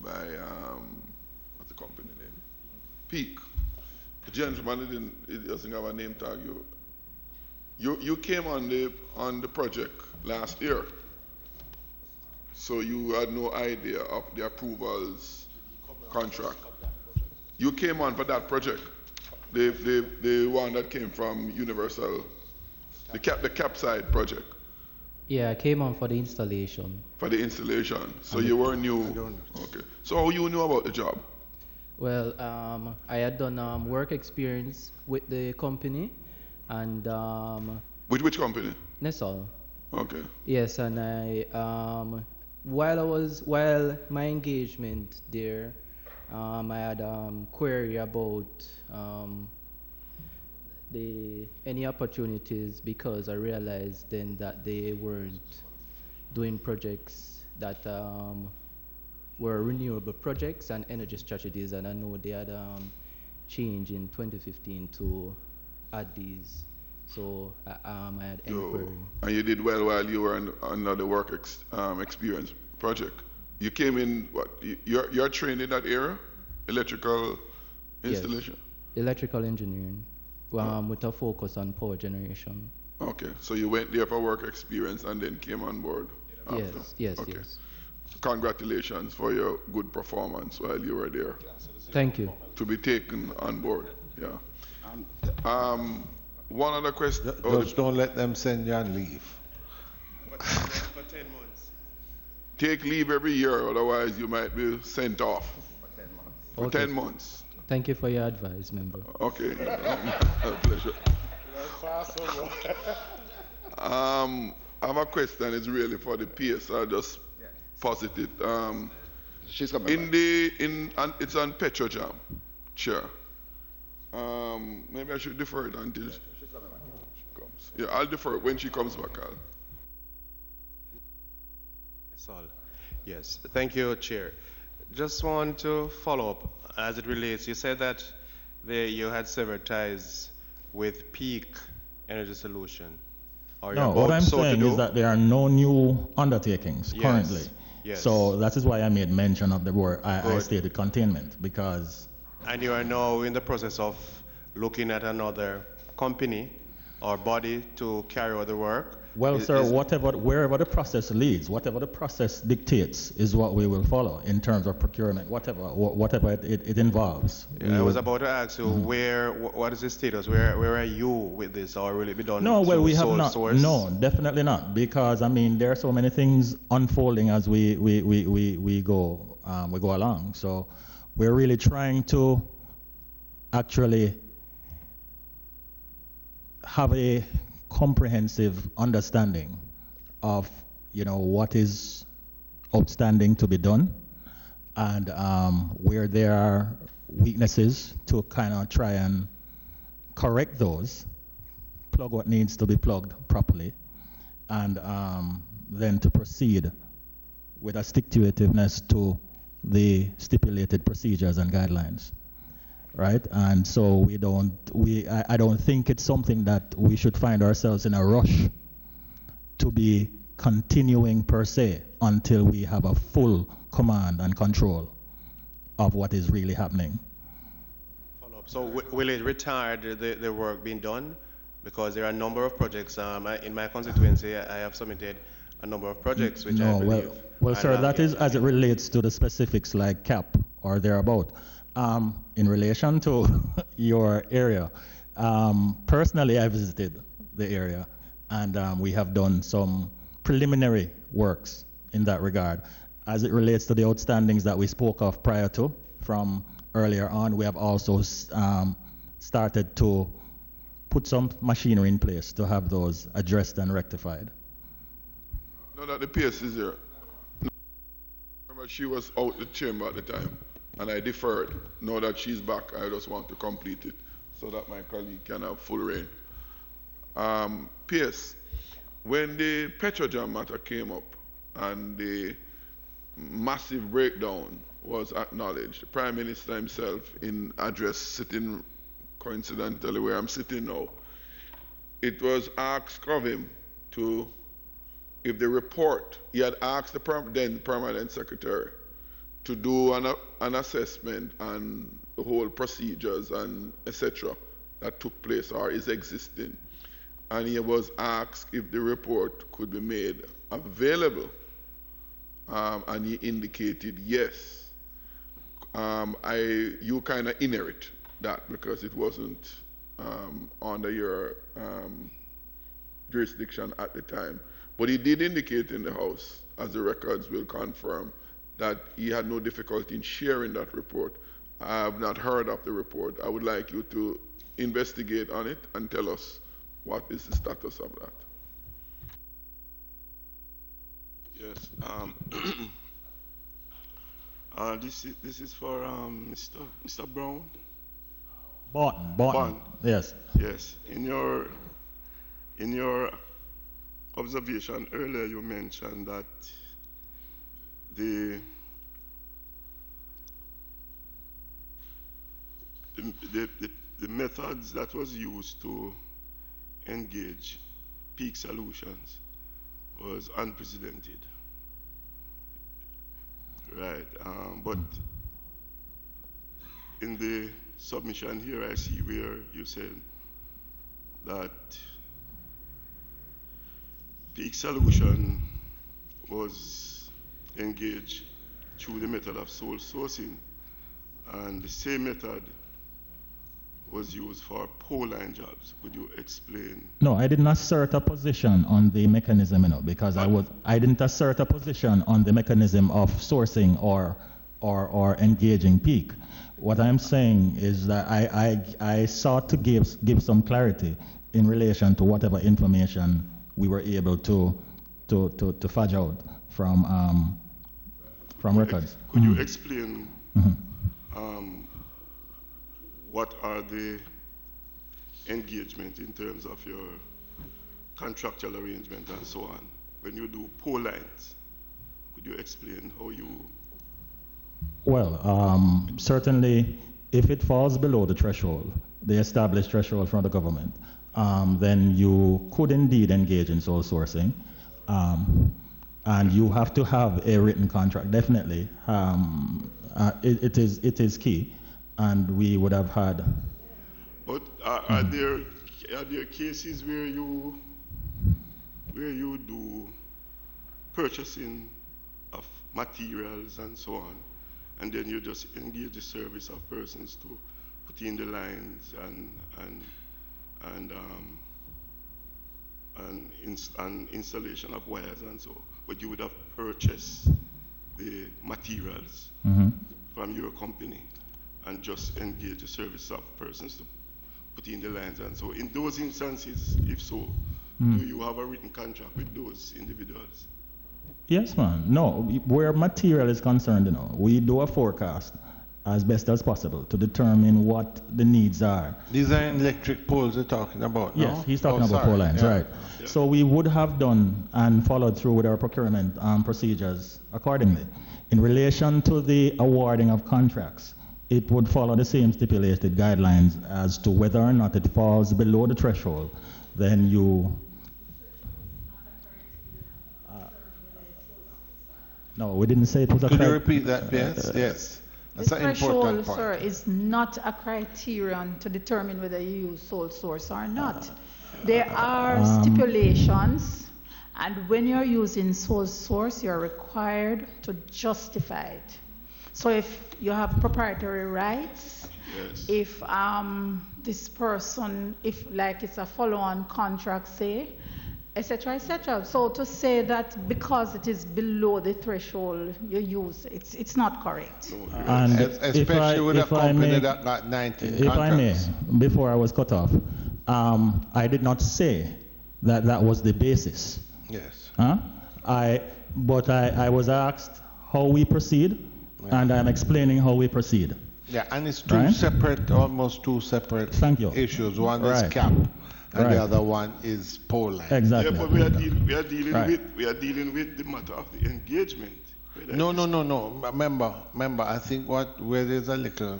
[SPEAKER 3] what's the company name? Peak. The gentleman doesn't have a name tag. You came on the project last year, so you had no idea of the approvals contract. You came on for that project, the one that came from Universal, the Capside project.
[SPEAKER 9] Yeah, I came on for the installation.
[SPEAKER 3] For the installation, so you were new. Okay. So how you knew about the job?
[SPEAKER 9] Well, I had done work experience with the company, and
[SPEAKER 3] with which company?
[SPEAKER 9] Nessol.
[SPEAKER 3] Okay.
[SPEAKER 9] Yes, and while my engagement there, I had query about any opportunities because I realized then that they weren't doing projects that were renewable projects and energy strategies, and I know they had changed in 2015 to add these. So I had inquiry.
[SPEAKER 3] And you did well while you were on the work experience project. You came in, what, you're trained in that area? Electrical installation?
[SPEAKER 9] Yes, electrical engineering, with a focus on power generation.
[SPEAKER 3] Okay, so you went there for work experience and then came on board after?
[SPEAKER 9] Yes,
[SPEAKER 3] okay.
[SPEAKER 9] yes.
[SPEAKER 3] Congratulations for your good performance while you were there.
[SPEAKER 9] Thank you.
[SPEAKER 3] To be taken on board, yeah. One other question.
[SPEAKER 1] Just don't let them send you on leave.
[SPEAKER 10] For 10 months.
[SPEAKER 3] Take leave every year, otherwise you might be sent off. For 10 months.
[SPEAKER 9] Thank you for your advice, member.
[SPEAKER 3] Okay. Pleasure. I have a question. It's really for the PS. I'll just posit it.
[SPEAKER 4] She's coming.
[SPEAKER 3] It's on Petrojam, Chair. Maybe I should defer it until she comes. Yeah, I'll defer it when she comes back.
[SPEAKER 10] That's all. Yes, thank you, Chair. Just want to follow up as it relates. You said that you had severed ties with Peak Energy Solution.
[SPEAKER 8] No, what I'm saying is that there are no new undertakings currently.
[SPEAKER 10] Yes.
[SPEAKER 8] So that is why I made mention of the word I stated containment, because.
[SPEAKER 10] And you are now in the process of looking at another company or body to carry out the work?
[SPEAKER 8] Well, sir, wherever the process leads, whatever the process dictates is what we will follow in terms of procurement, whatever it involves.
[SPEAKER 10] Yeah, I was about to ask you, what is the status? Where are you with this, or will it be done?
[SPEAKER 8] No, well, we have not.
[SPEAKER 10] Source?
[SPEAKER 8] No, definitely not, because I mean there are so many things unfolding as we go along. So we're really trying to actually have a comprehensive understanding of what is outstanding to be done, and where there are weaknesses to kind of try and correct those, plug what needs to be plugged properly, and then to proceed with a stick-to-itiveness to the stipulated procedures and guidelines. Right, and so I don't think it's something that we should find ourselves in a rush to be continuing per se until we have a full command and control of what is really happening.
[SPEAKER 10] So will it retard the work being done? Because there are a number of projects. In my constituency, I have submitted a number of projects which I believe.
[SPEAKER 8] Well, sir, that is as it relates to the specifics like CAP or thereabout. In relation to your area, personally I visited the area, and we have done some preliminary works in that regard. As it relates to the outstandings that we spoke of prior to from earlier on, we have also started to put some machinery in place to have those addressed and rectified.
[SPEAKER 3] No, that the PS is here. Remember, she was out the chamber at the time, and I deferred. Now that she's back, I just want to complete it so that my colleague can have full reign. PS, when the Petrojam matter came up and the massive breakdown was acknowledged, the Prime Minister himself, in address sitting coincidentally where I'm sitting now, it was asked of him to, if the report, he had asked the then Permanent Secretary to do an assessment on the whole procedures and etc. that took place or is existing. And he was asked if the report could be made available. And he indicated yes. You kind of inherit that because it wasn't under your jurisdiction at the time. But he did indicate in the House, as the records will confirm, that he had no difficulty in sharing that report. I have not heard of the report. I would like you to investigate on it and tell us what is the status of that.
[SPEAKER 14] Yes. This is for Mr. Brown.
[SPEAKER 8] Bond. Yes.
[SPEAKER 14] Yes. In your observation earlier, you mentioned that the methods that was used to engage peak solutions was unprecedented. Right. But in the submission here, I see where you said that peak solution was engaged through the method of sole sourcing, and the same method was used for pole line jobs. Could you explain?
[SPEAKER 8] No, I didn't assert a position on the mechanism, because I didn't assert a position on the mechanism of sourcing or engaging peak. What I'm saying is that I sought to give some clarity in relation to whatever information we were able to fudge out from records.
[SPEAKER 14] Could you explain what are the engagement in terms of your contractual arrangement and so on? When you do pole lines, could you explain how you...
[SPEAKER 8] Well, certainly if it falls below the threshold, the established threshold from the government, then you could indeed engage in sole sourcing. And you have to have a written contract, definitely. It is key. And we would have had.
[SPEAKER 14] But are there cases where you do purchasing of materials and so on, and then you just engage the service of persons to put in the lines and installation of wires and so, but you would have purchased the materials from your company and just engage the service of persons to put in the lines and so. In those instances, if so, do you have a written contract with those individuals?
[SPEAKER 8] Yes, man. No, where material is concerned, we do a forecast as best as possible to determine what the needs are.
[SPEAKER 1] These are electric poles you're talking about, no?
[SPEAKER 8] Yes, he's talking about pole lines, right. Yeah. So we would have done and followed through with our procurement procedures accordingly. In relation to the awarding of contracts, it would follow the same stipulated guidelines as to whether or not it falls below the threshold. Then you... no, we didn't say it was a...
[SPEAKER 1] Could you repeat that? Yes, yes. That's
[SPEAKER 5] the
[SPEAKER 1] an important
[SPEAKER 5] threshold,
[SPEAKER 1] point.
[SPEAKER 5] sir, is not a criterion to determine whether you use sole source or not. There are stipulations, and when you're using sole source, you're required to justify it. So if you have proprietary rights,
[SPEAKER 14] yes.
[SPEAKER 5] If this person, if like it's a follow-on contract, say, etc., etc. So to say that because it is below the threshold you use, it's not correct.
[SPEAKER 8] And
[SPEAKER 1] especially with a company that got 19
[SPEAKER 8] contracts. If I may, before I was cut off, I did not say that was the basis.
[SPEAKER 1] Yes.
[SPEAKER 8] But I was asked how we proceed. Yeah. And I'm explaining how we proceed.
[SPEAKER 1] Yeah, and it's almost two separate issues. One is cap, and the other one is pole line.
[SPEAKER 8] Exactly.
[SPEAKER 14] Yeah, but we are dealing with the matter of the engagement.
[SPEAKER 1] No. Remember, I think where there's a little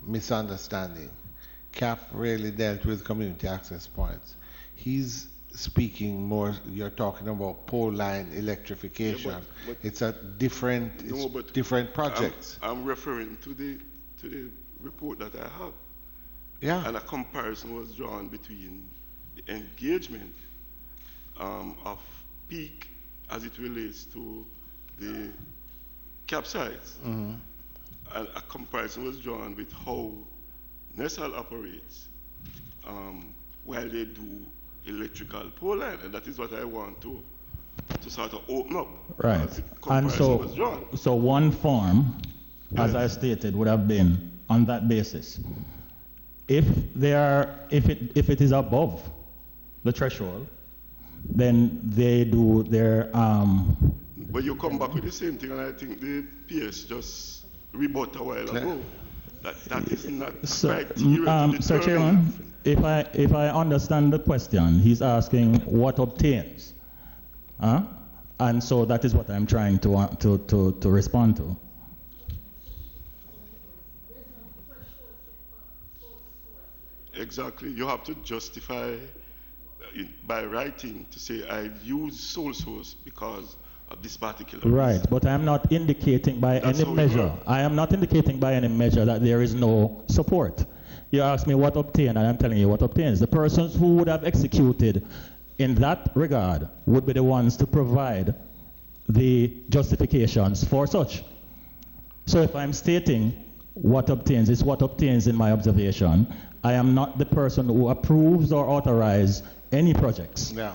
[SPEAKER 1] misunderstanding. CAP really dealt with community access points. He's speaking more, you're talking about pole line electrification. Yeah, but it's a different projects.
[SPEAKER 14] I'm referring to the report that I have.
[SPEAKER 1] Yeah.
[SPEAKER 14] And a comparison was drawn between the engagement of peak as it relates to the capsize.
[SPEAKER 1] Mm-hmm.
[SPEAKER 14] And a comparison was drawn with how NESAL operates while they do electrical pole line, and that is what I want to sort of open up.
[SPEAKER 8] Right. And so one form, as I stated, would have been on that basis. If it is above the threshold, then they do their
[SPEAKER 14] But you come back with the same thing, and I think the PS just rebut a while ago. That is not criteria.
[SPEAKER 8] Sir Chairman, if I understand the question, he's asking what obtains, and so that is what I'm trying to respond to.
[SPEAKER 14] Exactly. You have to justify by writing to say I use sole source because of this particular
[SPEAKER 8] Right,
[SPEAKER 14] reason.
[SPEAKER 8] but I'm not indicating by any measure. I am not indicating by any measure that there is no support. You ask me what obtained, and I'm telling you what obtains. The persons who would have executed in that regard would be the ones to provide the justifications for such. So if I'm stating what obtains is what obtains in my observation, I am not the person who approves or authorizes any projects.
[SPEAKER 14] Yeah.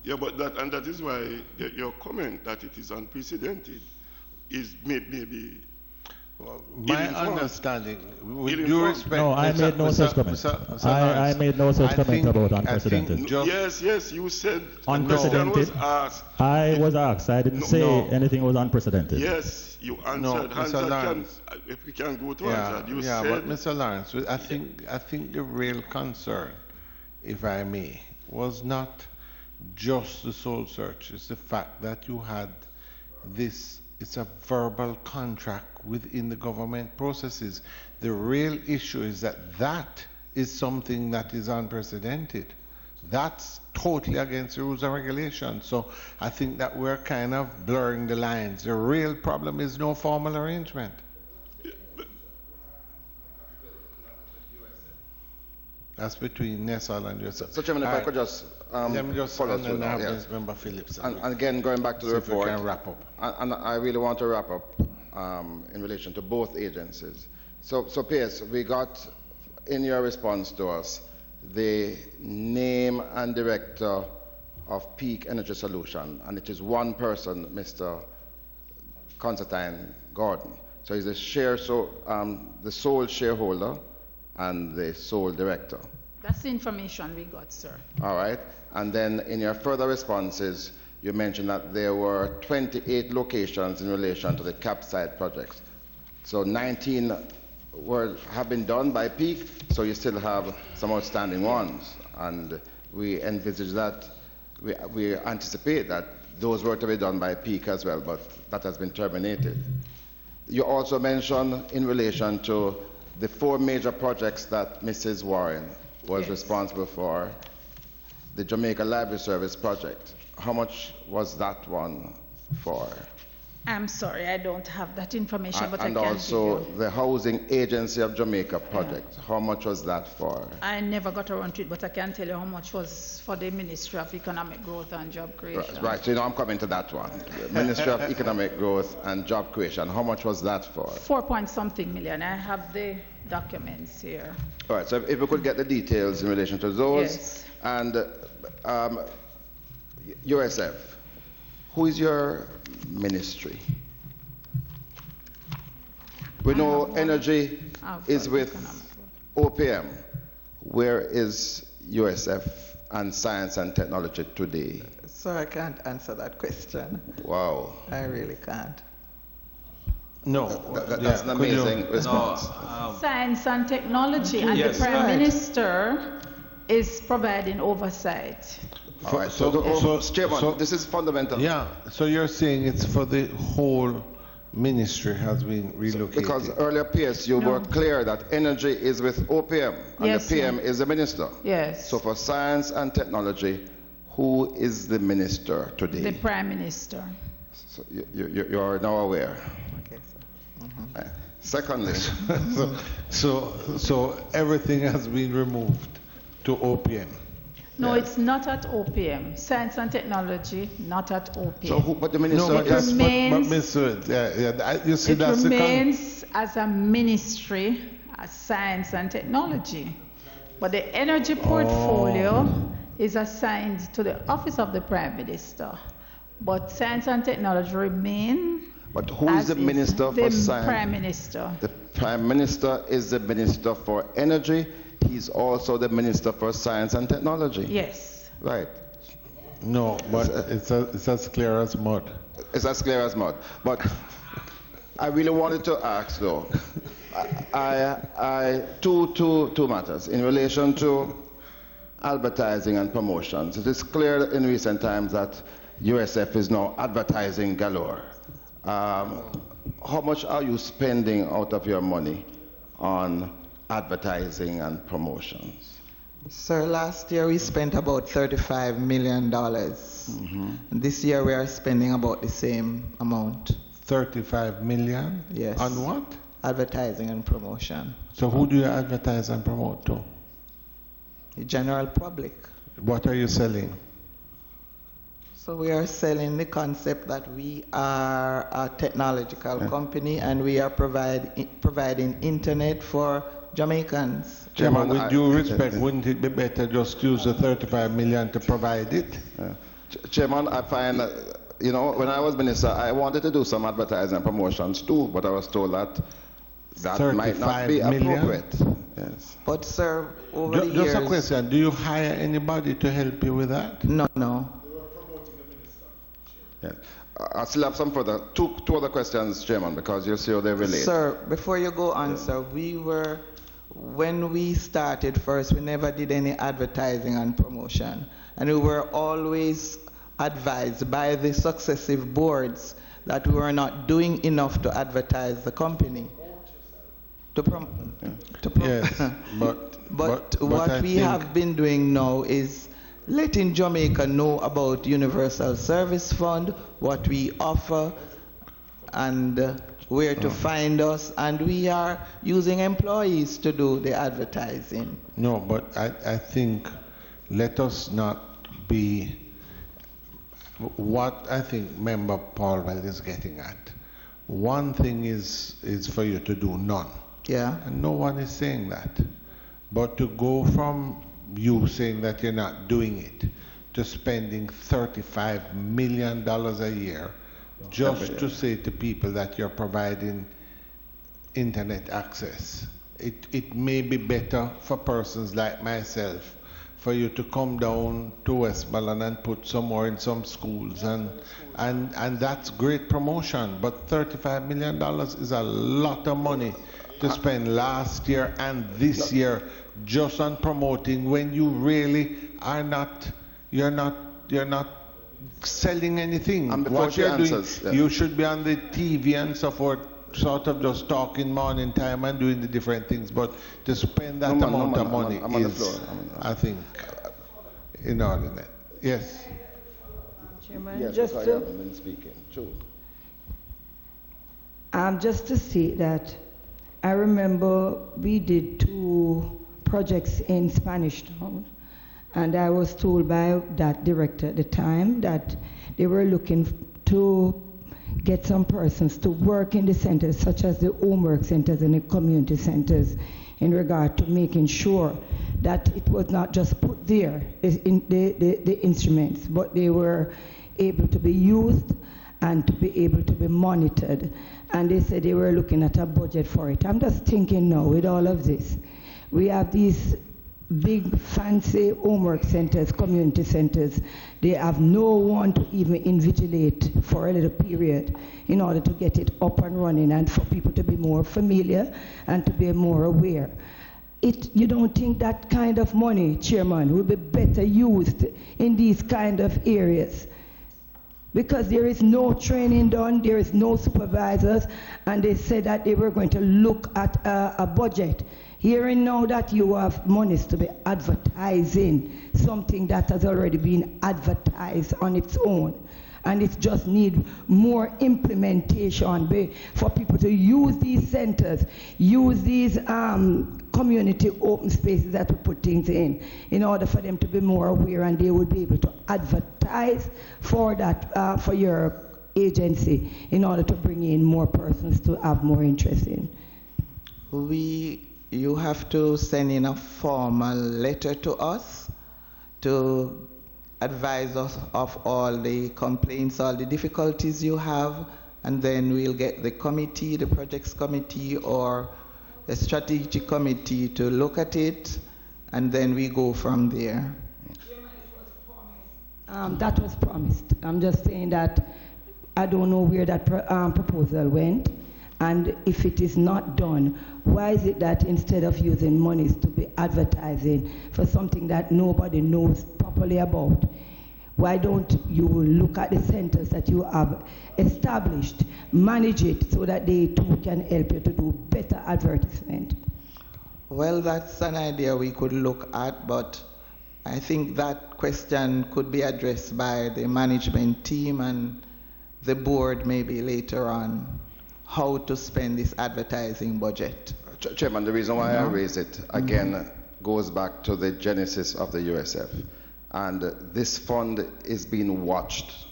[SPEAKER 14] Yeah, but that is why your comment that it is unprecedented is maybe.
[SPEAKER 1] My understanding, with due respect,
[SPEAKER 8] no, I made no such comment. I made no such comment about unprecedented.
[SPEAKER 14] Yes, you said
[SPEAKER 8] unprecedented. I was asked. I didn't say anything was unprecedented.
[SPEAKER 14] Yes, you answered.
[SPEAKER 1] Mr. Lawrence,
[SPEAKER 14] if we can go to answer, you said.
[SPEAKER 1] But Mr. Lawrence, I think the real concern, if I may, was not just the soul search. It's the fact that you had this. It's a verbal contract within the government processes. The real issue is that is something that is unprecedented. That's totally against the rules and regulations. So I think that we're kind of blurring the lines. The real problem is no formal arrangement. That's between NESOL and USF.
[SPEAKER 4] So, Chairman, if I could just
[SPEAKER 1] let me just
[SPEAKER 4] follow
[SPEAKER 1] and then
[SPEAKER 4] through
[SPEAKER 1] have
[SPEAKER 4] now,
[SPEAKER 1] this member Phillips.
[SPEAKER 4] And again, going back to the report,
[SPEAKER 1] we can wrap up.
[SPEAKER 4] And I really want to wrap up in relation to both agencies. So Pierce, we got in your response to us the name and director of Peak Energy Solution, and it is one person, Mr. Constantine Gordon. So he's the sole shareholder and the sole director.
[SPEAKER 5] That's the information we got, sir.
[SPEAKER 4] All right. And then in your further responses, you mentioned that there were 28 locations in relation to the campsite projects. So 19 have been done by Peak, so you still have some outstanding ones. And we envisage that, we anticipate that those were to be done by Peak as well, but that has been terminated. You also mentioned in relation to the 4 major projects that Mrs. Warren was responsible for, the Jamaica Library Service project. How much was that one for?
[SPEAKER 5] I'm sorry, I don't have that information, but I can
[SPEAKER 4] give you. And also the Housing Agency of Jamaica project. How much was that for?
[SPEAKER 5] I never got around to it, but I can tell you how much was for the Ministry of Economic Growth and Job Creation.
[SPEAKER 4] Right, so I'm coming to that one. Ministry of Economic Growth and Job Creation. How much was that for?
[SPEAKER 5] 4-point-something million. I have the documents here.
[SPEAKER 4] All right, so if we could get the details in relation to those.
[SPEAKER 5] Yes.
[SPEAKER 4] And USF, who is your ministry? We know energy is with OPM. Where is USF and science and technology today?
[SPEAKER 11] Sir, I can't answer that question.
[SPEAKER 4] Wow.
[SPEAKER 11] I really can't.
[SPEAKER 1] No.
[SPEAKER 4] That's an amazing response.
[SPEAKER 5] Science and technology, and the Prime Minister is providing oversight.
[SPEAKER 4] All right, Chairman, this is fundamental.
[SPEAKER 1] Yeah, so you're saying it's for the whole ministry has been relocated?
[SPEAKER 4] Because earlier, Pierce, you were clear that energy is with OPM and the PM is the minister.
[SPEAKER 5] Yes.
[SPEAKER 4] So for science and technology, who is the minister today?
[SPEAKER 5] The Prime Minister.
[SPEAKER 4] So you are now aware.
[SPEAKER 11] Okay, sir.
[SPEAKER 4] Secondly,
[SPEAKER 1] so everything has been removed to OPM.
[SPEAKER 5] No, it's not at OPM. Science and technology, not at OPM.
[SPEAKER 4] So who, but the minister
[SPEAKER 5] you see, it remains as a ministry, as science and technology. But the energy portfolio is assigned to the office of the Prime Minister. But science and technology remain.
[SPEAKER 4] But who is the minister for science?
[SPEAKER 5] The Prime Minister.
[SPEAKER 4] The Prime Minister is the minister for energy. He's also the Minister for Science and Technology.
[SPEAKER 5] Yes.
[SPEAKER 4] Right.
[SPEAKER 1] No, but it's as clear as mud.
[SPEAKER 4] It's as clear as mud. But I really wanted to ask, though, two matters in relation to advertising and promotions. It is clear in recent times that USF is now advertising galore. How much are you spending out of your money on advertising and promotions?
[SPEAKER 11] Sir, last year we spent about $35 million. This year we are spending about the same amount.
[SPEAKER 1] 35 million?
[SPEAKER 11] Yes.
[SPEAKER 1] On what?
[SPEAKER 11] Advertising and promotion.
[SPEAKER 1] So who do you advertise and promote to?
[SPEAKER 11] The general public.
[SPEAKER 1] What are you selling?
[SPEAKER 11] So we are selling the concept that we are a technological company and we are providing internet for Jamaicans.
[SPEAKER 1] Chairman, with due respect, wouldn't it be better just use the 35 million to provide it?
[SPEAKER 4] Chairman, I find, when I was minister, I wanted to do some advertising and promotions too, but I was told that might not be appropriate. Yes.
[SPEAKER 11] But sir, over the years...
[SPEAKER 1] Just a question, do you hire anybody to help you with that?
[SPEAKER 11] No.
[SPEAKER 4] Yes. I still have some further, two other questions, Chairman, because you see how they relate.
[SPEAKER 11] Sir, before you go on, sir, when we started first, we never did any advertising and promotion. And we were always advised by the successive boards that we were not doing enough to advertise the company.
[SPEAKER 1] Yes,
[SPEAKER 11] but what we have been doing now is letting Jamaica know about Universal Service Fund, what we offer, and where to find us, and we are using employees to do the advertising.
[SPEAKER 1] No, but I think let us not be what I think Member Paulwell is getting at. One thing is for you to do none.
[SPEAKER 11] Yeah.
[SPEAKER 1] And no one is saying that. But to go from you saying that you're not doing it to spending $35 million a year just to say to people that you're providing internet access. It may be better for persons like myself for you to come down to Westmoreland and put some more in some schools, and that's great promotion. But $35 million is a lot of money to spend last year and this year just on promoting when you really are not, you're not selling anything. What you're doing, you should be on the TV and so forth, sort of just talking morning time and doing the different things, but to spend that amount of money is, I think, inordinate. Yes.
[SPEAKER 15] Chairman,
[SPEAKER 4] yes,
[SPEAKER 15] just
[SPEAKER 4] I haven't been speaking. True.
[SPEAKER 15] Just to say that I remember we did 2 projects in Spanish Town, and I was told by that director at the time that they were looking to get some persons to work in the centers, such as the homework centers and the community centers, in regard to making sure that it was not just put there, in the instruments, but they were able to be used and to be able to be monitored. And they said they were looking at a budget for it. I'm just thinking now, with all of this, we have these big fancy homework centers, community centers. They have no one to even invigilate for a little period in order to get it up and running and for people to be more familiar and to be more aware. You don't think that kind of money, Chairman, would be better used in these kind of areas? Because there is no training done, there is no supervisors, and they said that they were going to look at a budget. Hearing now that you have monies to be advertising something that has already been advertised on its own, and it just needs more implementation for people to use these centers, use these community open spaces that we put things in order for them to be more aware, and they would be able to advertise for that, for your agency, in order to bring in more persons to have more interest in.
[SPEAKER 11] You have to send in a formal letter to us to advise us of all the complaints, all the difficulties you have, and then we'll get the committee, the projects committee or the strategic committee to look at it, and then we go from there.
[SPEAKER 15] That was promised. I'm just saying that I don't know where that proposal went, and if it is not done, why is it that instead of using monies to be advertising for something that nobody knows properly about, why don't you look at the centers that you have established, manage it so that they too can help you to do better advertisement?
[SPEAKER 11] Well, that's an idea we could look at, but I think that question could be addressed by the management team and the board maybe later on, how to spend this advertising budget.
[SPEAKER 4] Chairman, the reason why I raise it again goes back to the genesis of the USF. And this fund is being watched.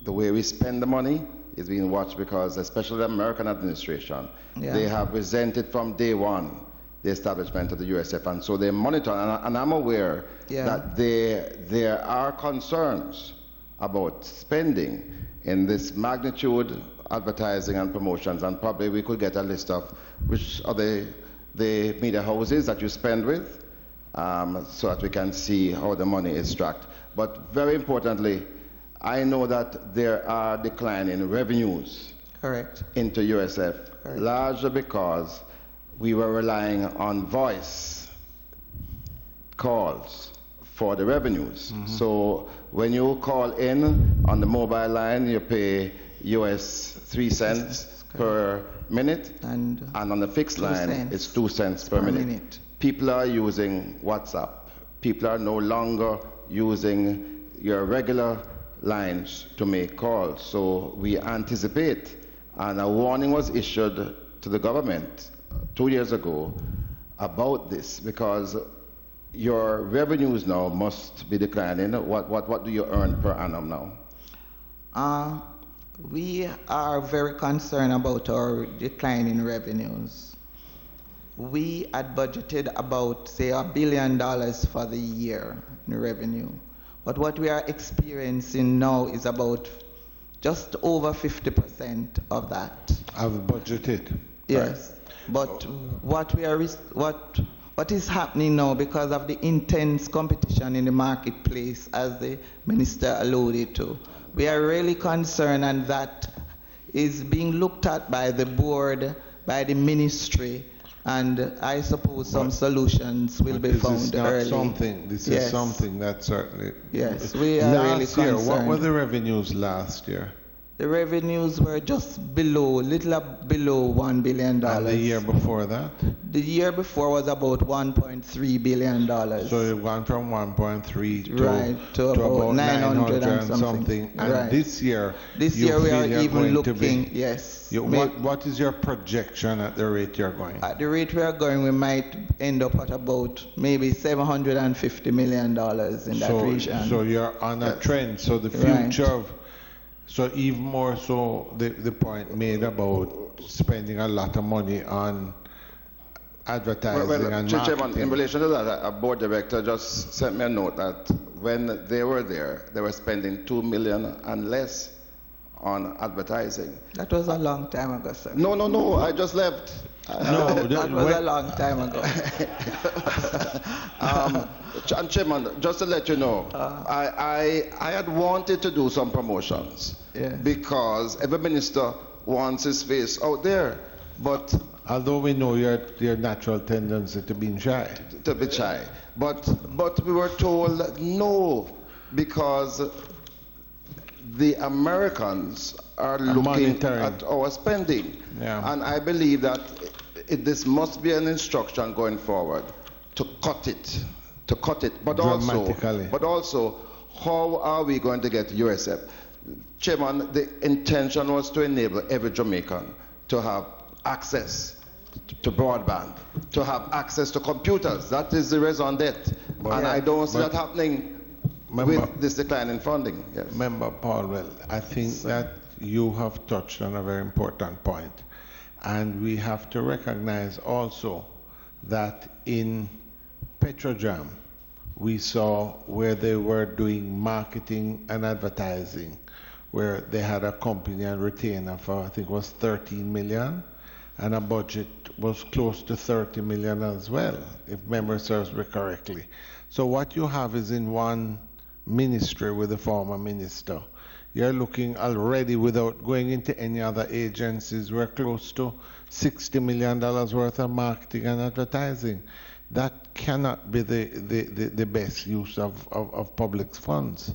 [SPEAKER 4] The way we spend the money is being watched because, especially the American administration, they have resented from day one the establishment of the USF, and so they monitor. And I'm aware that there are concerns about spending in this magnitude, advertising and promotions, and probably we could get a list of which are the media houses that you spend with, so that we can see how the money is tracked. But very importantly, I know that there are declining revenues into USF, largely because we were relying on voice calls for the revenues. So when you call in on the mobile line, you pay US 3 cents per minute, and on the fixed line, it's 2 cents per minute. People are using WhatsApp. People are no longer using your regular lines to make calls. So we anticipate, and a warning was issued to the government 2 years ago about this, because your revenues now must be declining. What do you earn per annum now?
[SPEAKER 11] We are very concerned about our declining revenues. We had budgeted about, say, $1 billion for the year in revenue. But what we are experiencing now is about just over 50% of that.
[SPEAKER 1] I've budgeted.
[SPEAKER 11] Yes. But what is happening now, because of the intense competition in the marketplace, as the minister alluded to, we are really concerned, and that is being looked at by the board, by the ministry, and I suppose some solutions will be found early.
[SPEAKER 1] This is something that certainly...
[SPEAKER 11] Yes, we are really concerned.
[SPEAKER 1] What were the revenues last year?
[SPEAKER 11] The revenues were just below, little below $1 billion.
[SPEAKER 1] And the year before that?
[SPEAKER 11] The year before was about $1.3 billion.
[SPEAKER 1] So it went from 1.3
[SPEAKER 11] to about 900 and something.
[SPEAKER 1] And this year
[SPEAKER 11] we are even looking,
[SPEAKER 1] what is your projection at the rate you're going?
[SPEAKER 11] At the rate we are going, we might end up at about maybe $750 million in that region.
[SPEAKER 1] So you're on a trend. So the future of... So even more so, the point made about spending a lot of money on advertising and marketing.
[SPEAKER 4] In relation to that, a board director just sent me a note that when they were there, they were spending $2 million and less on advertising.
[SPEAKER 11] That was a long time ago, sir.
[SPEAKER 4] No, I just left.
[SPEAKER 11] That was a long time ago.
[SPEAKER 4] And Chairman, just to let you know, I had wanted to do some promotions because every minister wants his face out there. But
[SPEAKER 1] although we know your natural tendency to be shy.
[SPEAKER 4] But we were told no, because the Americans are looking at our spending. And I believe that this must be an instruction going forward to cut it. But also, how are we going to get USF? Chairman, the intention was to enable every Jamaican to have access to broadband, to have access to computers. That is the raison d'etre. And I don't see that happening with this decline in funding.
[SPEAKER 1] Member Paulwell, I think that you have touched on a very important point. And we have to recognize also that in Petrojam, we saw where they were doing marketing and advertising, where they had a company and retainer for, I think it was 13 million, and a budget was close to 30 million as well, if memory serves me correctly. So what you have is in one ministry with the former minister. You're looking already, without going into any other agencies, we're close to $60 million worth of marketing and advertising. That cannot be the best use of public funds.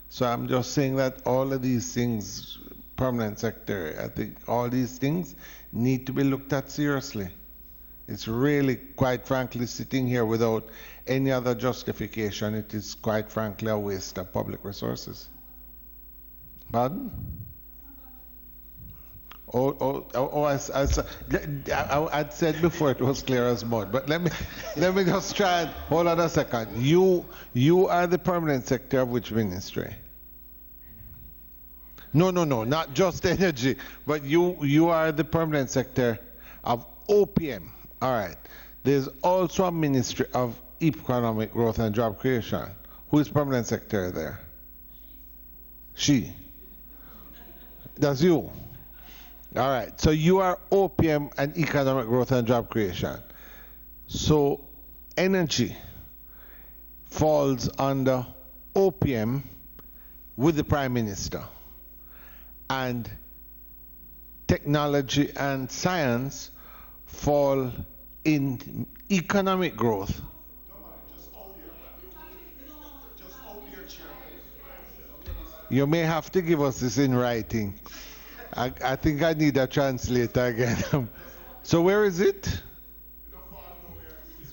[SPEAKER 1] So I'm just saying that all of these things, permanent secretary, I think all these things need to be looked at seriously. It's really, quite frankly, sitting here without any other justification, it is quite frankly a waste of public resources. Pardon? I'd said before it was clear as mud, but let me just try and hold on a second. You are the permanent secretary of which ministry? No, not just energy, but you are the permanent secretary of OPM. All right. There's also a ministry of economic growth and job creation. Who is permanent secretary there? She. That's you. All right. So you are OPM and economic growth and job creation. So energy falls under OPM with the Prime Minister. And technology and science fall in economic growth. You may have to give us this in writing. I think I need a translator again. So where is it?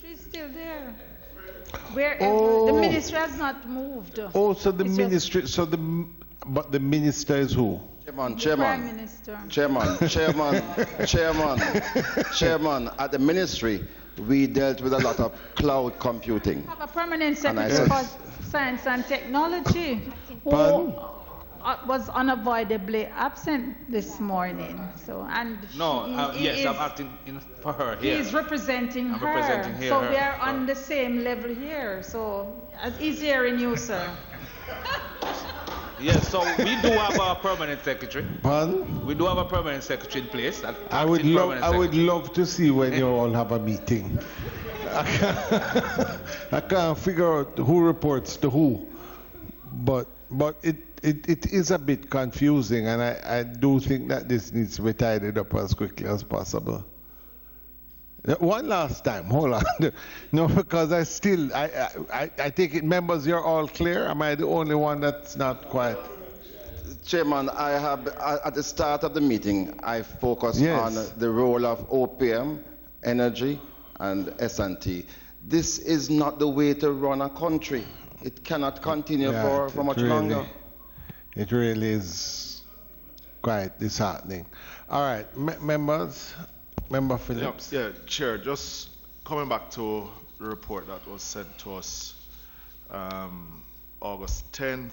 [SPEAKER 5] She's still there. The ministry has not moved.
[SPEAKER 1] Oh, so the ministry, but the minister is who?
[SPEAKER 5] Prime Minister.
[SPEAKER 4] Chairman, at the ministry, we dealt with a lot of cloud computing.
[SPEAKER 5] We have a permanent secretary for science and technology who was unavoidably absent this morning. So, and
[SPEAKER 6] yes, I'm acting for her here.
[SPEAKER 5] He is representing her.
[SPEAKER 6] Representing here.
[SPEAKER 5] So we are on the same level here. So it's hearing you, sir.
[SPEAKER 6] Yes, so we do have a permanent secretary.
[SPEAKER 1] Pardon?
[SPEAKER 6] We do have a permanent secretary in place.
[SPEAKER 1] I would love to see when you all have a meeting. I can't figure out who reports to who, but it is a bit confusing, and I do think that this needs to be tidied up as quickly as possible. One last time, hold on. No, because I take it, members, you're all clear? Am I the only one that's not quite?
[SPEAKER 4] Chairman, I have, at the start of the meeting, I focused on the role of OPM, energy, and S&T. This is not the way to run a country. It cannot continue for much longer.
[SPEAKER 1] It really is quite disheartening. All right, members. Member Phillips.
[SPEAKER 13] Yeah, Chair, just coming back to the report that was sent to us August 10th,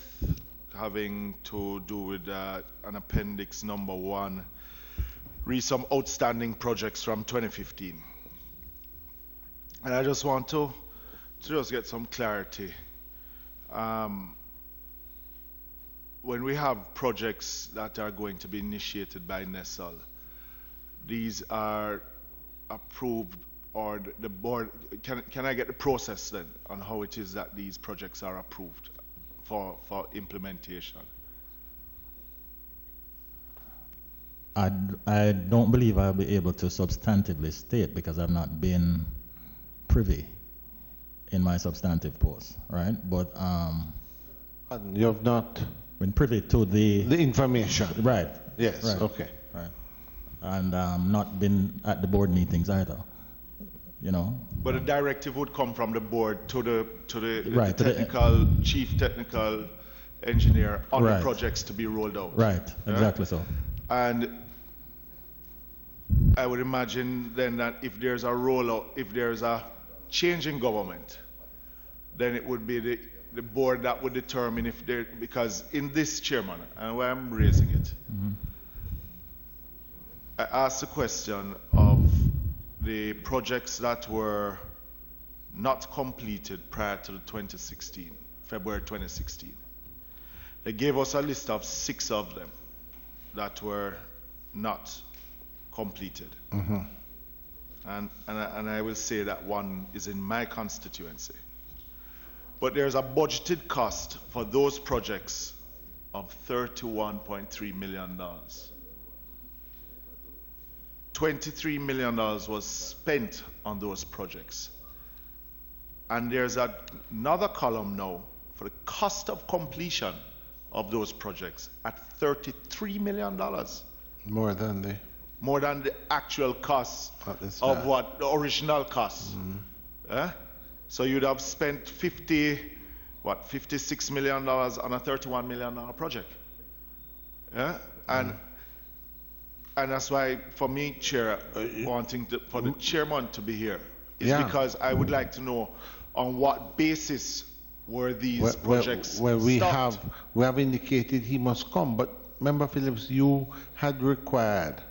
[SPEAKER 13] having to do with an appendix number 1, read some outstanding projects from 2015. And I just want to just get some clarity. When we have projects that are going to be initiated by NESAL, these are approved, or the board, can I get the process then on how it is that these projects are approved for implementation?
[SPEAKER 8] I don't believe I'll be able to substantively state because I've not been privy in my substantive post, right? But
[SPEAKER 1] you have not
[SPEAKER 8] been privy to the
[SPEAKER 1] information,
[SPEAKER 8] right?
[SPEAKER 1] Yes.
[SPEAKER 8] Right.
[SPEAKER 1] Okay.
[SPEAKER 8] Right. And not been at the board meetings either, you know.
[SPEAKER 13] But a directive would come from the board to the chief technical engineer on the projects to be rolled out.
[SPEAKER 8] Right, exactly so.
[SPEAKER 13] And I would imagine then that if there's a rollout, if there's a change in government, then it would be the board that would determine if there, because in this, Chairman, and why I'm raising it, I asked the question of the projects that were not completed prior to the February 2016. They gave us a list of 6 of them that were not completed. And I will say that one is in my constituency. but there's a budgeted cost for those projects of $31.3 million. $23 million was spent on those projects. And there's another column now for the cost of completion of those projects at $33 million.
[SPEAKER 1] More than the
[SPEAKER 13] actual cost of what the original cost. So you'd have spent $56 million on a $31 million project. And that's why, for me, Chair, wanting for the chairman to be here is because I would like to know on what basis were these projects
[SPEAKER 1] we
[SPEAKER 13] stopped.
[SPEAKER 1] have indicated he must come, but Member Phillips, you had required,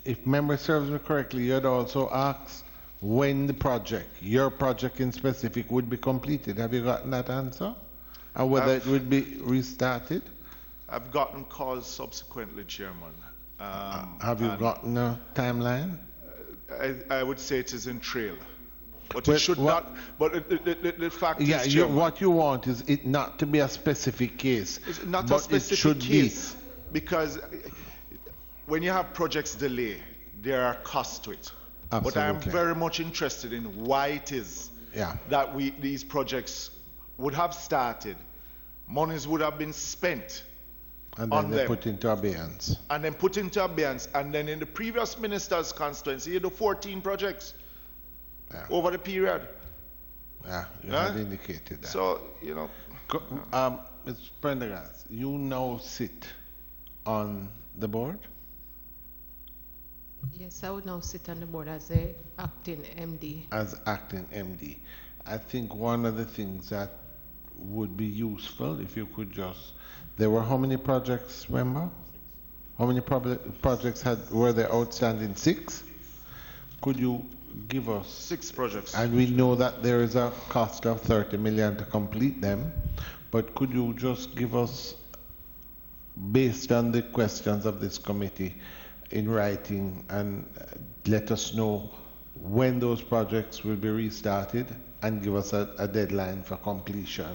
[SPEAKER 1] if memory serves me correctly, you had also asked when the project, your project in specific, would be completed. Have you gotten that answer? And whether it would be restarted?
[SPEAKER 13] I've gotten calls subsequently, Chairman.
[SPEAKER 1] Have you gotten a timeline?
[SPEAKER 13] I would say it is in trail. But it should not. But the fact is, Chairman,
[SPEAKER 1] what you want is it not to be a specific case.
[SPEAKER 13] It's not
[SPEAKER 1] but
[SPEAKER 13] a specific
[SPEAKER 1] it should
[SPEAKER 13] case. Because when you have projects delay, there are costs to it.
[SPEAKER 1] Absolutely.
[SPEAKER 13] But I'm very much interested in why it is that these projects would have started, monies would have been spent,
[SPEAKER 1] and then they put into abeyance.
[SPEAKER 13] And then put into abeyance. And then in the previous minister's constituency, you do 14 projects over the period.
[SPEAKER 1] Yeah, you had indicated that.
[SPEAKER 13] So, you know.
[SPEAKER 1] Mr. Prendergast, you now sit on the board?
[SPEAKER 7] Yes, I would now sit on the board as a acting MD.
[SPEAKER 1] As acting MD. I think one of the things that would be useful if you could just, there were how many projects, remember? How many projects were there outstanding? 6? Could you give us
[SPEAKER 13] 6 projects?
[SPEAKER 1] And we know that there is a cost of 30 million to complete them, but could you just give us, based on the questions of this committee, in writing, and let us know when those projects will be restarted and give us a deadline for completion.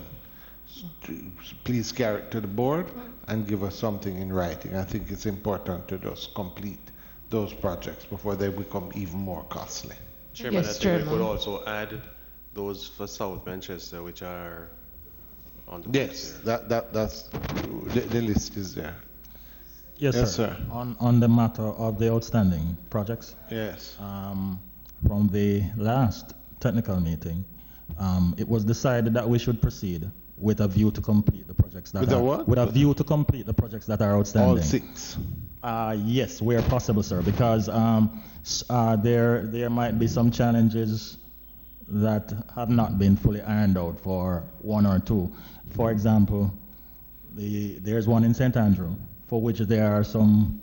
[SPEAKER 1] Please carry it to the board and give us something in writing. I think it's important to just complete those projects before they become even more costly.
[SPEAKER 10] Chairman, I think we could also add those for South Manchester, which are on the
[SPEAKER 1] list. Yes, that's the list is there.
[SPEAKER 8] Yes, sir. On the matter of the outstanding projects.
[SPEAKER 1] Yes.
[SPEAKER 8] From the last technical meeting, it was decided that we should proceed with a view to complete the projects that with a view to complete the projects that are outstanding.
[SPEAKER 1] All 6.
[SPEAKER 8] Yes, where possible, sir, because there might be some challenges that have not been fully ironed out for 1 or 2. For example, there's one in St. Andrew, for which there are some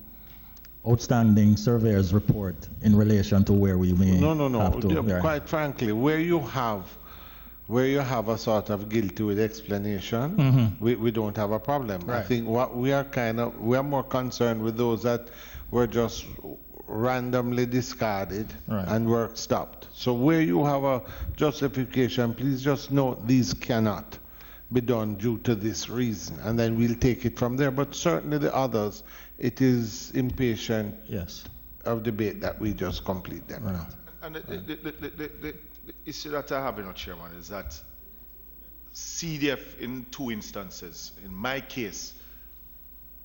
[SPEAKER 8] outstanding surveyors report in relation to where we may have to.
[SPEAKER 1] Quite frankly, where you have a sort of guilty with explanation, we don't have a problem.
[SPEAKER 8] Right.
[SPEAKER 1] I think what we are more concerned with those that were just randomly discarded and work stopped. So where you have a justification, please just note these cannot be done due to this reason, and then we'll take it from there. But certainly the others, it is impatient of debate that we just complete them now.
[SPEAKER 13] And the issue that I have, Chairman, is that CDF in 2 instances. In my case,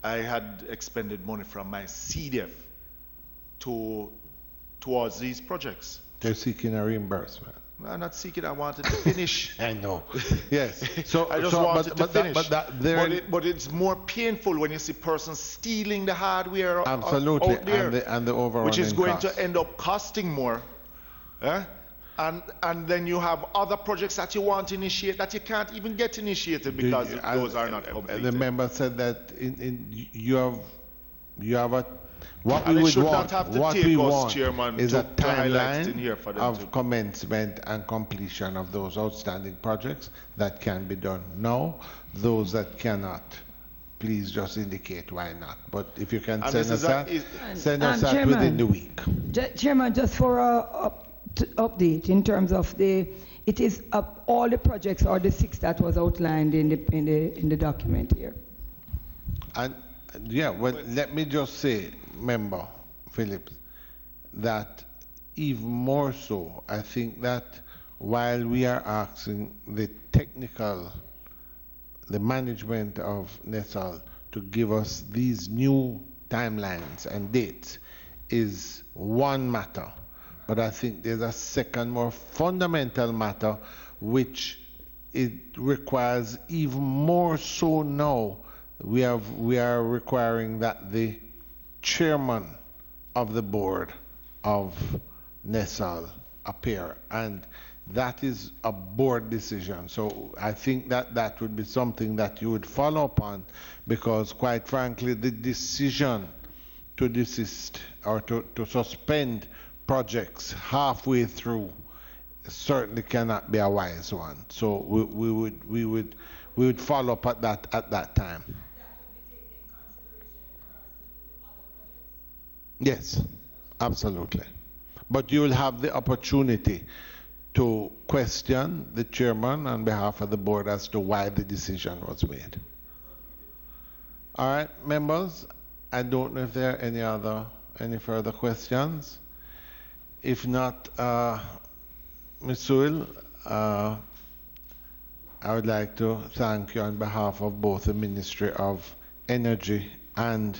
[SPEAKER 13] I had expended money from my CDF towards these projects.
[SPEAKER 1] They're seeking a reimbursement.
[SPEAKER 13] I'm not seeking. I wanted to finish.
[SPEAKER 1] I know. Yes. So
[SPEAKER 13] I just wanted to finish. But it's more painful when you see persons stealing the hardware out there,
[SPEAKER 1] and the overrunning
[SPEAKER 13] which is going
[SPEAKER 1] cost.
[SPEAKER 13] to end up costing more. And then you have other projects that you want to initiate that you can't even get initiated because those are not completed.
[SPEAKER 1] The member said that you have a. What
[SPEAKER 13] And
[SPEAKER 1] we
[SPEAKER 13] it
[SPEAKER 1] would
[SPEAKER 13] should
[SPEAKER 1] want,
[SPEAKER 13] not have to
[SPEAKER 1] what
[SPEAKER 13] take
[SPEAKER 1] we
[SPEAKER 13] us,
[SPEAKER 1] want
[SPEAKER 13] Chairman,
[SPEAKER 1] is
[SPEAKER 13] to
[SPEAKER 1] a
[SPEAKER 13] highlight in here for
[SPEAKER 1] timeline
[SPEAKER 13] them
[SPEAKER 1] of
[SPEAKER 13] to-
[SPEAKER 1] commencement and completion of those outstanding projects that can be done now. Those that cannot, please just indicate why not. But if you can send us that
[SPEAKER 15] Chairman,
[SPEAKER 1] within the week.
[SPEAKER 15] Chairman, just for a update in terms of the it is all the projects or the 6 that was outlined in the document here.
[SPEAKER 1] And yeah, well, let me just say, Member Phillips, that even more so, I think that while we are asking the management of NESAL to give us these new timelines and dates is one matter. But I think there's a second, more fundamental matter, which it requires even more so now. We are requiring that the chairman of the board of NESAL appear, and that is a board decision. So I think that would be something that you would follow up on, because quite frankly, the decision to desist or to suspend projects halfway through certainly cannot be a wise one. So we would follow up at that time. Yes, absolutely. But you will have the opportunity to question the chairman on behalf of the board as to why the decision was made. All right, members, I don't know if there are any further questions. If not, Ms. Sewell, I would like to thank you on behalf of both the Ministry of Energy and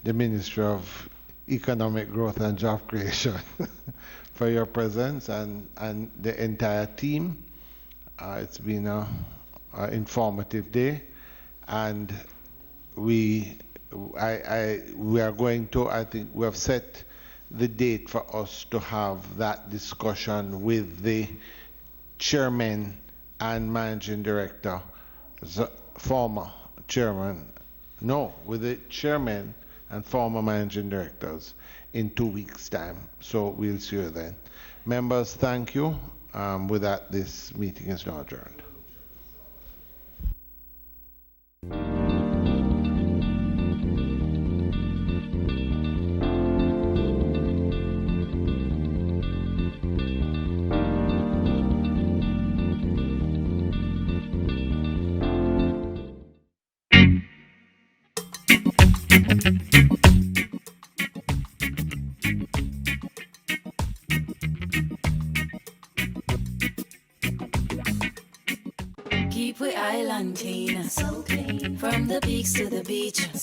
[SPEAKER 1] the Ministry of Economic Growth and Job Creation for your presence and the entire team. It's been an informative day, and we are going to, I think we have set the date for us to have that discussion with the chairman and managing director, the former chairman, no, with the chairman and former managing directors in 2 weeks' time. So we'll see you then. Members, thank you. With that, this meeting is now adjourned.
[SPEAKER 16] Keep we island clean, so clean, from the peaks to the beaches.